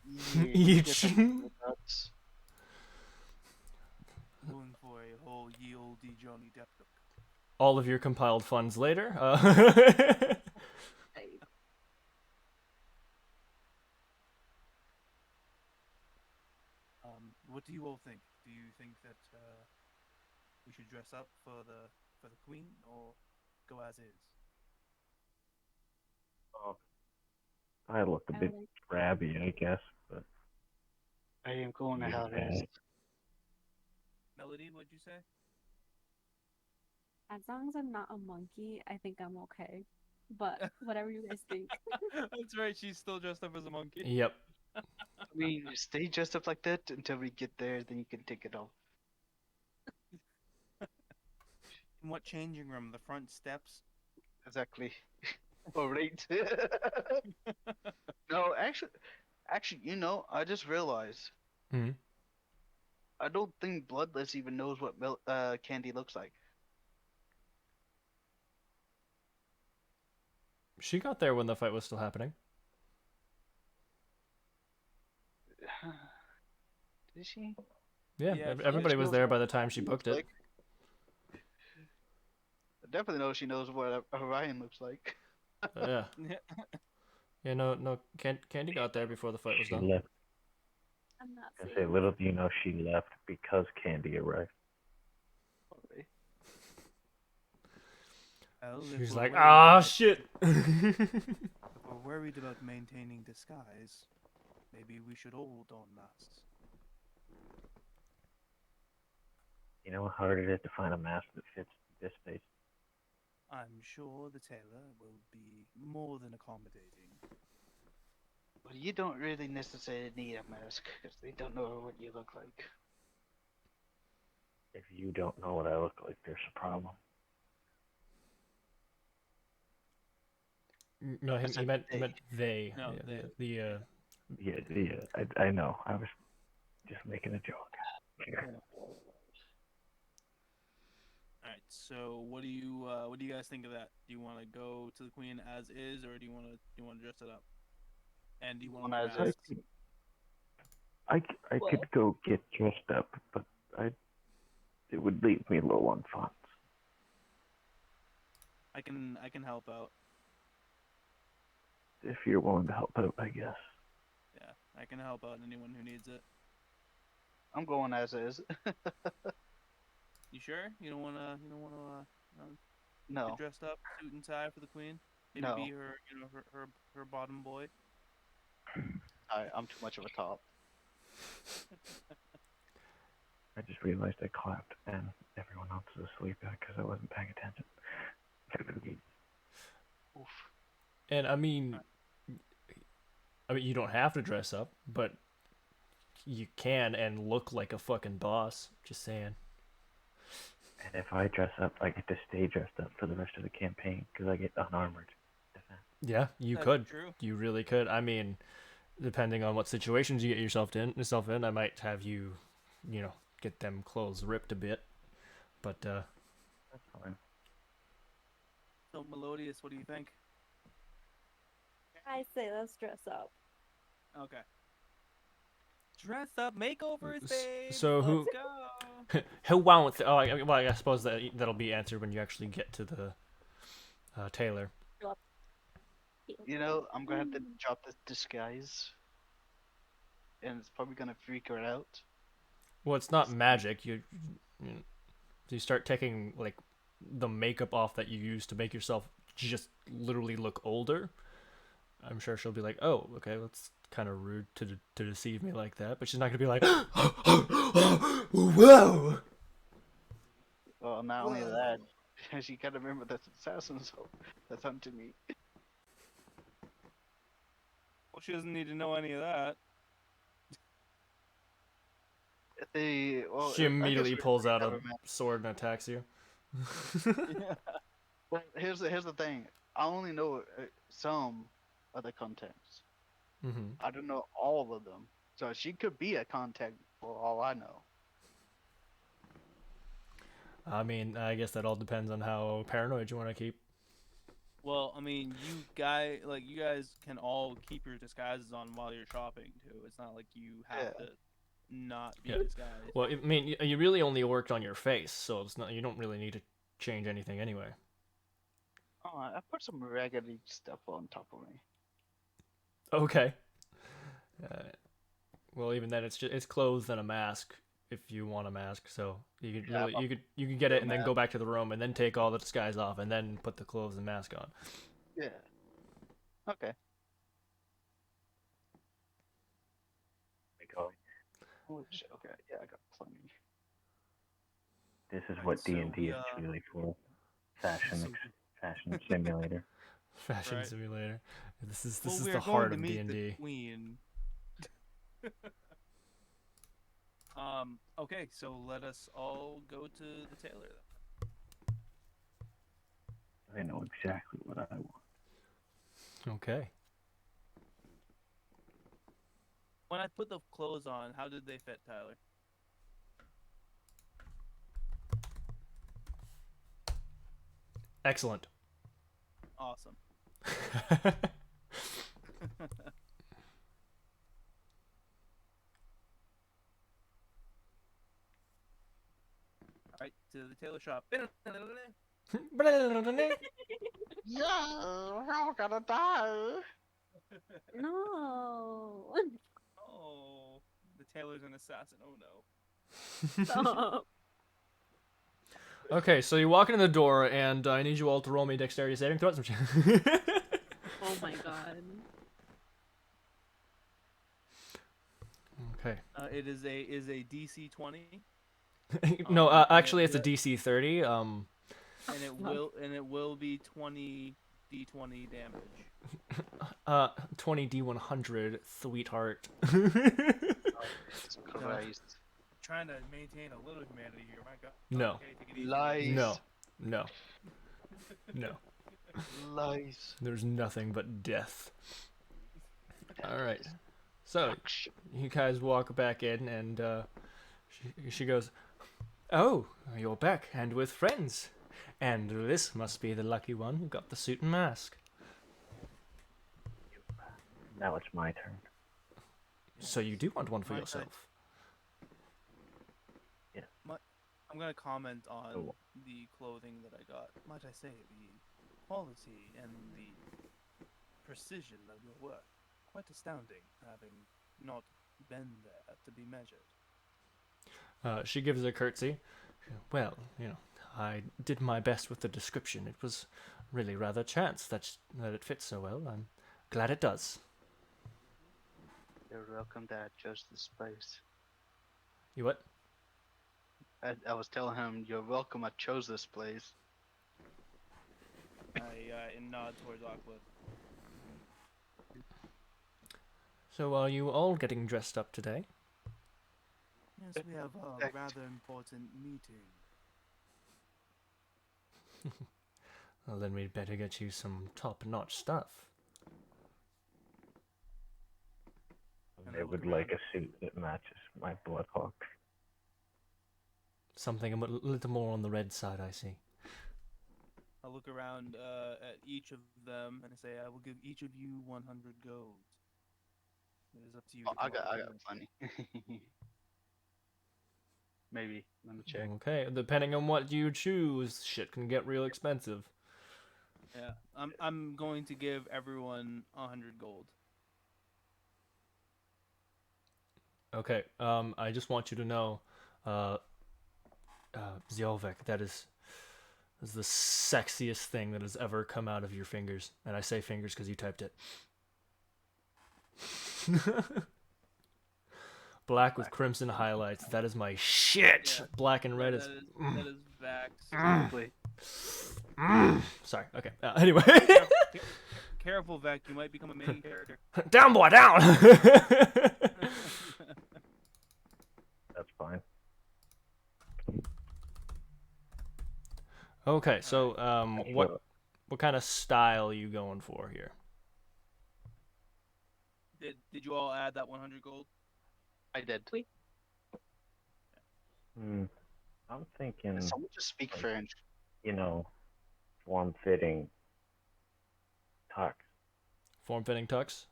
Yeah, Each. get them nuts. Going for a whole ye olde Johnny Depp look. All of your compiled funds later. What do you all think? Do you think that we should dress up for the queen or go as is? Oh, I look a I bit like grabby, I guess, but I am going to you hell is. bet. Melody, what'd you say? as long as I'm not a monkey, I think I'm okay. But whatever you guys think. That's right. She's still dressed up as a monkey. Yep. I mean, stay dressed up like that until we get there, then you can take it off. In what changing room? The front steps? Exactly. Oh, right. No, actually, I just realized Hmm. I don't think Bloodless even knows what Candy looks like. She got there when the fight was still happening. Did she? Yeah, Yeah, everybody She was knows there what by the time she Orion booked looks it. like. I definitely know she knows what Orion looks like. Yeah. Yeah. Yeah, no, Candy got there before the fight was She done. left. I'm not I say, saying little do you know, she left because Candy arrived. Okay. Well, if She's we're like, worried ah, about- shit. If we're worried about maintaining disguise, maybe we should all don masks. You know how hard it is to find a mask that fits this face? I'm sure the tailor will be more than accommodating. Well, you don't really necessarily need a mask because they don't know what you look like. If you don't know what I look like, there's a problem. No, I he said meant they. they. No, Yeah, they. Yeah, I know. I was just making a joke. All right. So, what do you guys think of that? Do you want to go to the queen as is, or do you want to dress it up? And do you want to One wear as I is. masks? I could go get dressed up, but it would leave me low on funds. I can help out. If you're willing to help out, I guess. Yeah, I can help out anyone who needs it. I'm going as is. You sure? You don't wanna No, get dressed up, suit and tie for the queen? Maybe no. be her, her bottom boy. I'm too much of a top. I just realized I clapped and everyone else is asleep because I wasn't paying attention. Oof. And I mean, you don't have to dress up, but you can and look like a fucking boss. Just saying. And if I dress up, I get to stay dressed up for the rest of the campaign because I get unarmored defense. Yeah, you That's could. true. You really could. I mean, depending on what situations you get yourself in, I might have you, get them clothes ripped a bit. But That's fine. So Melodious, what do you think? I say let's dress up. Okay. Dress up makeovers, babe. so Let's who go. who won't? I suppose that'll be answered when you actually get to the tailor. You know, I'm gonna have to drop this disguise, and it's probably gonna freak her out. Well, it's not magic. You start taking like the makeup off that you use to make yourself just literally look older. I'm sure she'll be like, "Oh, okay, that's kind of rude to deceive me like that." But she's not gonna be like, "Whoa!" Well, not only that, she gotta remember that's assassins that's hunting me. Well, she doesn't need to know any of that. Well, She I guess immediately we pulls out a never met. sword and attacks you. Well, here's the thing. I only know some of the contacts. Hmm. I don't know all of them. So she could be a contact for all I know. I mean, I guess that all depends on how paranoid you want to keep. Well, I mean, you guys can all keep your disguises on while you're shopping too. It's not like you have Yeah. to not be Yeah. disguised. Well, I mean, you really only worked on your face, so it's not. You don't really need to change anything anyway. Oh, I put some raggedy stuff on top of me. Okay. Uh, well, even then, it's clothes and a mask if you want a mask. So you could Yeah, you could get it and then go back to the room and then take all the disguise off and then put the clothes and mask on. Yeah. Okay. Oh, shit. Okay. Yeah, I got plenty. This is Right, what so D&D we, is really for. Fashion, so- fashion simulator. Fashion Right. simulator. This is well, we the are heart going to of meet D&D. the queen. Okay, so let us all go to the tailor then. I know exactly what I want. Okay. When I put the clothes on, how did they fit, Tyler? Excellent. Awesome. Alright, to the tailor shop. Yeah, we're all gonna die. No. Oh, the tailor's an assassin. Oh no. Stop. Okay, so you walk in the door, and I need you all to roll me dexterity saving throws. Oh my god. Okay. It is a DC 20, No, and actually, it it's a DC 30. and it will be 20 D20 damage. 20 D100, sweetheart. Jesus Christ. Trying to maintain a little humanity here, my God. No. Okay, take it easy. Lies. No. No. No. Lies. There's nothing but death. Alright. So, you guys walk back in, and she goes, "Oh, you're back, and with friends. And this must be the lucky one who got the suit and mask. Now it's my turn. So you do want one for My yourself." I'm gonna comment on Oh. the clothing that I got. Might I say the quality and the precision of your work quite astounding, having not been there to be measured. She gives a curtsy. "Well, I did my best with the description. It was really rather chance that it fits so well. I'm glad it does." You're welcome to judge this place. You what? I was telling him, you're welcome, I chose this place. I nod towards Aqua. So are you all getting dressed up today? Yes, we have a Perfect. rather important meeting. Well, then we'd better get you some top-notch stuff. look would around. like a suit that matches my Bloodhawk. Something a little more on the red side, I see. I'll look around at each of them and I say, I will give each of you 100 gold. It is up to you. Oh, to I come up got with plenty. Maybe. Let me check. Okay, depending on what you choose, shit can get real expensive. Yeah, I'm going to give everyone 100 gold. Okay, I just want you to know, Zjolvik, that is the sexiest thing that has ever come out of your fingers. And I say fingers because you typed it. Black with crimson highlights. That is my shit. Yeah. Black and red Yeah, is. that is Vax. Exactly. Sorry. Okay. Anyway, Careful, Vac. You might become a main character. down, boy, down. That's fine. Okay. So, What? what kind of style are you going for here? Did you all add that 100 gold? I did. I'm thinking, Someone just speak like- French. form-fitting tux. Form-fitting tux.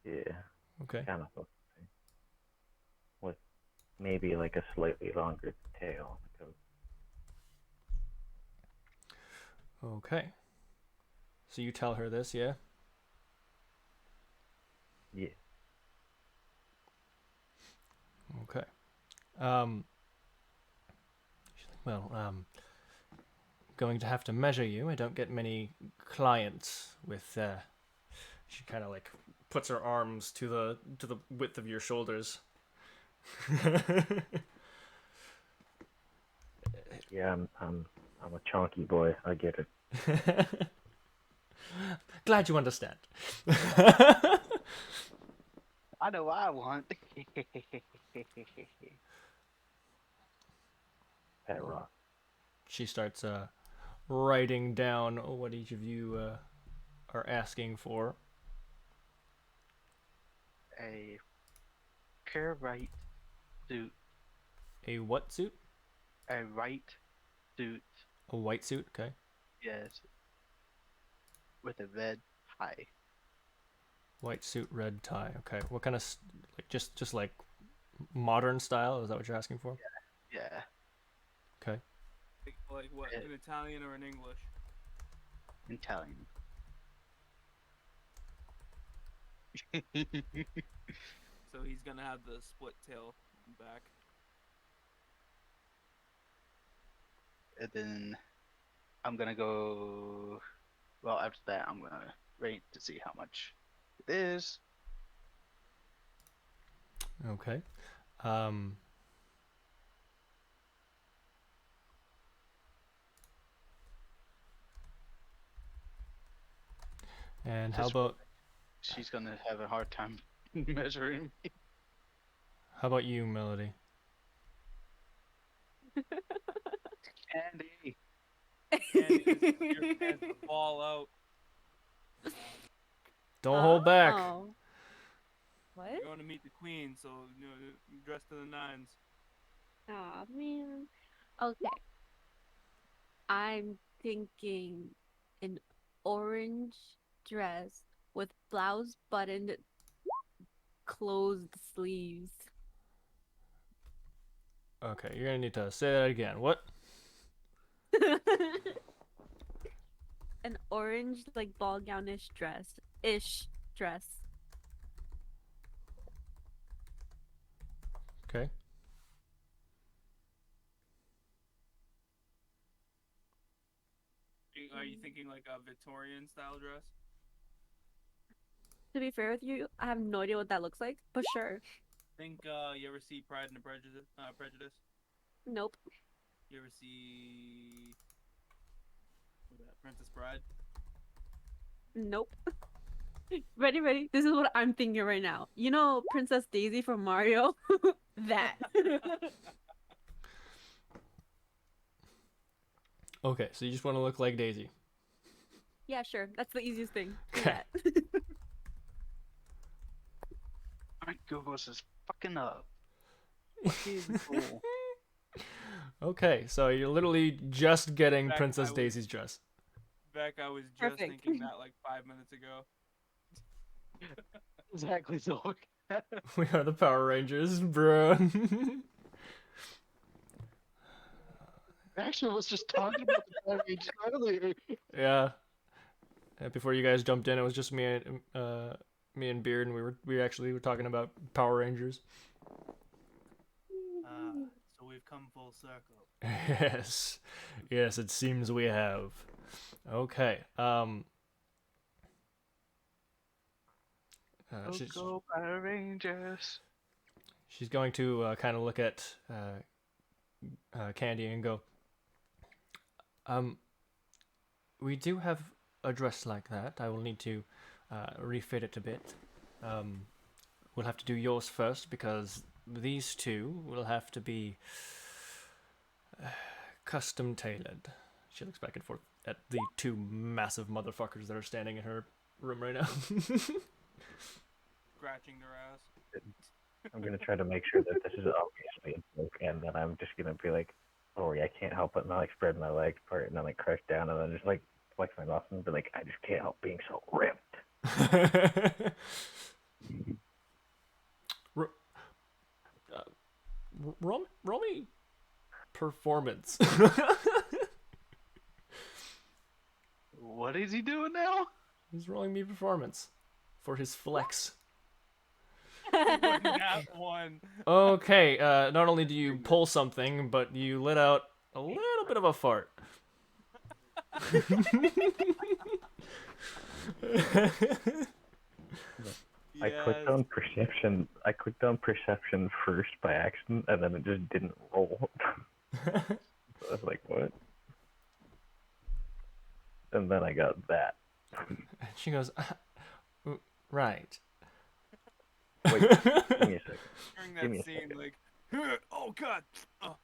Yeah, Okay. kind of a thing. With maybe like a slightly longer tail on the coat. Okay. So you tell her this, yeah? Yeah. Okay. She's like, well, going to have to measure you. I don't get many clients with. She kind of like puts her arms to the width of your shoulders. Yeah, I'm a chunky boy. I get it. Glad you understand. I know what I want. Pet rock. She starts writing down what each of you are asking for. A pure right suit. A what suit? A right suit. A white suit. Okay. Yes. With a red tie. White suit, red tie. Okay. What kind of like just like modern style? Is that what you're asking for? Yeah. Okay. Like what? In Italian or in English? Italian. So he's gonna have the split tail back. And then I'm gonna go. Well, after that, I'm gonna rate to see how much it is. Okay. And how Just- about She's gonna have a hard time measuring me. you, Melody? Andy. And your pants will fall out. Don't hold back. Oh. What? You're going to meet the queen, so dress to the nines. Aw, man. Okay. I'm thinking an orange dress with blouse buttoned, closed sleeves. Okay, you're gonna need to say that again. What? An orange, like, ball gownish dress. Okay. Are you thinking like a Victorian style dress? To be fair with you, I have no idea what that looks like, but sure. Think you ever see Pride and Prejudice? Nope. You ever see what was that, Princess Bride? Nope. Ready? This is what I'm thinking right now. You know Princess Daisy from Mario? That. Okay, so you just want to look like Daisy. Yeah, sure. That's the easiest thing. Do Okay. that. My Google's is fucking up. Fucking cool. Okay, so you're literally just getting Back, Princess I was- Daisy's dress. Beck, I was just Perfect. thinking that like 5 minutes ago. Exactly, so. We are the Power Rangers, bro. Actually, I was just talking about the Power Rangers earlier. Yeah. Before you guys jumped in, it was just me and Beard, and we actually were talking about Power Rangers. So we've come full circle. Yes, yes, it seems we have. Okay. She's Go Power Rangers. she's going to kind of look at Candy and go. We do have a dress like that. I will need to refit it a bit. We'll have to do yours first because these two will have to be custom tailored. She looks back and forth at the two massive motherfuckers that are standing in her room right now. Scratching their ass. I'm gonna try to make sure that this is obviously a joke, and then I'm just gonna be like, "Sorry, I can't help it," and I like spread my legs apart, and then like crouch down, and then just like flex my muscles, and be like, "I just can't help being so ripped." Roll me performance. What is he doing now? He's rolling me performance for his flex. That one. Okay, not only do you pull something, but you let out a little bit of a fart. I clicked on perception. I clicked on perception first by accident, and then it just didn't roll. So I was like, "What?" And then I got that. And she goes, right. Wait, give me a second. During Give me that a scene, second. like, oh god. Oh.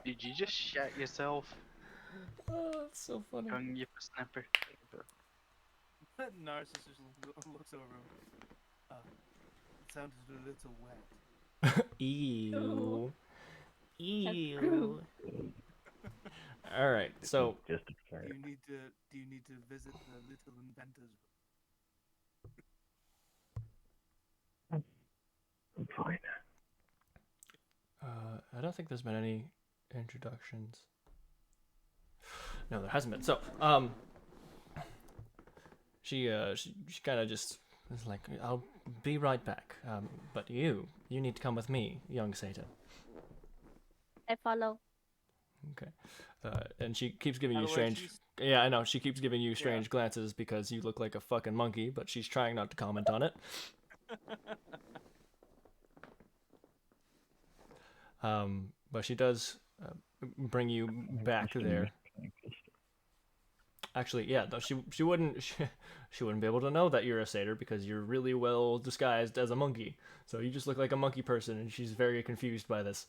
Did you just shat yourself? Oh, that's so funny. Tongue you snapper. That narcissist looks over him. It sounded a little wet. Ew. That's true. All right, so Just a fart. Do you need to visit the little inventors? I'm fine. I don't think there's been any introductions. No, there hasn't been. So, she kind of just is like, I'll be right back. But you need to come with me, young Satan. I follow. Okay. And she keeps giving By you the way, strange. she's- Yeah, I know. She keeps giving you strange glances because you look like a fucking monkey, but she's trying not to comment on it. But she does bring you back there. Actually, yeah, no, she wouldn't she wouldn't be able to know that you're a satyr because you're really well disguised as a monkey. So you just look like a monkey person, and she's very confused by this.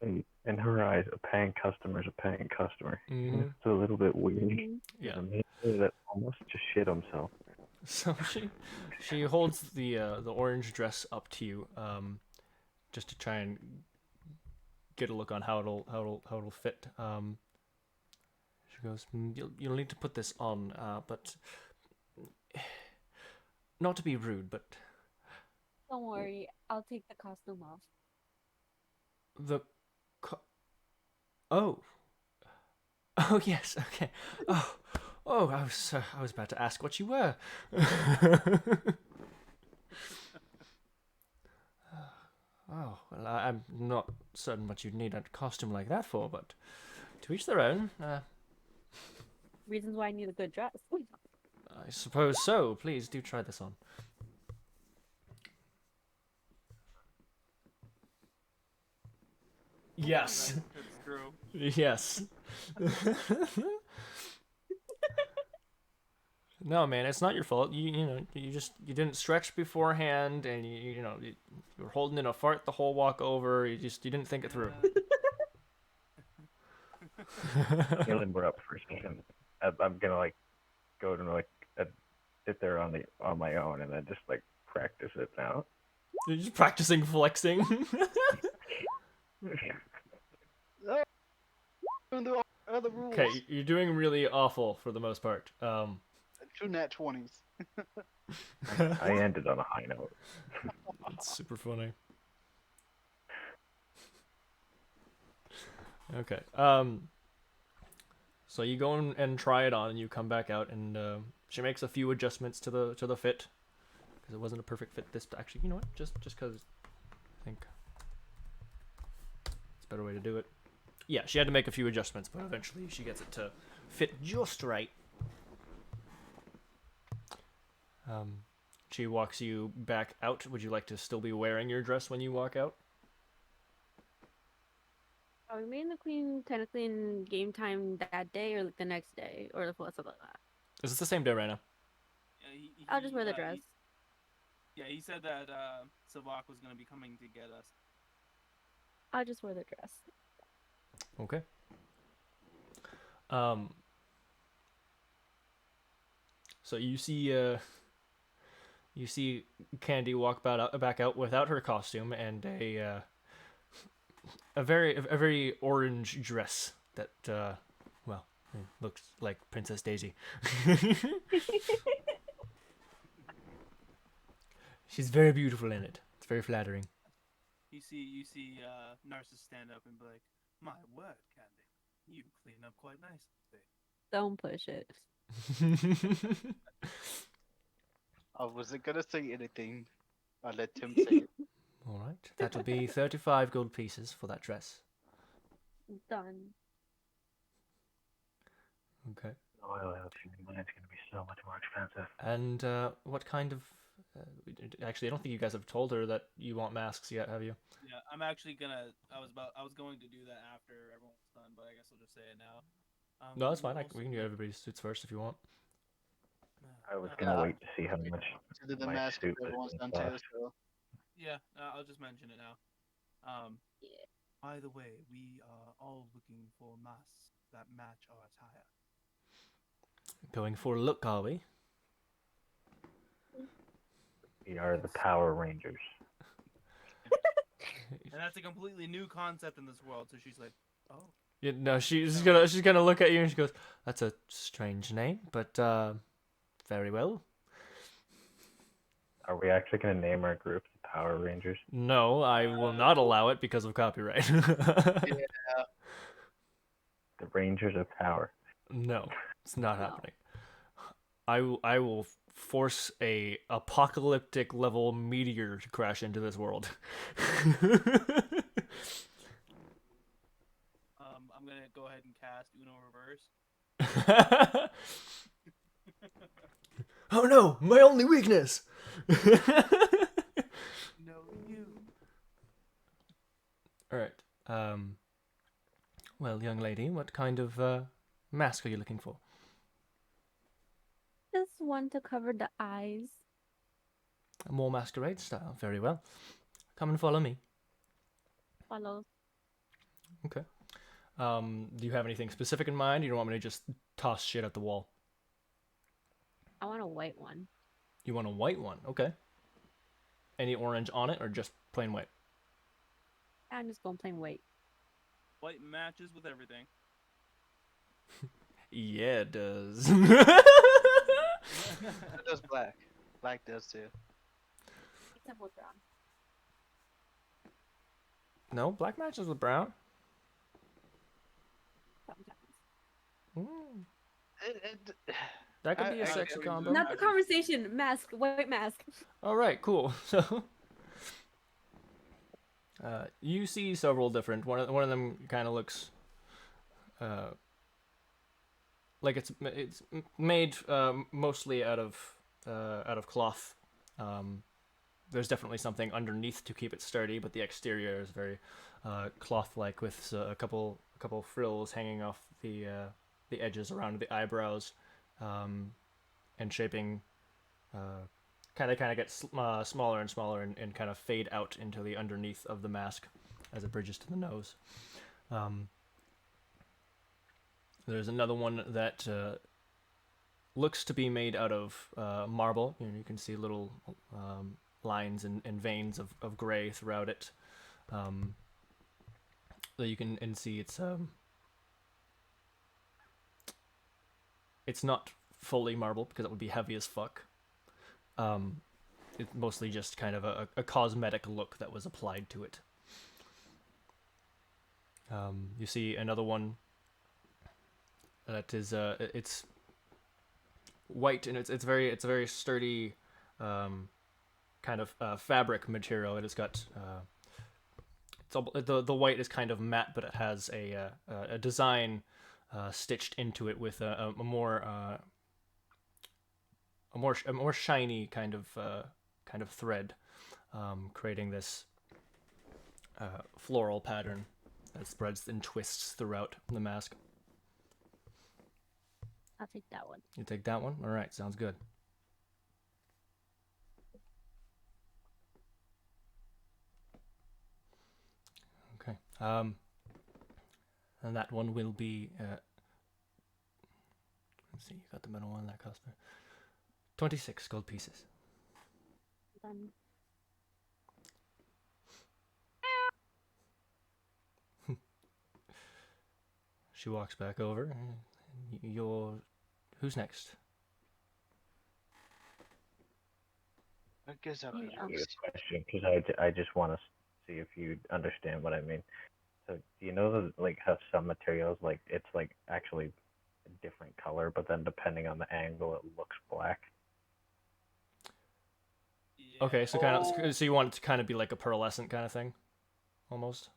In her eyes, a paying customer is a paying customer. Mhm. It's a little bit weird. Yeah. There's a man that almost just shit himself. So she holds the orange dress up to you, just to try and get a look on how it'll fit. She goes, you'll need to put this on, but not to be rude, but Don't worry, I'll take the costume off. the oh yes, okay. Oh, I was about to ask what you were. Oh, well, I'm not certain what you'd need a costume like that for, but to each their own. Reasons why I need a good dress. I suppose so. Please do try this on. Yes. That's true. Yes. No, man, it's not your fault. You didn't stretch beforehand, and you were holding in a fart the whole walk over. You didn't think it through. Healing, we're up for a second. I'm gonna like go to like sit there on my own and then just like practice it now. You're just practicing flexing. Oh, the other rules. Okay, you're doing really awful for the most part. 2 nat 20s. I ended on a high note. It's super funny. Okay. So you go and try it on, and you come back out, and she makes a few adjustments to the fit because it wasn't a perfect fit. This actually, you know what? Just because I think it's a better way to do it. Yeah, she had to make a few adjustments, but eventually she gets it to fit just right. She walks you back out. Would you like to still be wearing your dress when you walk out? Are we meeting the queen technically in game time that day or like the next day or what's up like that? Is it the same day right now? Yeah, I'll just wear the dress. He said that Savak was gonna be coming to get us. I'll just wear the dress. Okay. So you see Candy walk back out without her costume and a very orange dress that well, looks like Princess Daisy. She's very beautiful in it. It's very flattering. You see Narcissus stand up and be like, "My word, Candy, you clean up quite nicely." Don't push it. I wasn't gonna say anything. I let Tim say it. All right, that'll be 35 gold pieces for that dress. Done. Okay. Oil mine's gonna be so much more expensive. And what kind of? Actually, I don't think you guys have told her that you want masks yet, have you? Yeah, I'm actually gonna. I was going to do that after everyone's done, but I guess I'll just say it now. No, that's fine. we'll We can get everybody's suits first if you want. I was gonna wait to see how much To do the my mask suit if was everyone's gonna done too. cost. So Yeah, I'll just mention it now. Yeah. By the way, we are all looking for masks that match our attire. Going for a look, are we? We are the Power Rangers. And that's a completely new concept in this world. So she's like, "Oh, Yeah, no, she's gonna look at you and she goes, "That's a strange name, but very well." Are we actually gonna name our group the Power Rangers? No, I will not allow it because of copyright. yeah, The Rangers of Power. No, it's not No. happening. I will force a apocalyptic level meteor to crash into this world. I'm gonna go ahead and cast Uno Reverse." Oh no, my only weakness. No, you. All right. Well, young lady, what kind of mask are you looking for? Just one to cover the eyes. A more masquerade style. Very well. Come and follow me. Follows. Okay. Do you have anything specific in mind? You don't want me to just toss shit at the wall? I want a white one. You want a white one? Okay. Any orange on it, or just plain white? I'm just going plain white. White matches with everything. Yeah, it does. it does black. Black does too. Except with brown. No, black matches with brown. Sometimes. That could be a I sexy get combo. Not the conversation. Mask. White mask. All right, cool. So, you see several different. One of them kind of looks, like it's made mostly out of cloth. There's definitely something underneath to keep it sturdy, but the exterior is very cloth-like with a couple frills hanging off the edges around the eyebrows, and shaping. Kind of get smaller and smaller and kind of fade out into the underneath of the mask as it bridges to the nose. There's another one that looks to be made out of marble. You can see little lines and veins of gray throughout it. That you can and see it's not fully marble because it would be heavy as fuck. It's mostly just kind of a cosmetic look that was applied to it. You see another one that is it's white and it's very sturdy, kind of fabric material. It has got the white is kind of matte, but it has a design stitched into it with a more shiny kind of thread, creating this floral pattern that spreads and twists throughout the mask. I'll take that one. You take that one? All right, sounds good. Okay. And that one will be. Let's see. You got the middle one. That cost me 26 gold pieces. Done. She walks back over. Who's next? I guess I'll be Yeah. A next. question, because I just want to see if you understand what I mean. So do you know that like how some materials like it's like actually a different color, but then depending on the angle it looks black? Yeah. Okay, so so you want it to kind of be like a pearlescent kind of thing, almost.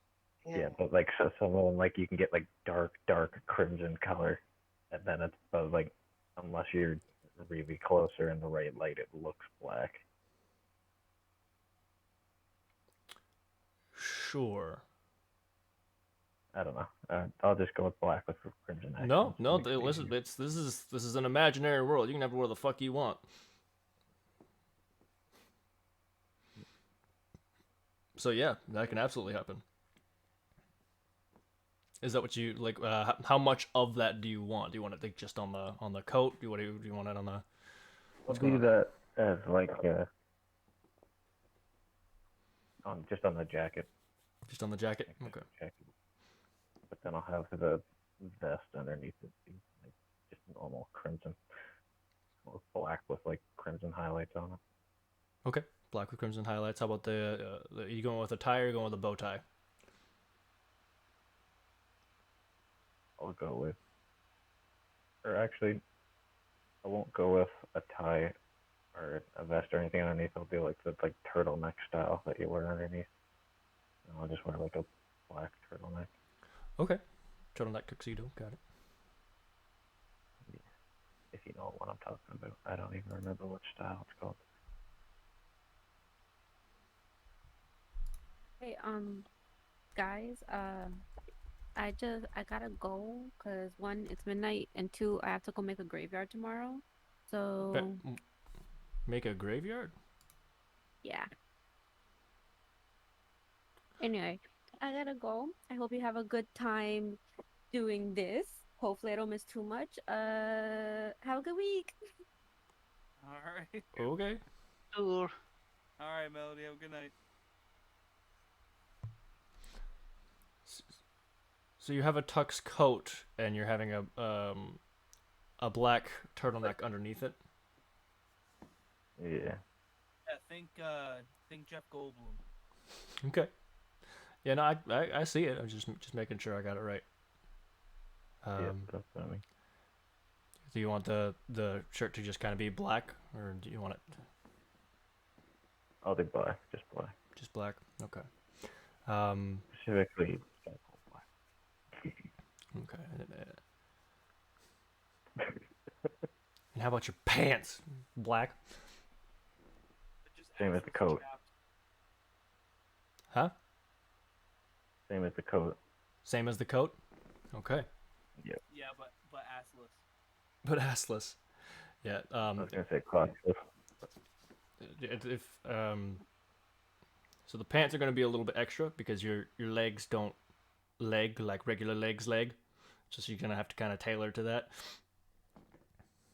Yeah, but like so some of them like you can get like dark crimson color, and then it's but like unless you're really closer in the right light, it looks black. Sure. I don't know. I'll just go with black with crimson accents. No, to make it listen, easier. this is an imaginary world. You can have it where the fuck you want. So yeah, that can absolutely happen. Is that what you like? How much of that do you want? Do you want it like just on the coat? Do you want it on the? I'll What's do going on? that as like just on the jacket. Just on the jacket? Okay. Jacket. But then I'll have the vest underneath it, be like just normal crimson, or black with like crimson highlights on it. Okay. Black with crimson highlights. How about are you going with a tie or are you going with a bow tie? I'll go with, or actually, I won't go with a tie or a vest or anything underneath. I'll do like the like turtleneck style that you wear underneath. And I'll just wear like a black turtleneck. Okay. Turtleneck tuxedo. Got it. If you know what I'm talking about. I don't even remember what style it's called. Hey, guys, I gotta go because one, it's midnight, and two, I have to go make a graveyard tomorrow. So Make a graveyard? yeah. Anyway, I gotta go. I hope you have a good time doing this. Hopefully, I don't miss too much. Have a good week. All right. Okay. Sure. All right, Melody. Have a good night. So you have a tux coat and you're having a black turtleneck underneath it. Yeah. Yeah, think Jeff Goldblum. Okay. Yeah, no, I see it. I'm just making sure I got it right. Yeah, that's what I mean. Do you want the shirt to just kind of be black, or do you want it I'll do black, just black. just black? Okay. Specifically, black. Okay. And how about your pants? Black? But just Same as ask the for coat. straps. Huh? Same as the coat. Same as the coat? Okay. Yeah, but assless. But assless. Yeah. I was gonna say cloth. If so the pants are going to be a little bit extra because your legs don't leg like regular legs leg. Just you're gonna have to kind of tailor to that.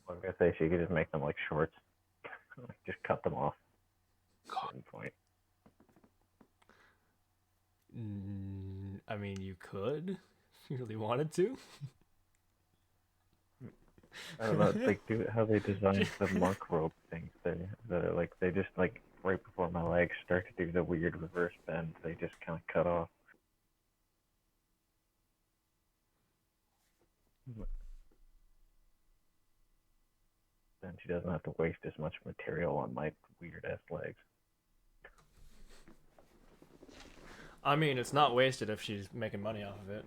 I was gonna say she could just make them like shorts, like, just cut them off. At a certain point. I mean, you could, if you really wanted to. I don't know. It's like how they designed the monk robe things. They're like they just like right before my legs start to do the weird reverse bend. They just kind of cut off. Then she doesn't have to waste as much material on my weird ass legs. I mean, it's not wasted if she's making money off of it.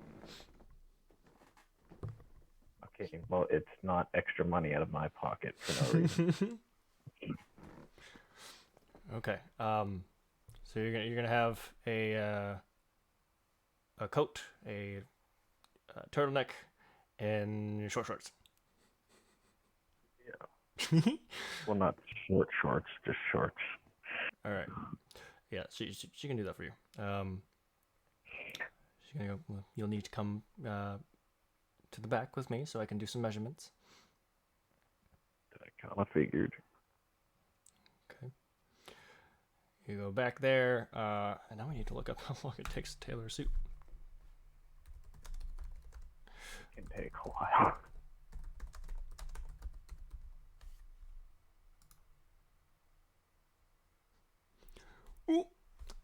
Okay, well, it's not extra money out of my pocket for no reason. Okay. So you're gonna have a coat, a turtleneck, and short shorts. Yeah. Well, not short shorts, just shorts. All right. Yeah, she can do that for you. She's gonna go. You'll need to come to the back with me so I can do some measurements. I kind of figured. Okay. You go back there, and now we need to look up how long it takes to tailor a suit. It can take a while. Ooh.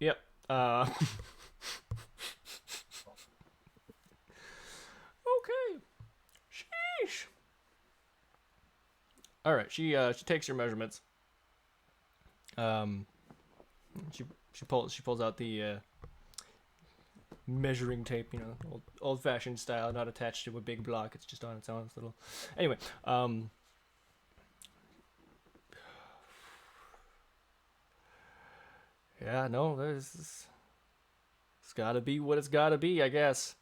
Yep. Okay. Sheesh. All right. She takes your measurements. She pulls out the measuring tape, you know, old fashioned style, not attached to a big block. It's just on its own. It's little. Anyway. Yeah. No. It's gotta be what it's gotta be, I guess.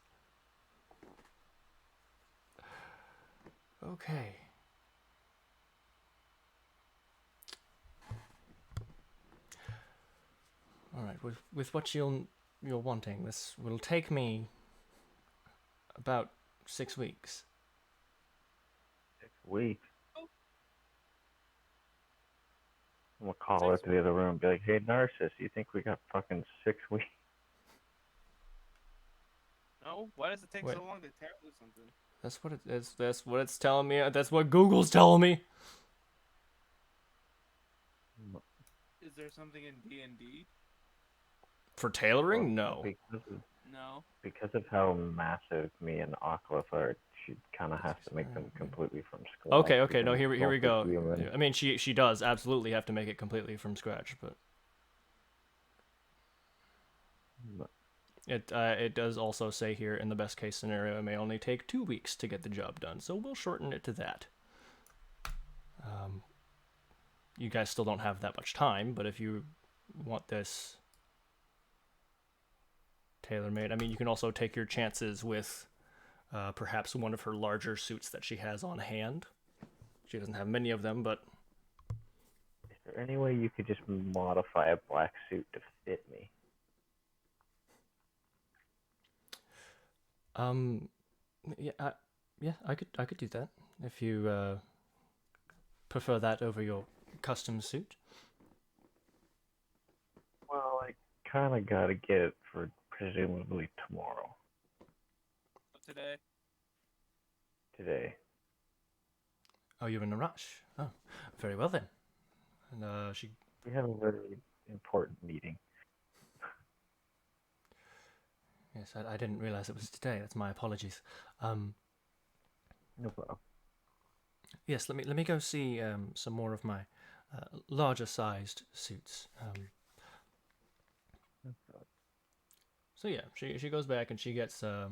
Okay. All right. With what you're wanting, this will take me about 6 weeks. 6 weeks. Oh. I'm gonna call her to the other room and be like, "Hey, Narcissus, you think we got fucking 6 weeks?" No, why does it take Wait. so long to tear loose something? That's what it is. That's what it's telling me. That's what Google's telling me. Is there something in D&D? For tailoring, no. Because of how massive me and Oculus are, she kind of has to make them completely from scratch. Okay. No, here we go. Human. I mean, she does absolutely have to make it completely from scratch, but it does also say here in the best case scenario, it may only take 2 weeks to get the job done. So we'll shorten it to that. You guys still don't have that much time, but if you want this tailor-made, I mean, you can also take your chances with perhaps one of her larger suits that she has on hand. She doesn't have many of them, but is there any way you could just modify a black suit to fit me? Yeah, I could do that if you prefer that over your custom suit. Well, I kind of gotta get it for presumably tomorrow. Today. Today. Oh, you're in a rush. Oh, very well then. And We have a very important meeting. Yes, I didn't realize it was today. That's my apologies. No problem. Yes, let me go see some more of my larger sized suits. So yeah, she goes back and she gets a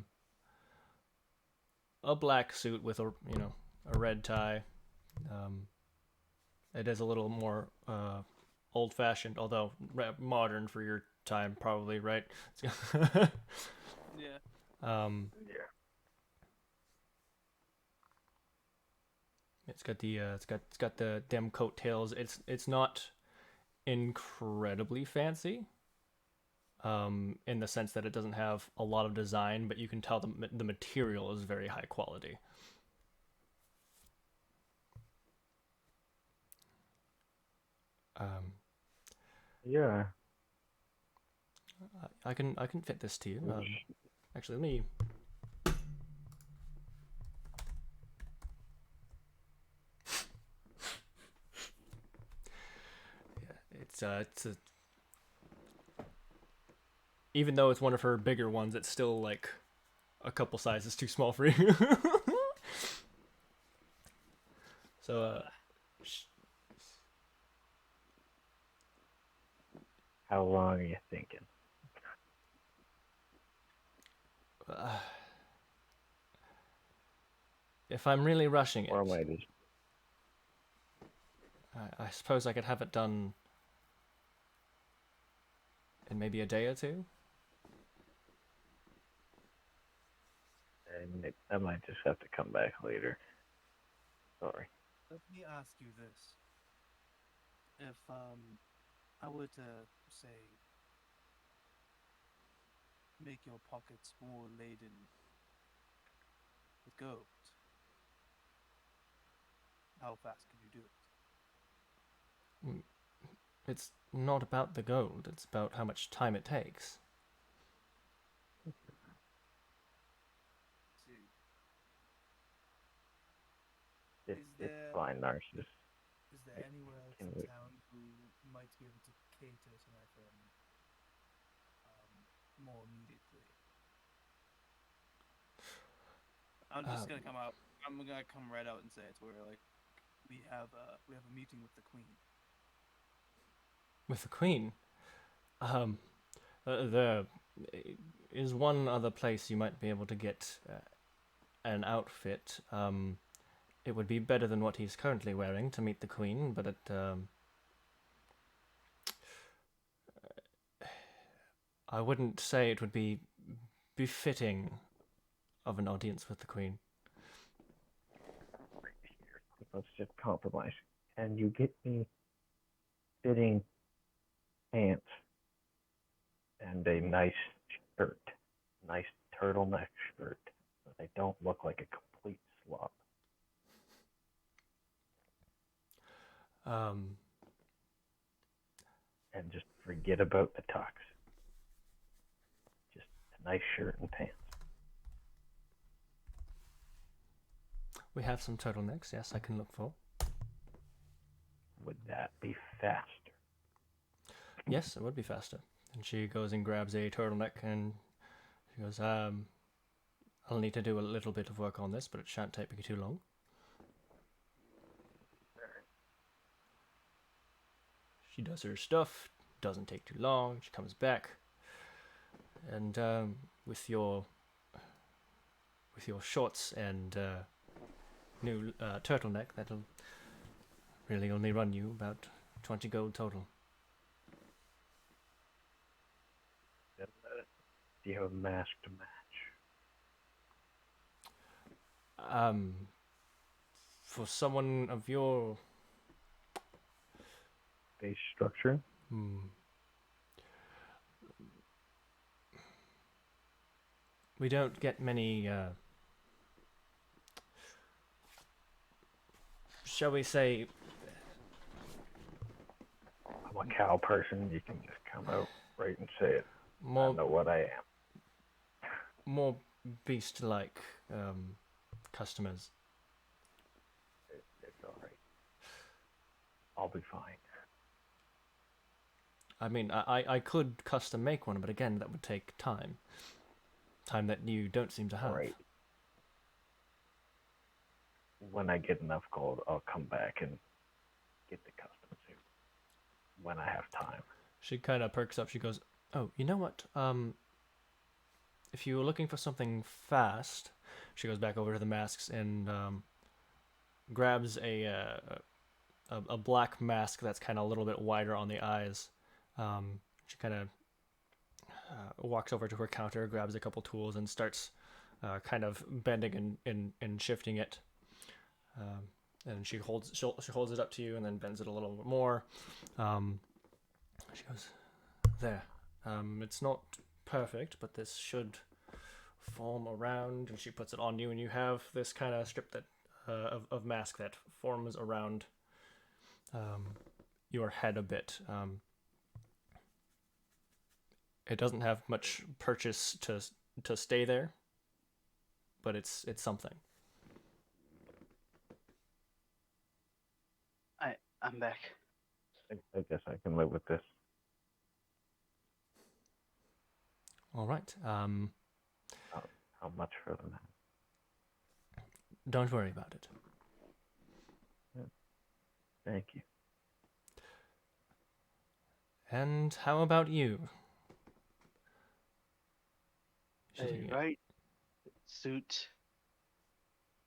black suit with a red tie. It is a little more old fashioned, although modern for your time, probably, right? Yeah. Yeah. It's got the dim coattails. It's not incredibly fancy. in the sense that it doesn't have a lot of design, but you can tell the material is very high quality. Yeah. I can fit this to you. Actually, let me. Yeah, it's a. Even though it's one of her bigger ones, it's still like a couple sizes too small for you. So, How long are you thinking? If I'm really rushing Or it, am I just I suppose I could have it done in maybe a day or two. I might just have to come back later. Sorry. Let me ask you this. If I were to say make your pockets more laden with gold, how fast can you do it? It's not about the gold, it's about how much time it takes. See, It's fine, Narcissus. is there anywhere else Can in we- town who might be able to cater to my friend more immediately? I'm just gonna come out. I'm gonna come right out and say it. Where like we have a meeting with the queen. With the Queen, there is one other place you might be able to get an outfit. It would be better than what he's currently wearing to meet the Queen, but I wouldn't say it would be befitting of an audience with the Queen. Let's just compromise. Can you get me fitting pants and a nice shirt, nice turtleneck shirt, so I don't look like a complete slob? And just forget about the tux. Just a nice shirt and pants. We have some turtlenecks, yes, I can look for. Would that be faster? Yes, it would be faster. And she goes and grabs a turtleneck and she goes, I'll need to do a little bit of work on this, but it shan't take me too long. She does her stuff, doesn't take too long, she comes back, and with your shorts and new turtleneck, that'll really only run you about 20 gold total. Do you have a mask to match? For someone of your Base structure? We don't get many, shall we say, I'm a cow person. You can just come out right and say it. I more know what I am. more beast-like customers. It's all right. I'll be fine. I mean, I could custom make one, but again, that would take time. Time that you don't seem to have. All right. When I get enough gold, I'll come back and get the custom suit. When I have time. She kind of perks up. She goes, "Oh, you know what? If you were looking for something fast," she goes back over to the masks and grabs a black mask that's kind of a little bit wider on the eyes. She kind of walks over to her counter, grabs a couple tools, and starts kind of bending and shifting it. And she holds it up to you, and then bends it a little bit more. She goes, "There. It's not perfect, but this should form around, and she puts it on you, and you have this kind of strip that of mask that forms around your head a bit. It doesn't have much purchase to stay there, but it's something. I'm back. I guess I can live with this. All right. How much for them? Don't worry about it. Thank you. And how about you? A right suit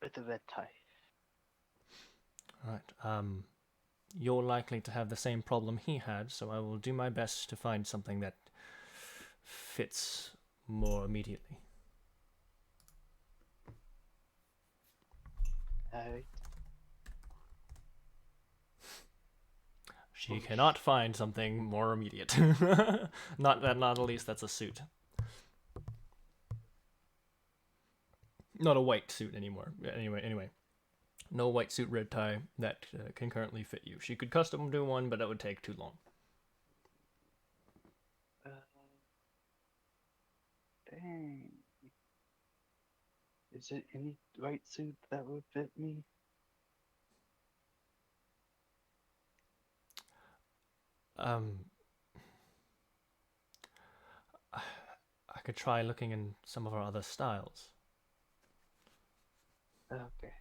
with a red tie. All right. You're likely to have the same problem he had, so I will do my best to find something that fits more immediately. She cannot find something more immediate. Not at least that's a suit. Not a white suit anymore. Anyway. No white suit, red tie that can currently fit you. She could custom do one, but that would take too long. Dang. Is there any white suit that would fit me? I could try looking in some of our other styles. Okay.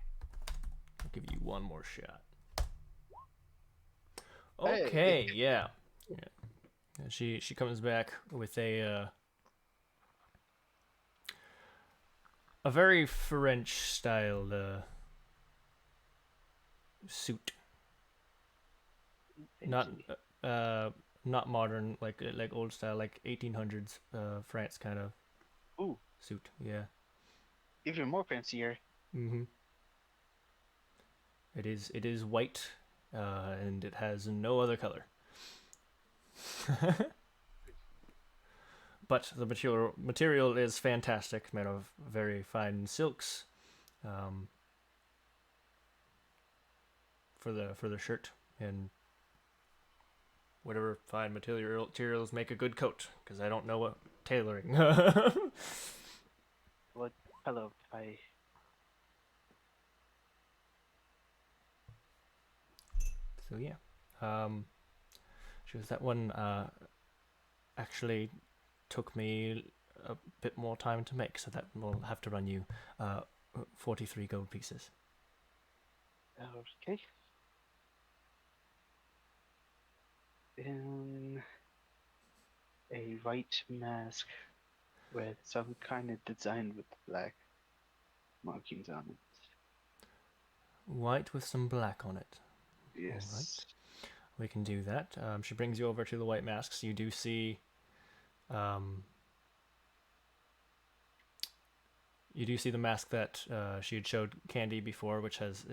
I'll give you one more shot. Okay, yeah. And she comes back with a very French style suit. Not modern, like old style, like 1800s France kind of suit. Yeah. Even more fancier. Mm-hmm. It is white, and it has no other color. But the material is fantastic, made of very fine silks. For the shirt, and whatever fine materials make a good coat, because I don't know what tailoring. What color tie? So yeah, she was that one. Actually, took me a bit more time to make, so that will have to run you 43 gold pieces. Okay. Then a white mask with some kind of design with black markings on it. White with some black on it. Yes. All right. We can do that. She brings you over to the white masks. You do see, the mask that she had showed Candy before, which has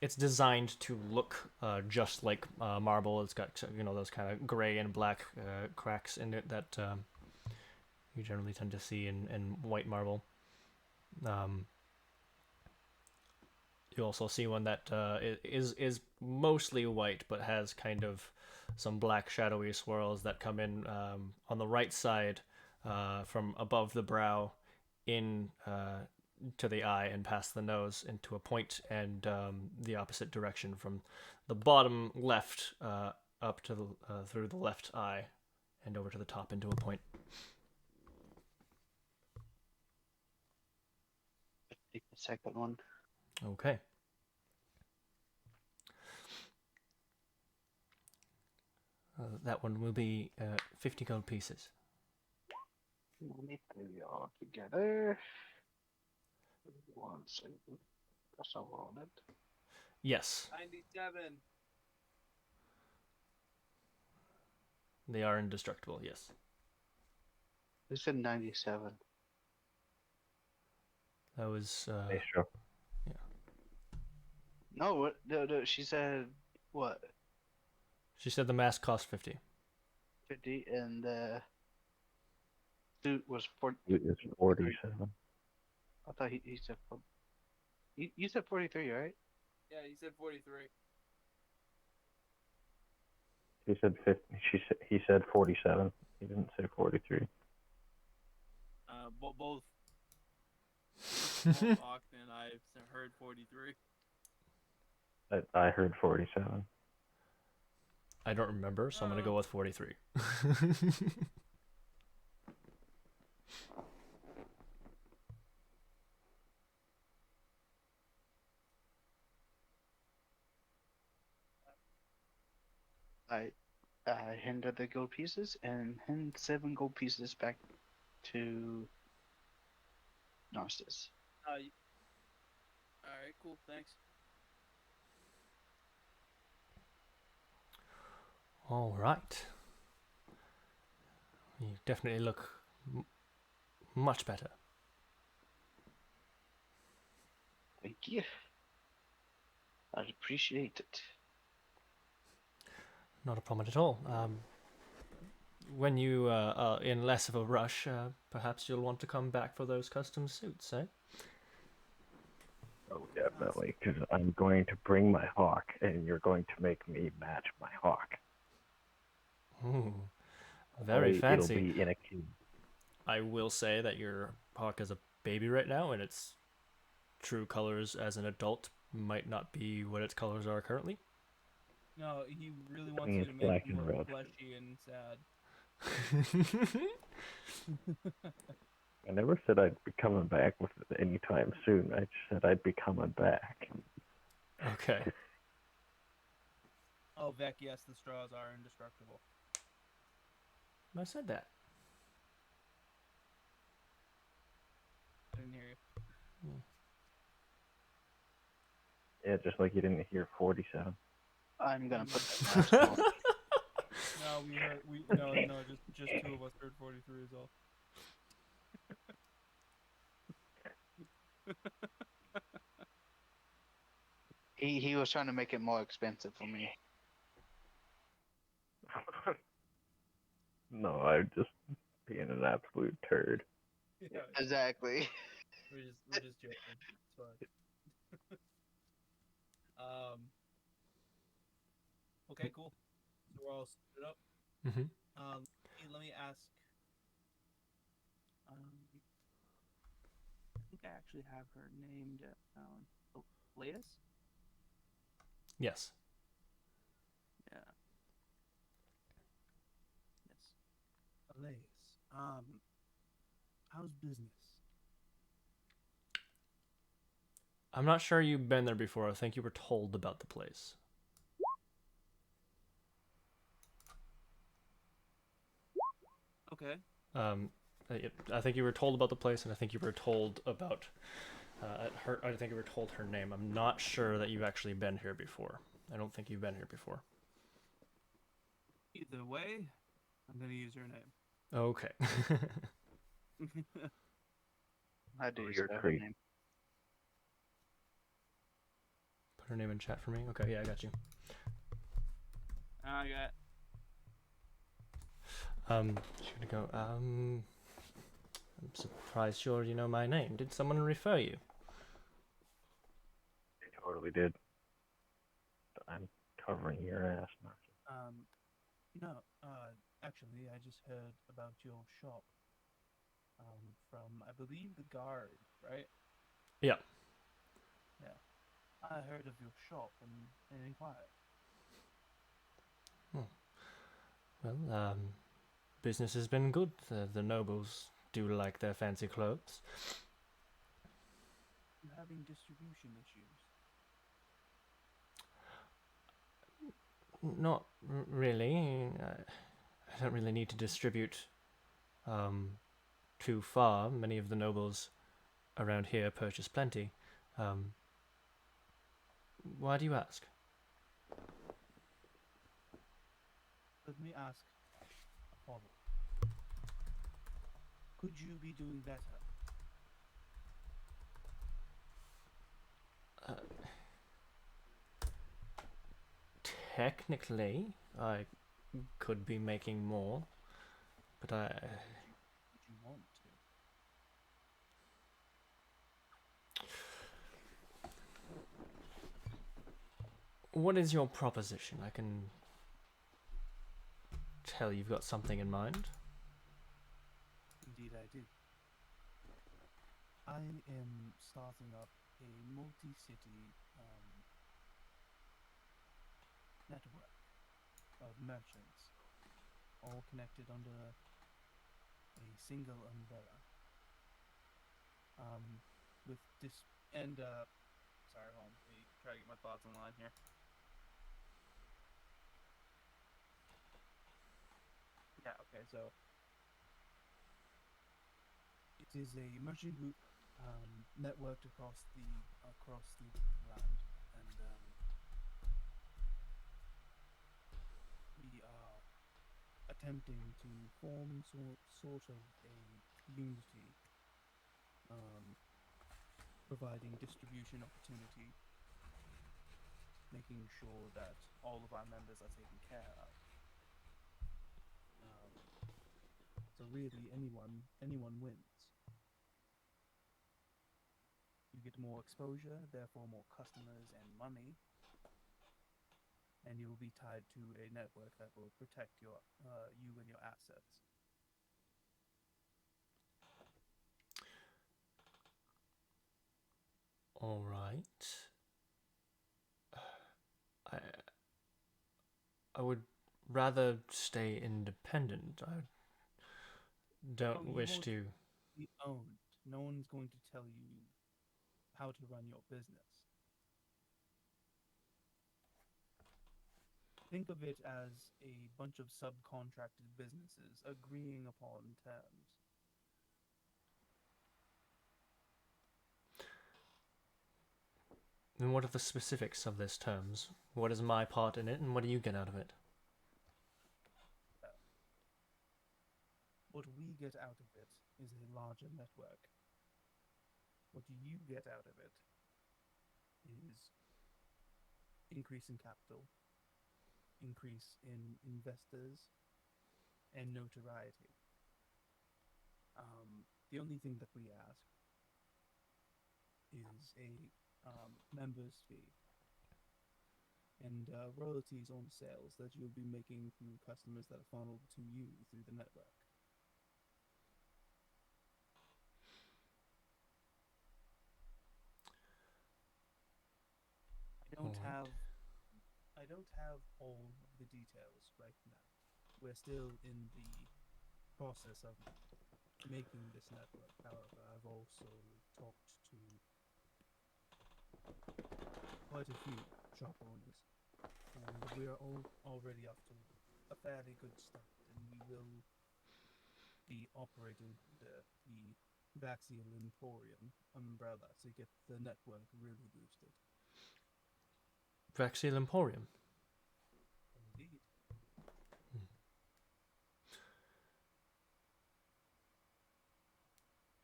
it's designed to look just like marble. It's got those kind of gray and black cracks in it that you generally tend to see in white marble. You also see one that is mostly white, but has kind of some black shadowy swirls that come in on the right side from above the brow in to the eye and past the nose into a point, and the opposite direction from the bottom left up to the through the left eye and over to the top into a point. Take the second one. Okay. That one will be 50 gold pieces. Let me put it all together. 1 second. That's all on it. Yes. 97. They are indestructible, yes. They said 97. That was Sure. yeah. No, she said what? She said the mask cost 50. 50, and the suit was 40. It is 47. I thought he said you said 43, right? Yeah, he said 43. He said 50. He said 47. He didn't say 43. Both both Octon and I heard 43. I heard 47. I don't remember, so I'm gonna go with 43. I handed the gold pieces and hand 7 gold pieces back to Narcissus. All right, cool, thanks. All right. You definitely look much better. Thank you. I'd appreciate it. Not a problem at all. When you are in less of a rush, perhaps you'll want to come back for those custom suits, eh? Oh, definitely, because I'm going to bring my hawk, and you're going to make me match my hawk. Ooh, very Only fancy. It'll be in a cube. I will say that your hawk is a baby right now, and its true colors as an adult might not be what its colors are currently. No, he really I wants mean, you it's to make black him and look red. fleshy and sad. I never said I'd be coming back with it anytime soon. I just said I'd be coming back. Okay. Oh, Vec, yes, the straws are indestructible. I said that. I didn't hear you. Yeah, just like you didn't hear 47. I'm gonna put that mask on. No, no, just two of us heard 43 is all. He was trying to make it more expensive for me. No, I'm just being an absolute turd. Yeah, Exactly. we're just joking. It's fine. Okay, cool. So we're all split up. Mm-hmm. Let me ask. I think I actually have her named down. Latest? Yes. Yeah. Yes. Elias. How's business? I'm not sure you've been there before. I think you were told about the place. Okay. I think you were told about the place, and I think you were told about her. I think you were told her name. I'm not sure that you've actually been here before. I don't think you've been here before. Either way, I'm gonna use her name. Okay. I do Oh, use you're her crazy. name. Put her name in chat for me. Okay, yeah, I got you. I got. She's gonna go. I'm surprised you already know my name. Did someone refer you? They totally did. I'm covering your ass, Marcy. No. Actually, I just heard about your shop. From I believe the guard, right? Yeah. Yeah. I heard of your shop and inquired. Well, business has been good. The nobles do like their fancy clothes. You having distribution issues? Not really. I don't really need to distribute too far. Many of the nobles around here purchase plenty. Why do you ask? Let me ask a follow. Could you be doing better? Technically, I could be making more, but Would you want to? what is your proposition? I can tell you've got something in mind. Indeed, I do. I am starting up a multi-city network of merchants, all connected under a single umbrella. With this and sorry, hold on. Let me try to get my thoughts in line here. Yeah. Okay. So it is a merchant group networked across the land, and we are attempting to form sort of a unity, providing distribution opportunity, making sure that all of our members are taken care of. So really, anyone wins. You get more exposure, therefore more customers and money, and you will be tied to a network that will protect you and your assets. All right. I I would rather stay independent. I don't wish to. Be owned. No one's going to tell you how to run your business. Think of it as a bunch of subcontracted businesses agreeing upon terms. And what are the specifics of this terms? What is my part in it, and what do you get out of it? What we get out of it is a larger network. What you get out of it is increase in capital, increase in investors, and notoriety. The only thing that we ask is a member's fee and royalties on sales that you'll be making through customers that are funneled to you through the network. I don't have all of the details right now. We're still in the process of making this network. However, I've also talked to quite a few shop owners, and we are already up to a fairly good start, and we will be operating the Vaxiel Emporium umbrella to get the network really boosted. Vaxiel Emporium. Indeed.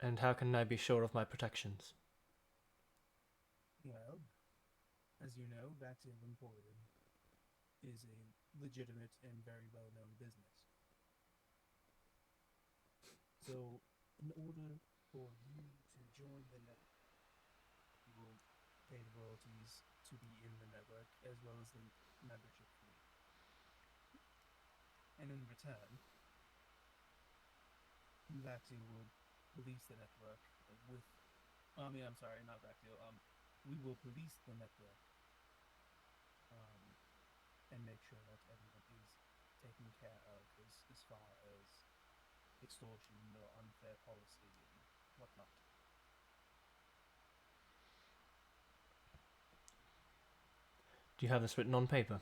And how can I be sure of my protections? Well, as you know, Vaxiel Emporium is a legitimate and very well-known business. So, in order for you to join the network, you will pay the royalties to be in the network, as well as the membership fee. And in return, Vaxiel will police the network with. I'm sorry, not Vaxiel. We will police the network, and make sure that everyone is taken care of as far as extortion or unfair policy and whatnot. Do you have this written on paper?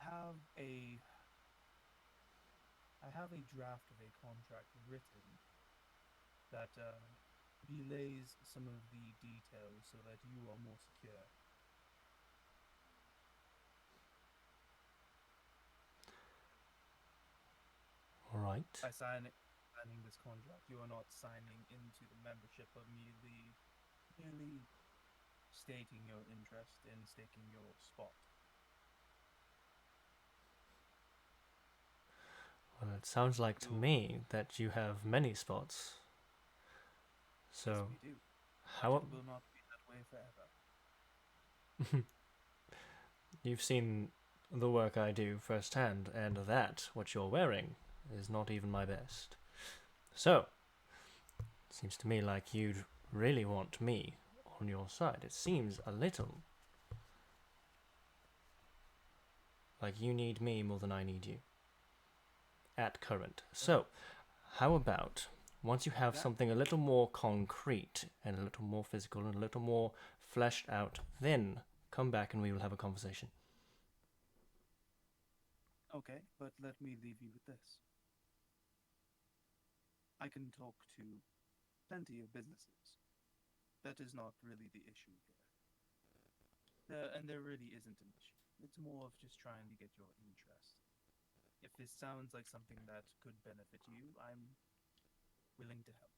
I have a draft of a contract written that relays some of the details so that you are more secure. All right. By signing this contract, you are not signing into the membership, but merely stating your interest and staking your spot. Well, it sounds like to You'll- me that you have many spots. So, Yes, we do. how It will not be that way forever. you've seen the work I do firsthand, and that, what you're wearing, is not even my best. So, it seems to me like you'd really want me on your side. It seems a little like you need me more than I need you. At current. So, how about once you have something a little more concrete and a little more physical and a little more fleshed out, then come back and we will have a conversation. Okay, but let me leave you with this. I can talk to plenty of businesses. That is not really the issue here. And there really isn't an issue. It's more of just trying to get your interest. If this sounds like something that could benefit you, I'm willing to help.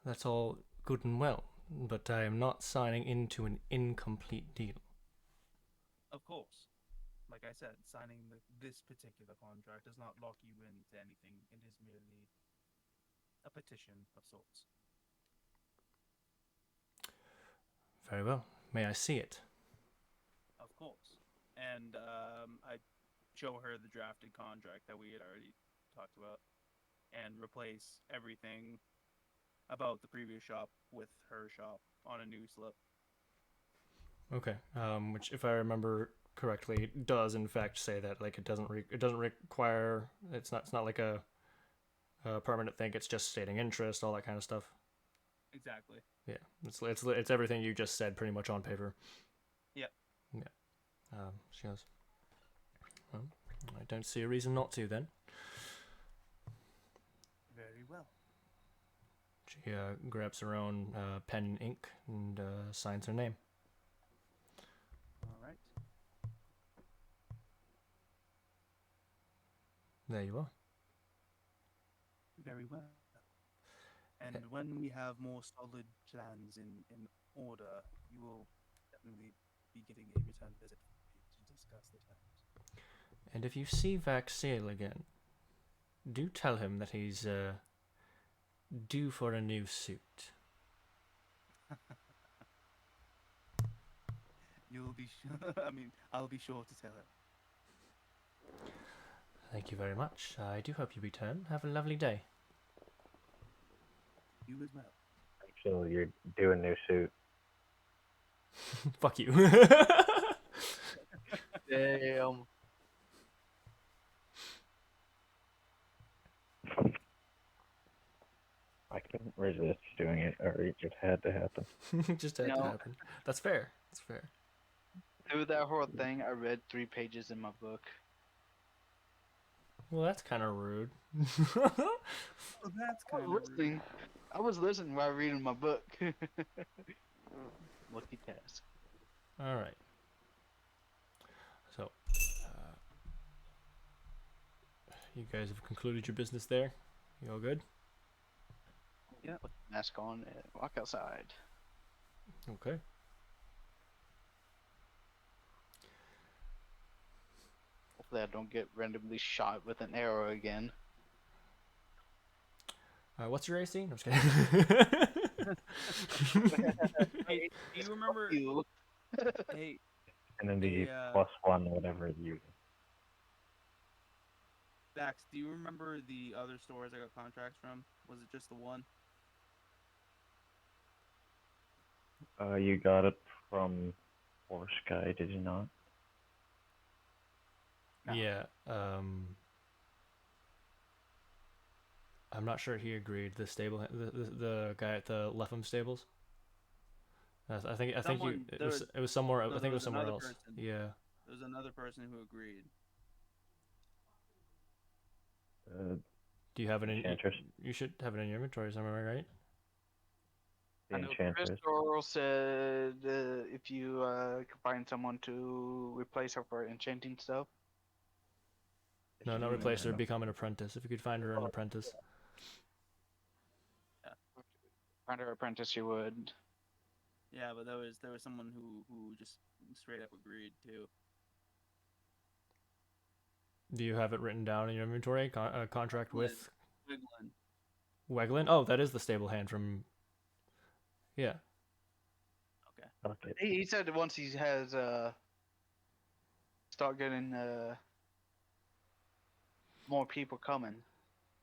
That's all good and well, but I am not signing into an incomplete deal. Of course. Like I said, signing this particular contract does not lock you into anything. It is merely a petition of sorts. Very well. May I see it? Of course. And I show her the drafted contract that we had already talked about and replace everything about the previous shop with her shop on a new slip. Okay. Which, if I remember correctly, does in fact say that like it doesn't require it's not like a permanent thing. It's just stating interest, all that kind of stuff. Exactly. Yeah, it's everything you just said pretty much on paper. Yep. Yeah. She goes, well, I don't see a reason not to then. Very well. She grabs her own pen and ink and signs her name. All right. There you are. Very well. And when we have more solid plans in order, you will definitely be getting a return visit to discuss the terms. And if you see Vaxiel again, do tell him that he's due for a new suit. You'll be sure. I mean, I'll be sure to tell him. Thank you very much. I do hope you return. Have a lovely day. You as well. Actually, you're due a new suit. Fuck you. Damn. I couldn't resist doing it, or it just had to happen. Just had to No. happen. That's fair. That's fair. Through that whole thing, I read 3 pages in my book. Well, that's kind of rude. Well, that's I kind was of listening. I was listening while reading my book. Multitask. All right. So, you guys have concluded your business there. You all good? Yeah. Put the mask on and walk outside. Okay. Hopefully I don't get randomly shot with an arrow again. What's your AC? No, I'm just kidding. Hey, do you remember? You. Hey, And then the Hey, +1, whatever you. Dax, do you remember the other stores I got contracts from? Was it just the one? You got it from Horse Guy, did you not? No. Yeah. I'm not sure he agreed. The guy at the Leffham stables. I think you Someone- it there was was- it was somewhere. no, I think there it was was somewhere another else. person. Yeah. There was another person who agreed. Do you have it in? Enchantress. You should have it in your inventory somewhere, right? The I know Enchantress. Crystal said if you can find someone to replace her for enchanting stuff. No, not Hmm, replace her. no. Become an apprentice. If you could find her an apprentice. Find her apprentice, you would. Yeah, but there was someone who just straight up agreed too. Do you have it written down in your inventory? Contract with Wiggling. Weglin? Oh, that is the stable hand from. Yeah. Okay. Okay. He said that once he has start getting more people coming.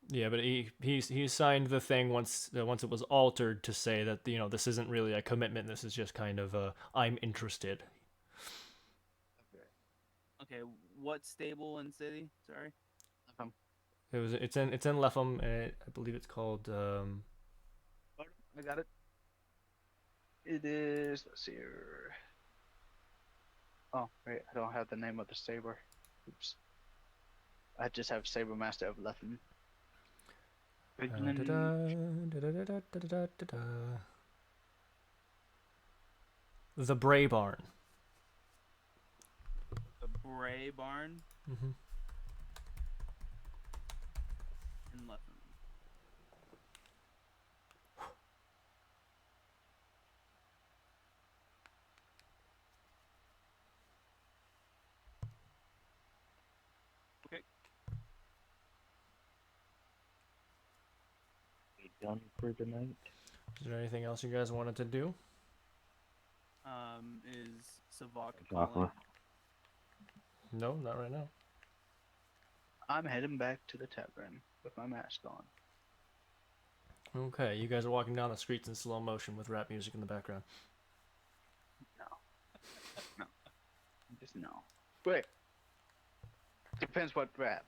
Yeah, but he signed the thing once it was altered to say that this isn't really a commitment. This is just kind of a I'm interested. Okay. What stable and city? Sorry. It's in Lefham, and I believe it's called I got it. It is. Let's see here. Oh wait, I don't have the name of the saber. Oops. I just have Saber Master of Leffen. The Bray Barn. The Bray Barn Mm-hmm. in Leffen. Okay. We done for the night? Is there anything else you guys wanted to do? Is Savak Aqua. calling? No, not right now. I'm heading back to the tavern with my mask on. Okay, you guys are walking down the streets in slow motion with rap music in the background. No. Just no. Wait. Depends what rap.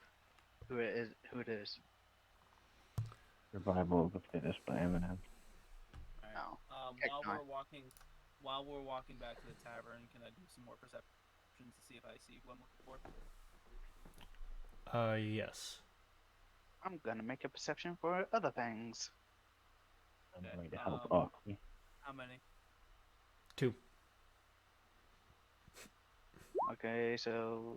Who it is. Who it is. Survival of the Fittest by Eminem. Alright. No. While Heck no. we're walking back to the tavern, can I do some more perceptions to see if I see who I'm looking for? Yes. I'm gonna make a perception for other things. I'm Okay, going to help Aqua. How many? 2. Okay, so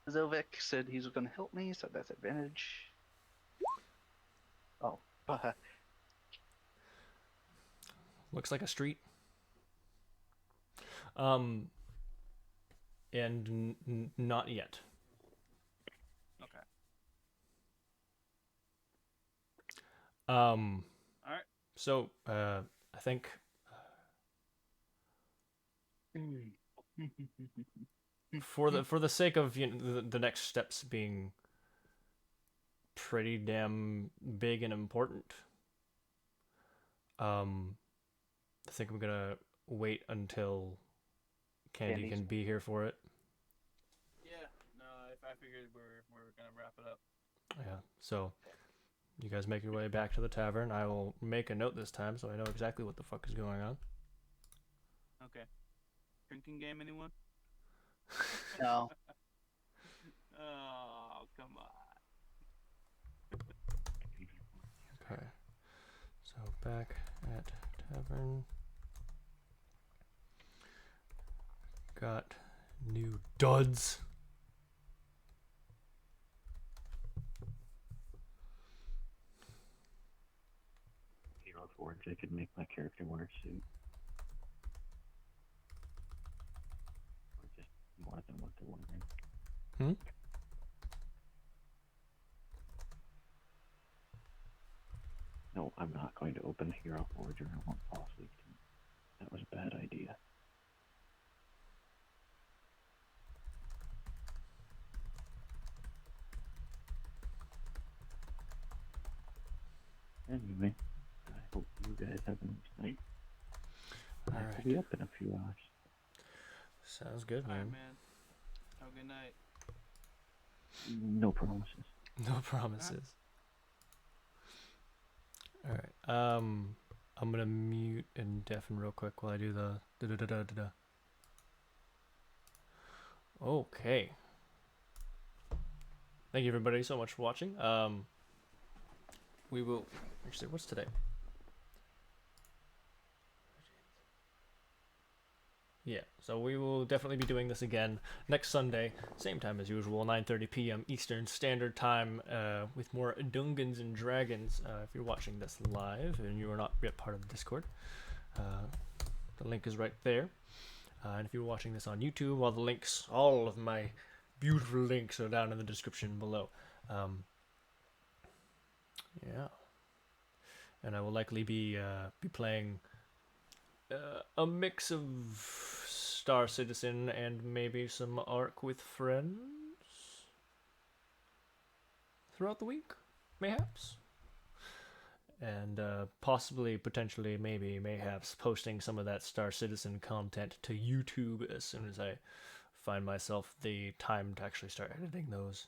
Zovek said he's gonna help me, so that's advantage. Oh, Looks like a street. And not yet. Okay. All right. So, I think for the sake of the next steps being pretty damn big and important, I think I'm gonna wait until Candy can be here for it. Yeah. No, if I figured we're gonna wrap it up. Yeah. So, you guys make your way back to the tavern. I will make a note this time so I know exactly what the fuck is going on. Okay. Drinking game, anyone? no. Oh, come on. Okay. So back at tavern. Got new duds. Hero Forge, I could make my character wear a suit. Or just more than what they're wearing. No, I'm not going to open the Hero Forge or I won't fall asleep. That was a bad idea. Anyway, I hope you guys have a nice night. I have to be up in a few hours. Sounds good, man. Alright, man. Have a good night. No promises. No promises. All right. I'm gonna mute and deafen real quick while I do the da-da-da-da-da-da. Okay. Thank you everybody so much for watching. We will actually, what's today? Yeah, so we will definitely be doing this again next Sunday, same time as usual, 9:30 p.m. Eastern Standard Time, with more Dungeons and Dragons. If you're watching this live and you are not yet part of the Discord, the link is right there. And if you're watching this on YouTube, all the links, all of my beautiful links are down in the description below. Yeah. And I will likely be playing a mix of Star Citizen and maybe some Ark with friends throughout the week, mayhaps. And possibly, potentially, maybe, mayhaps posting some of that Star Citizen content to YouTube as soon as I find myself the time to actually start editing those.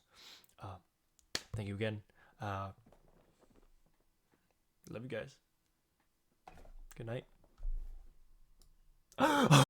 Thank you again. Love you guys. Good night.